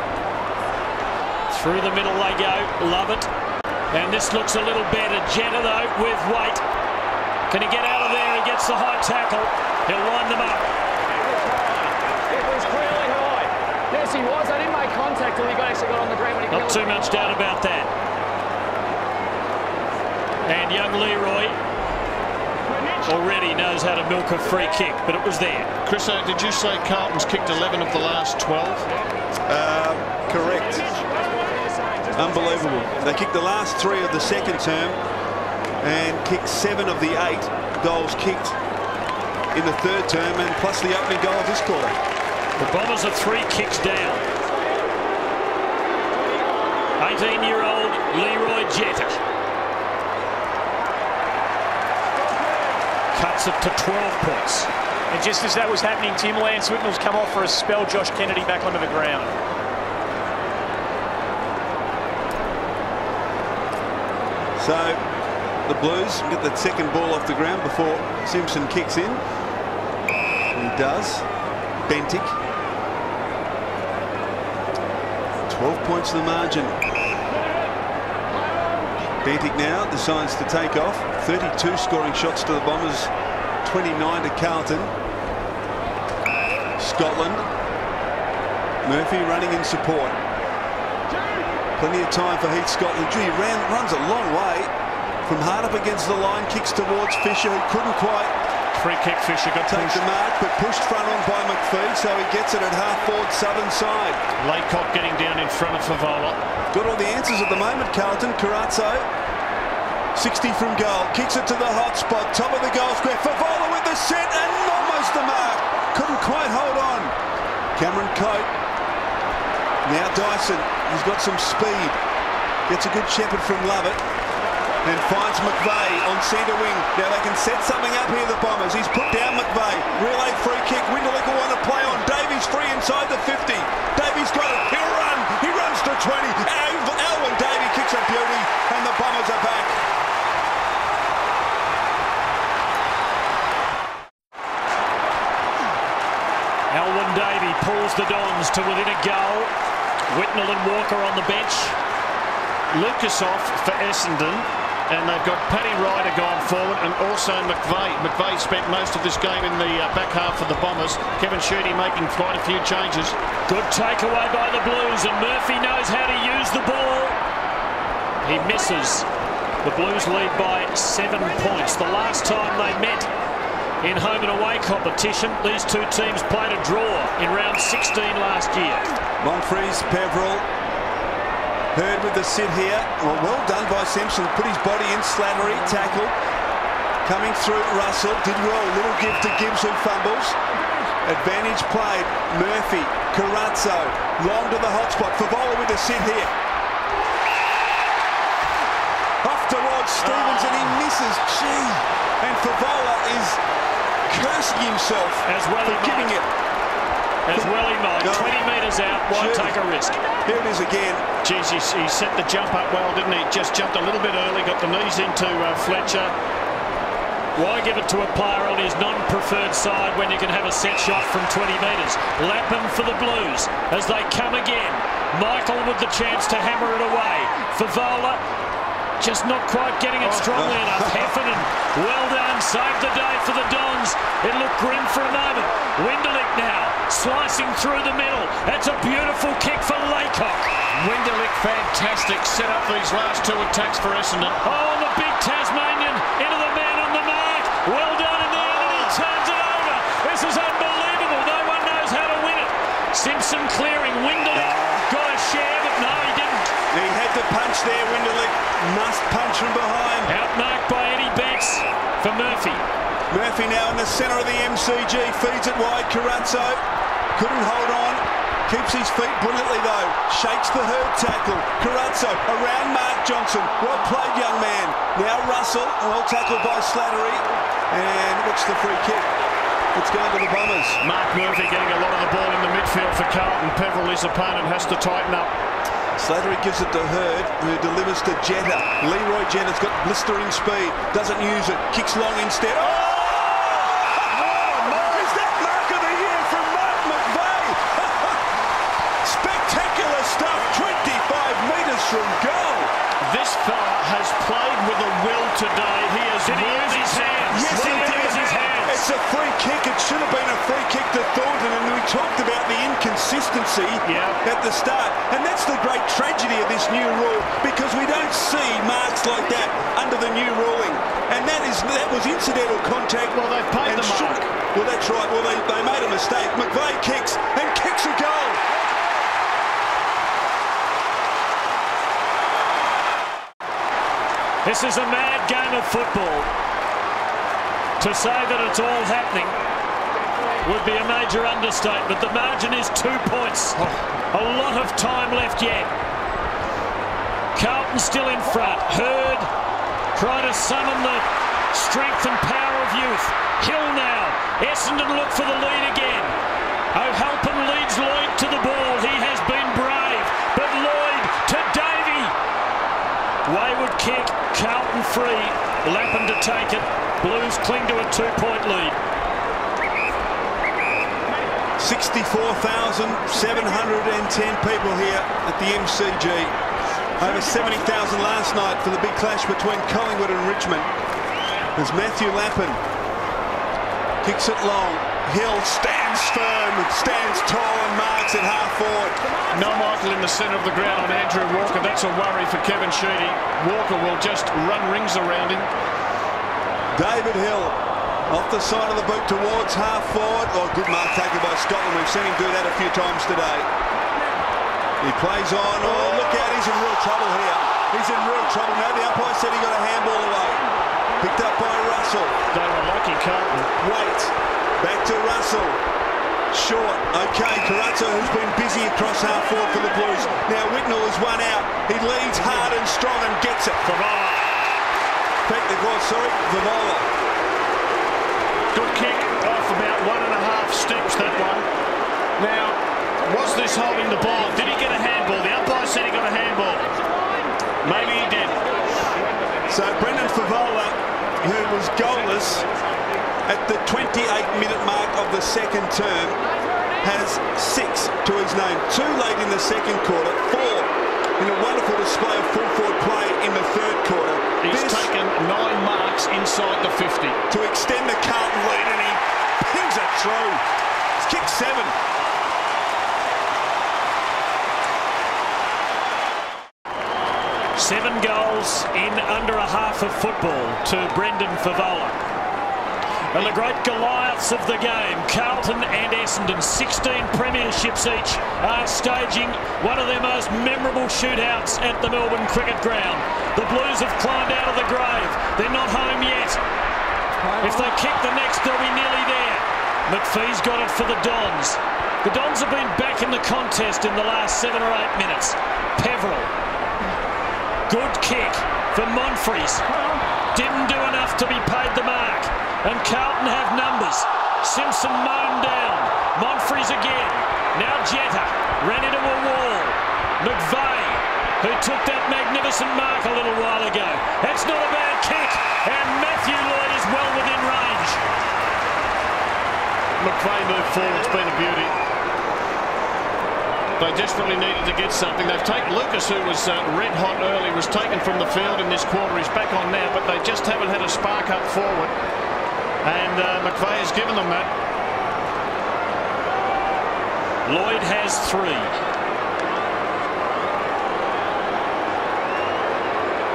Through the middle they go. Love it. And this looks a little better. Jenner, though, with weight. Can he get out of there? He gets the high tackle. He'll line them up. It was clearly high. Yes, he was. I didn't make contact till he actually got on the ground. When he Not too much doubt about that. And young Leroy already knows how to milk a free kick, but it was there. Chris, did you say Carlton's kicked 11 of the last 12? Correct. Unbelievable. They kicked the last 3 of the second term and kicked 7 of the 8 goals kicked in the third term, and plus the opening goal of this quarter. The Bombers are 3 kicks down. 18-year-old Leroy Jetta cuts it to 12 points. And just as that was happening, Tim, Lance Whitnell's come off for a spell. Josh Kennedy back onto the ground. So the Blues get the second ball off the ground before Simpson kicks in. He does. Bentik. 12 points to the margin. Bentik now decides to take off. 32 scoring shots to the Bombers, 29 to Carlton. Scotland. Murphy running in support. Plenty of time for Heath Scotland. He runs a long way from hard up against the line, kicks towards Fisher, who couldn't quite free kick. Fisher got take the mark, but pushed front on by McPhee, so he gets it at half forward southern side. Laycock getting down in front of Favola. Got all the answers at the moment, Carlton. Carazzo, 60 from goal, kicks it to the hot spot, top of the goal square. Favola with the set and almost the mark. Couldn't quite hold on. Cameron Coate. Now Dyson, he's got some speed. Gets a good shepherd from Lovett. And finds McVeigh on centre wing. Now they can set something up here, the Bombers. He's put down McVeigh. Relay free kick. Winderlick will want to play on. Davies free inside the 50. Davies got it. He'll run. He runs to 20. Alwyn Davey kicks a beauty. And the Bombers are back. Alwyn Davey pulls the Dons to within a goal. Whitnell and Walker on the bench. Lucas off for Essendon, and they've got Paddy Ryder going forward, and also McVeigh. McVeigh spent most of this game in the back half of the Bombers. Kevin Sheedy making quite a few changes. Good takeaway by the Blues, and Murphy knows how to use the ball. He misses. The Blues lead by 7 points. The last time they met in home and away competition, these two teams played a draw in round 16 last year. Monfries, Peveril. Hurd with the sit here. Well done by Simpson. Put his body in. Slattery tackle. Coming through Russell. Did well. Little give to Gibbs, who fumbles. Advantage played. Murphy. Carazzo. Long to the hot spot. Favola with the sit here. Off towards Stevens and he misses. Gee. And Favola is cursing himself for giving it. As well he might. 20 metres out, why take a risk? Here it is again. Geez, he set the jump up well, didn't he? Just jumped a little bit early, got the knees into Fletcher. Why give it to a player on his non-preferred side when you can have a set shot from 20 metres? Lappin for the Blues as they come again. Michael with the chance to hammer it away. Favola just not quite getting it strongly enough. Heffernan, well done, saved the day for the Dons. It looked grim for a moment. Winderlich now, slicing through the middle. That's a beautiful kick for Laycock. Winderlich, fantastic. Set up these last two attacks for Essendon. Oh, the big Tasmanian into the man on the mark. Well done in the end, and he turns it over. This is unbelievable. No one knows how to win it. Simpson clearing. Winderlich got a share, but no, he didn't. He had to punch there, Winderlich. Must punch from behind. Outmarked by Eddie Banks for Murphy. Murphy now in the centre of the MCG. Feeds it wide. Carazzo couldn't hold on. Keeps his feet brilliantly though. Shakes the herd tackle. Carazzo around Mark Johnson. Well played, young man. Now Russell. Well tackled by Slattery. And what's the free kick? It's going to the Bombers. Mark Murphy getting a lot of the ball in the midfield for Carlton. Peveril, his opponent, has to tighten up. Slattery gives it to Hurd, who delivers to Jetta. Leroy Jetta's got blistering speed. Doesn't use it. Kicks long instead. Is that mark of the year from Mark McVeigh? Spectacular stuff. 25 metres from goal. This fella has played with a will today. He has used his hands. Yes, he did. It's a free kick. It should have been a free kick to Thornton, and we talked about the inconsistency at the start. And that's the great tragedy of this new rule, because we don't see marks like that under the new ruling. And that was incidental contact. Well, they've paid the mark. Well, that's right. Well, they made a mistake. McVeigh kicks and kicks a goal. This is a mad game of football. To say that it's all happening would be a major understatement. The margin is 2 points. A lot of time left yet. Carlton still in front. Hurd trying to summon the strength and power of youth. Hill now. Essendon look for the lead again. O'Halpin leads Lloyd to the ball. He has been brave. But Lloyd to Davey. Wayward kick. Carlton free. Lappin to take it. Blues cling to a 2-point lead. 64,710 people here at the MCG. Over 70,000 last night for the big clash between Collingwood and Richmond. As Matthew Lappin kicks it long. Hill stands firm, stands tall and marks at half forward. No Michael in the centre of the ground on Andrew Walker. That's a worry for Kevin Sheedy. Walker will just run rings around him. David Hill off the side of the boot towards half forward. Oh, good mark taken by Scotland. We've seen him do that a few times today. He plays on. Oh, look out, he's in real trouble here. He's in real trouble now. The umpire said he got a handball away. Picked up by Russell. They were lucky, Carlton. Wait. Back to Russell. Short. Okay, Carazzo, who's been busy across half forward for the Blues. Now Whitnell is one out. He leads hard and strong and gets it. Favola. Good kick off about 1.5 steps, that one. Now, was this holding the ball? Did he get a handball? The umpire said he got a handball. Maybe he did. So Brendan Favola, who was goalless at the 28-minute mark of the second term, has 6 to his name. 2 late in the second quarter, 4 in a wonderful display of full forward play in the third quarter. He's taken 9 marks inside the 50. To extend the Carlton lead, and he pings it through. It's kick 7. Seven goals in under a half of football to Brendan Favola. And the great Goliaths of the game, Carlton and Essendon, 16 premierships each, are staging one of their most memorable shootouts at the Melbourne Cricket Ground. The Blues have climbed out of the grave. They're not home yet. If they kick the next, they'll be nearly there. McPhee's got it for the Dons. The Dons have been back in the contest in the last 7 or 8 minutes. Peveril. Good kick. for Monfries. Didn't do enough to be paid the mark. And Carlton have numbers. Simpson mown down. Monfries again. Now Jetta ran into a wall. McVeigh, who took that magnificent mark a little while ago. That's not a bad kick. And Matthew Lloyd is well within range. McVeigh moved forward. It's been a beauty. They desperately needed to get something. They've taken Lucas, who was red hot early, was taken from the field in this quarter. He's back on now, but they just haven't had a spark up forward. And McVeigh has given them that. Lloyd has 3.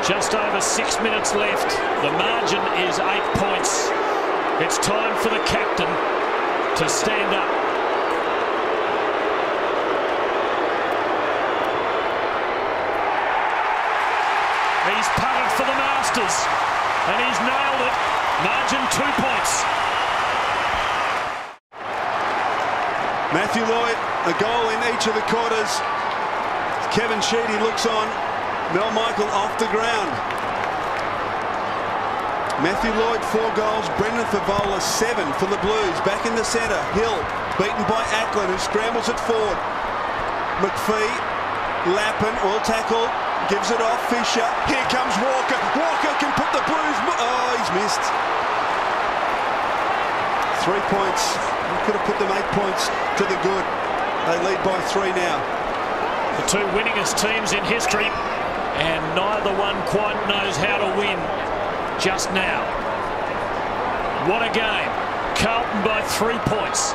Just over 6 minutes left. The margin is 8 points. It's time for the captain to stand up. He's punted for the Masters, and he's nailed it. Margin 2 points. Matthew Lloyd, a goal in each of the quarters. Kevin Sheedy looks on. Mel Michael off the ground. Matthew Lloyd 4 goals. Brendan Favola 7 for the Blues. Back in the centre. Hill beaten by Ackland, who scrambles it forward. McPhee, Lappin, all tackled. Gives it off. Fisher. Here comes Walker. Walker can put the Blues. Oh, he's missed. 3 points. He could have put them 8 points to the good. They lead by 3 now. The 2 winningest teams in history, and neither one quite knows how to win just now. What a game. Carlton by 3 points.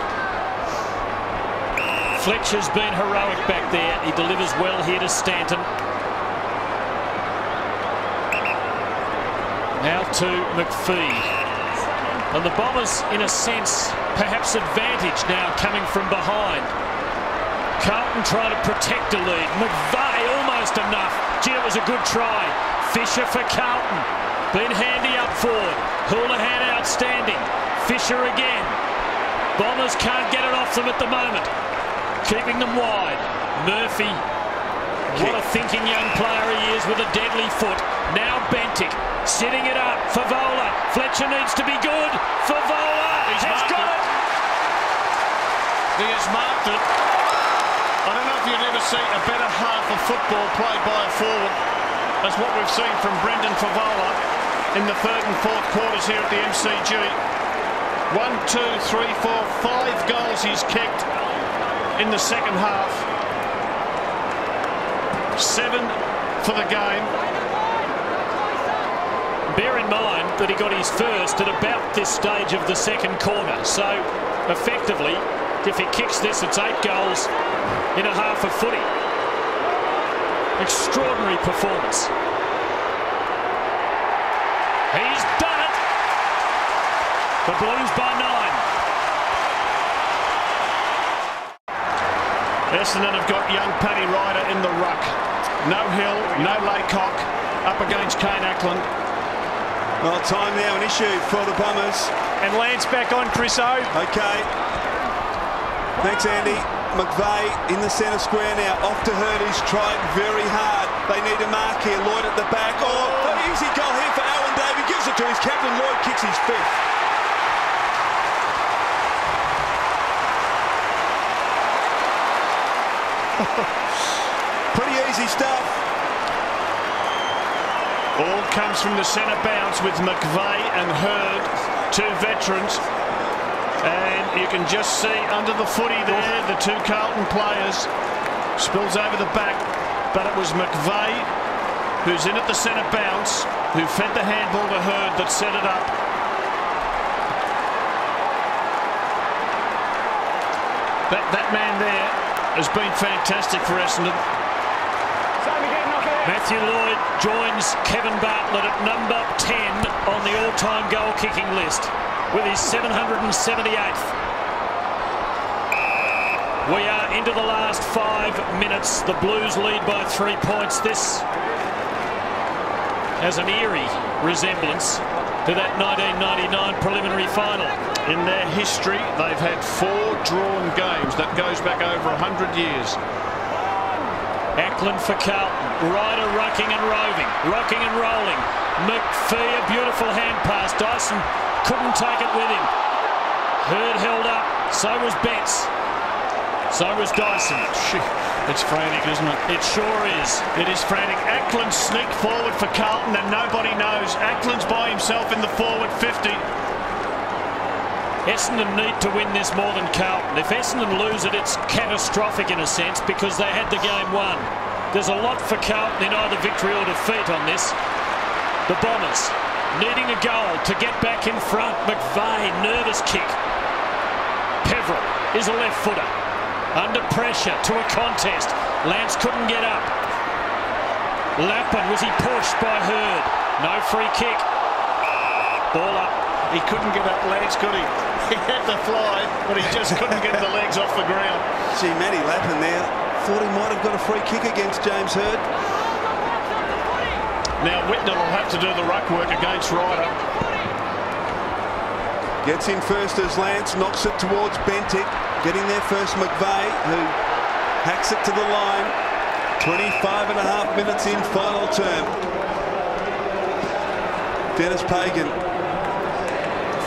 Fletcher's been heroic back there. He delivers well here to Stanton. Now to McPhee. And the Bombers, in a sense, perhaps advantage now coming from behind. Carlton trying to protect a lead. McVeigh almost enough. Gee, it was a good try. Fisher for Carlton. Been handy up forward. Houlihan outstanding. Fisher again. Bombers can't get it off them at the moment. Keeping them wide. Murphy. What a thinking young player he is with a deadly foot. Now Bentic. Sitting it up. Favola. Fletcher needs to be good. Favola has got it. He has marked it. I don't know if you'd ever see a better half of football played by a forward as what we've seen from Brendan Favola in the 3rd and 4th quarters here at the MCG. 1, 2, 3, 4, 5 goals he's kicked in the second half. 7 for the game. Bear in mind that he got his first at about this stage of the second quarter. So, effectively, if he kicks this, it's 8 goals in a half of footy. Extraordinary performance. He's done it. The Blues by 9. Essendon have got young Paddy Ryder in the ruck. No Hill, no Laycock up against Kane Ackland. Well, time now, an issue for the Bombers. And Lance back on, Chris O. Okay. Thanks, Andy. McVeigh in the centre square now. Off to Hurd. He's tried very hard. They need a mark here. Lloyd at the back. Oh, an easy goal here for Alan Davey. Gives it to his captain. Lloyd kicks his 5th. Pretty easy stuff. All comes from the centre bounce with McVeigh and Hurd, 2 veterans. And you can just see under the footy there, the 2 Carlton players. Spills over the back, but it was McVeigh, who's in at the centre bounce, who fed the handball to Hurd that set it up. That man there has been fantastic for Essendon. Matthew Lloyd joins Kevin Bartlett at number 10 on the all-time goal-kicking list with his 778th. We are into the last 5 minutes. The Blues lead by 3 points. This has an eerie resemblance to that 1999 preliminary final. In their history, they've had 4 drawn games. That goes back over 100 years. Ackland for Carlton. Ryder rocking and rolling. McPhee, a beautiful hand pass. Dyson couldn't take it with him. Hurd held up. So was Betts. So was Dyson. It's frantic, isn't it? It sure is. It is frantic. Ackland sneaked forward for Carlton and nobody knows. Ackland's by himself in the forward 50. Essendon need to win this more than Carlton. If Essendon lose it, it's catastrophic in a sense because they had the game won. There's a lot for Carlton in either victory or defeat on this. The Bombers needing a goal to get back in front. McVeigh, nervous kick. Peveril is a left footer. Under pressure to a contest. Lance couldn't get up. Lappin, was he pushed by Hurd? No free kick. Ball up. He couldn't get up, Lance, could he? He had to fly, but he just couldn't get the legs off the ground. Gee, Matty Lappin there thought he might have got a free kick against James Hurd. Now Whitnell will have to do the ruck work against Ryder. Gets in first as Lance knocks it towards Bentic. Getting there first McVeigh, who hacks it to the line. 25.5 minutes in, final term. Dennis Pagan,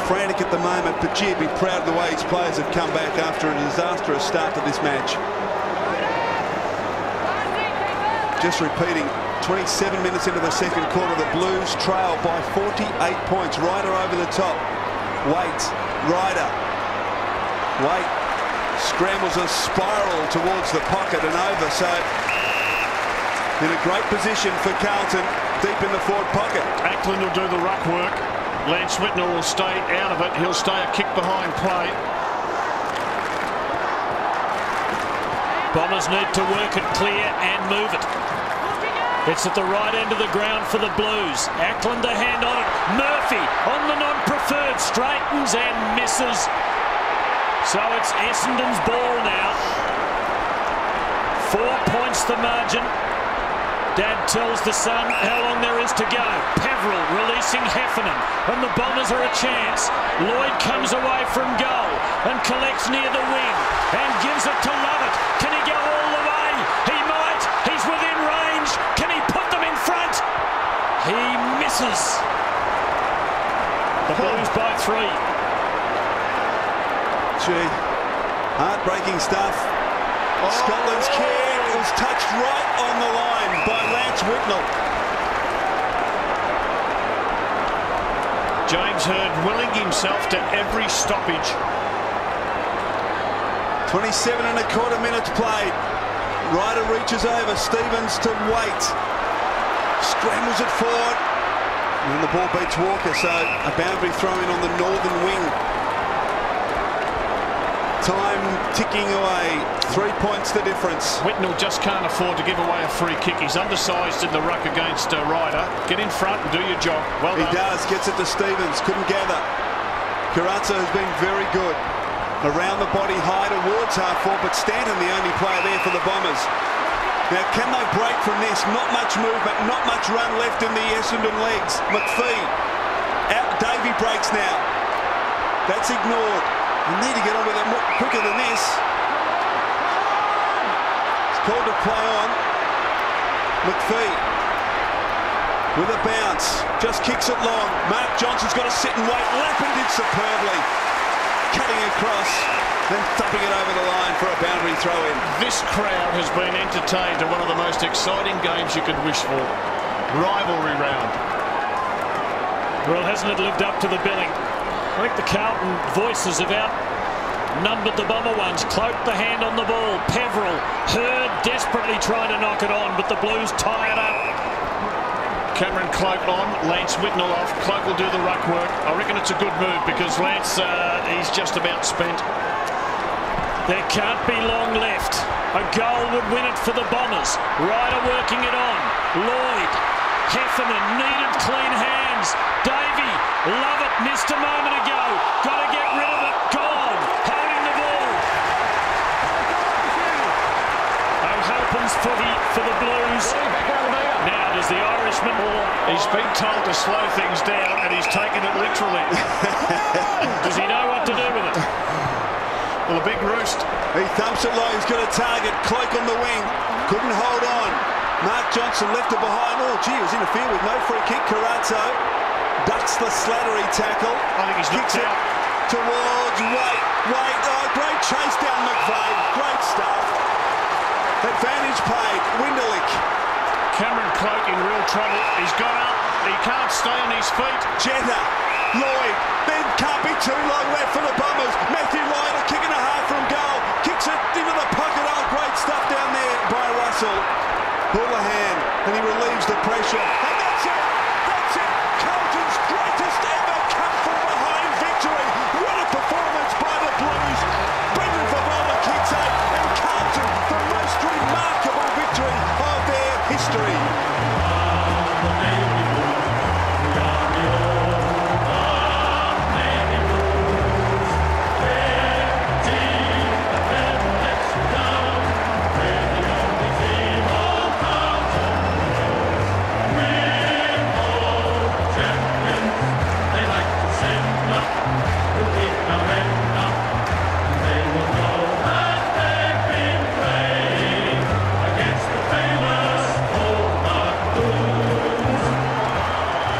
frantic at the moment, but gee, be proud of the way his players have come back after a disastrous start to this match. Just repeating, 27 minutes into the second quarter, the Blues trail by 48 points. Ryder over the top. Waits, Ryder. Wait. Scrambles a spiral towards the pocket and over, so in a great position for Carlton, deep in the forward pocket. Ackland will do the ruck work. Lance Whitnell will stay out of it. He'll stay a kick behind play. Bombers need to work it clear and move it. It's at the right end of the ground for the Blues. Ackland a hand on it. Murphy on the non-preferred, straightens and misses. So it's Essendon's ball now. 4 points the margin. Dad tells the son how long there is to go. Peveril releasing Heffernan, and the Bombers are a chance. Lloyd comes away from goal and collects near the wing and gives it to Lovett. Can he go all the way? He might. He's within range. Can he put them in front? He misses. The Blues by 3. Gee, heartbreaking stuff. Scotland's kick was touched right on the line by Lance Whitnell. James Hurd willing himself to every stoppage. 27.25 minutes played. Ryder reaches over. Stevens to Wait. Scrambles it forward. And the ball beats Walker, so a boundary throw in on the northern wing. Time ticking away. 3 points the difference. Whitnell just can't afford to give away a free kick. He's undersized in the ruck against Ryder. Get in front and do your job. Well done. He does. Gets it to Stevens. Couldn't gather. Carazza has been very good. Around the body, high towards half forward, but Stanton the only player there for the Bombers. Now, can they break from this? Not much movement, not much run left in the Essendon legs. McPhee. Out. Davey breaks now. That's ignored. You need to get on with it more quicker than this. It's called to play on. McPhee with a bounce. Just kicks it long. Mark Johnson's got to sit and wait. Lappin did superbly. Cutting across, then thumping it over the line for a boundary throw in. This crowd has been entertained to one of the most exciting games you could wish for. Rivalry round. Well, hasn't it lived up to the billing? I think the Carlton voices have outnumbered the Bomber ones. Cloak the hand on the ball. Peveril, Hurd desperately trying to knock it on, but the Blues tie it up. Cameron Cloak on, Lance Whitnell off. Cloak will do the ruck work. I reckon it's a good move because Lance, he's just about spent. There can't be long left. A goal would win it for the Bombers. Ryder working it on. Lloyd, Heffernan needed clean hands. Davey, Lovett missed a moment ago. Got to get rid of it. Gone. Holding the ball. O'Halpin's footy for the Blues. Now does the Irishman... He's been told to slow things down and he's taken it literally. Does he know what to do with it? Well, a big roost. He thumps it low. He's got a target. Cloak on the wing. Couldn't hold on. Mark Johnson left it behind. Oh, gee, was interfered with. No free kick. Carazzo ducks the Slattery tackle. I think he's kicks knocked it out. towards Wait. Oh, great chase down McVeigh. Great stuff. Advantage paid. Winderlick. Cameron Cloak in real trouble. He's got up. He can't stay on his feet. Jetta. Lloyd. Then can't be too long left for the Bombers. Matthew Lloyd, a kick and a half from goal. Kicks it into the pocket. Oh, great stuff down there by Russell. Houlihan, and he relieves the pressure. And that's it! That's it! Carlton's greatest ever come-from-behind victory. What a performance by the Blues. Brendan Favola kicks it, and Carlton, the most remarkable victory of their history.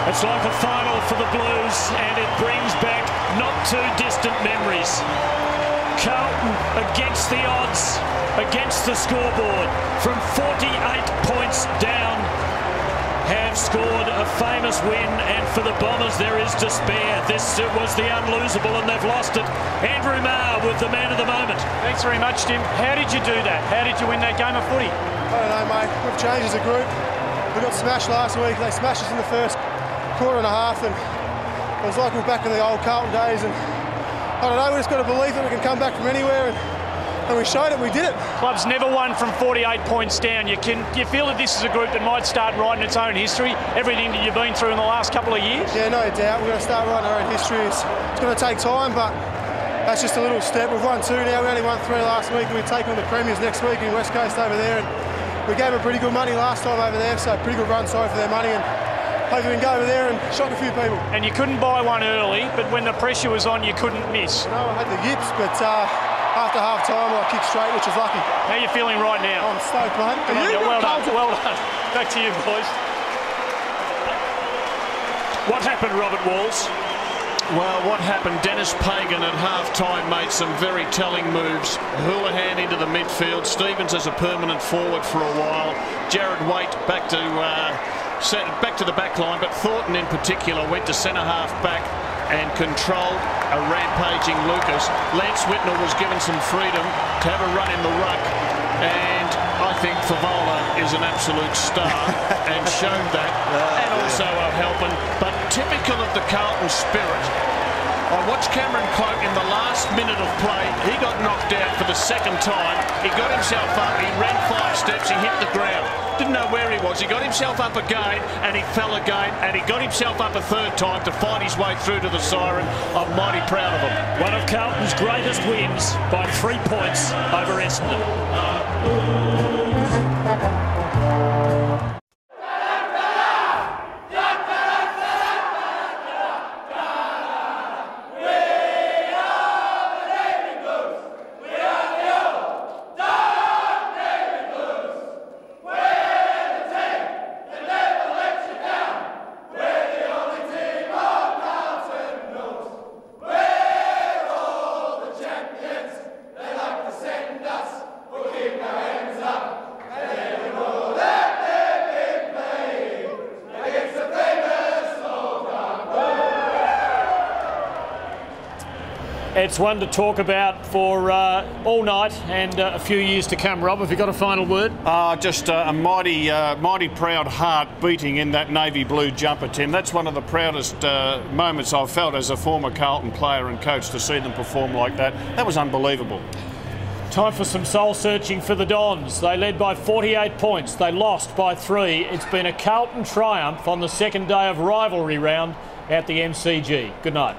It's like a final for the Blues, and it brings back not too distant memories. Carlton against the odds, against the scoreboard, from 48 points down, have scored a famous win, and for the Bombers there is despair. This was the unlosable, and they've lost it. Andrew Marr with the man of the moment. Thanks very much, Tim. How did you do that? How did you win that game of footy? I don't know, mate. We've changed as a group. We got smashed last week. They smashed us in the first quarter and a half, and it was like we're back in the old Carlton days. And I don't know, we just got to believe that we can come back from anywhere, and we showed it. We did it. Club's never won from 48 points down. You feel that this is a group that might start writing its own history, everything that you've been through in the last couple of years? Yeah, no doubt. We're going to start writing our own history. It's going to take time, but that's just a little step. We've won 2 now. We only won 3 last week, and we take on the Premiers next week in West Coast over there. And we gave them pretty good money last time over there, so pretty good run, sorry for their money. And hopefully we can go over there and shock a few people. And you couldn't buy one early, but when the pressure was on, you couldn't miss. No, I had the yips, but after half-time I kicked straight, which is lucky. How are you feeling right now? I'm stoked, mate. Well done, well done. Back to you, boys. What happened, Robert Walls? Well, what happened? Dennis Pagan at half-time made some very telling moves. Houlihan into the midfield. Stevens as a permanent forward for a while. Jared Waite back to the back line, but Thornton in particular went to centre-half back and controlled a rampaging Lucas. Lance Whitnell was given some freedom to have a run in the ruck, and I think Favola is an absolute star and showed that, and also a helping, but typical of the Carlton spirit. I watched Cameron Cloak in the last minute of play. He got knocked out for the second time. He got himself up, he ran 5 steps, he hit the ground. Didn't know where he was. He got himself up again, and he fell again, and he got himself up a 3rd time to fight his way through to the siren. I'm mighty proud of him. One of Carlton's greatest wins by 3 points over Essendon. It's one to talk about for all night and a few years to come. Rob, have you got a final word? Just a mighty proud heart beating in that navy blue jumper, Tim. That's one of the proudest moments I've felt as a former Carlton player and coach, to see them perform like that. That was unbelievable. Time for some soul searching for the Dons. They led by 48 points. They lost by 3. It's been a Carlton triumph on the second day of rivalry round at the MCG. Good night.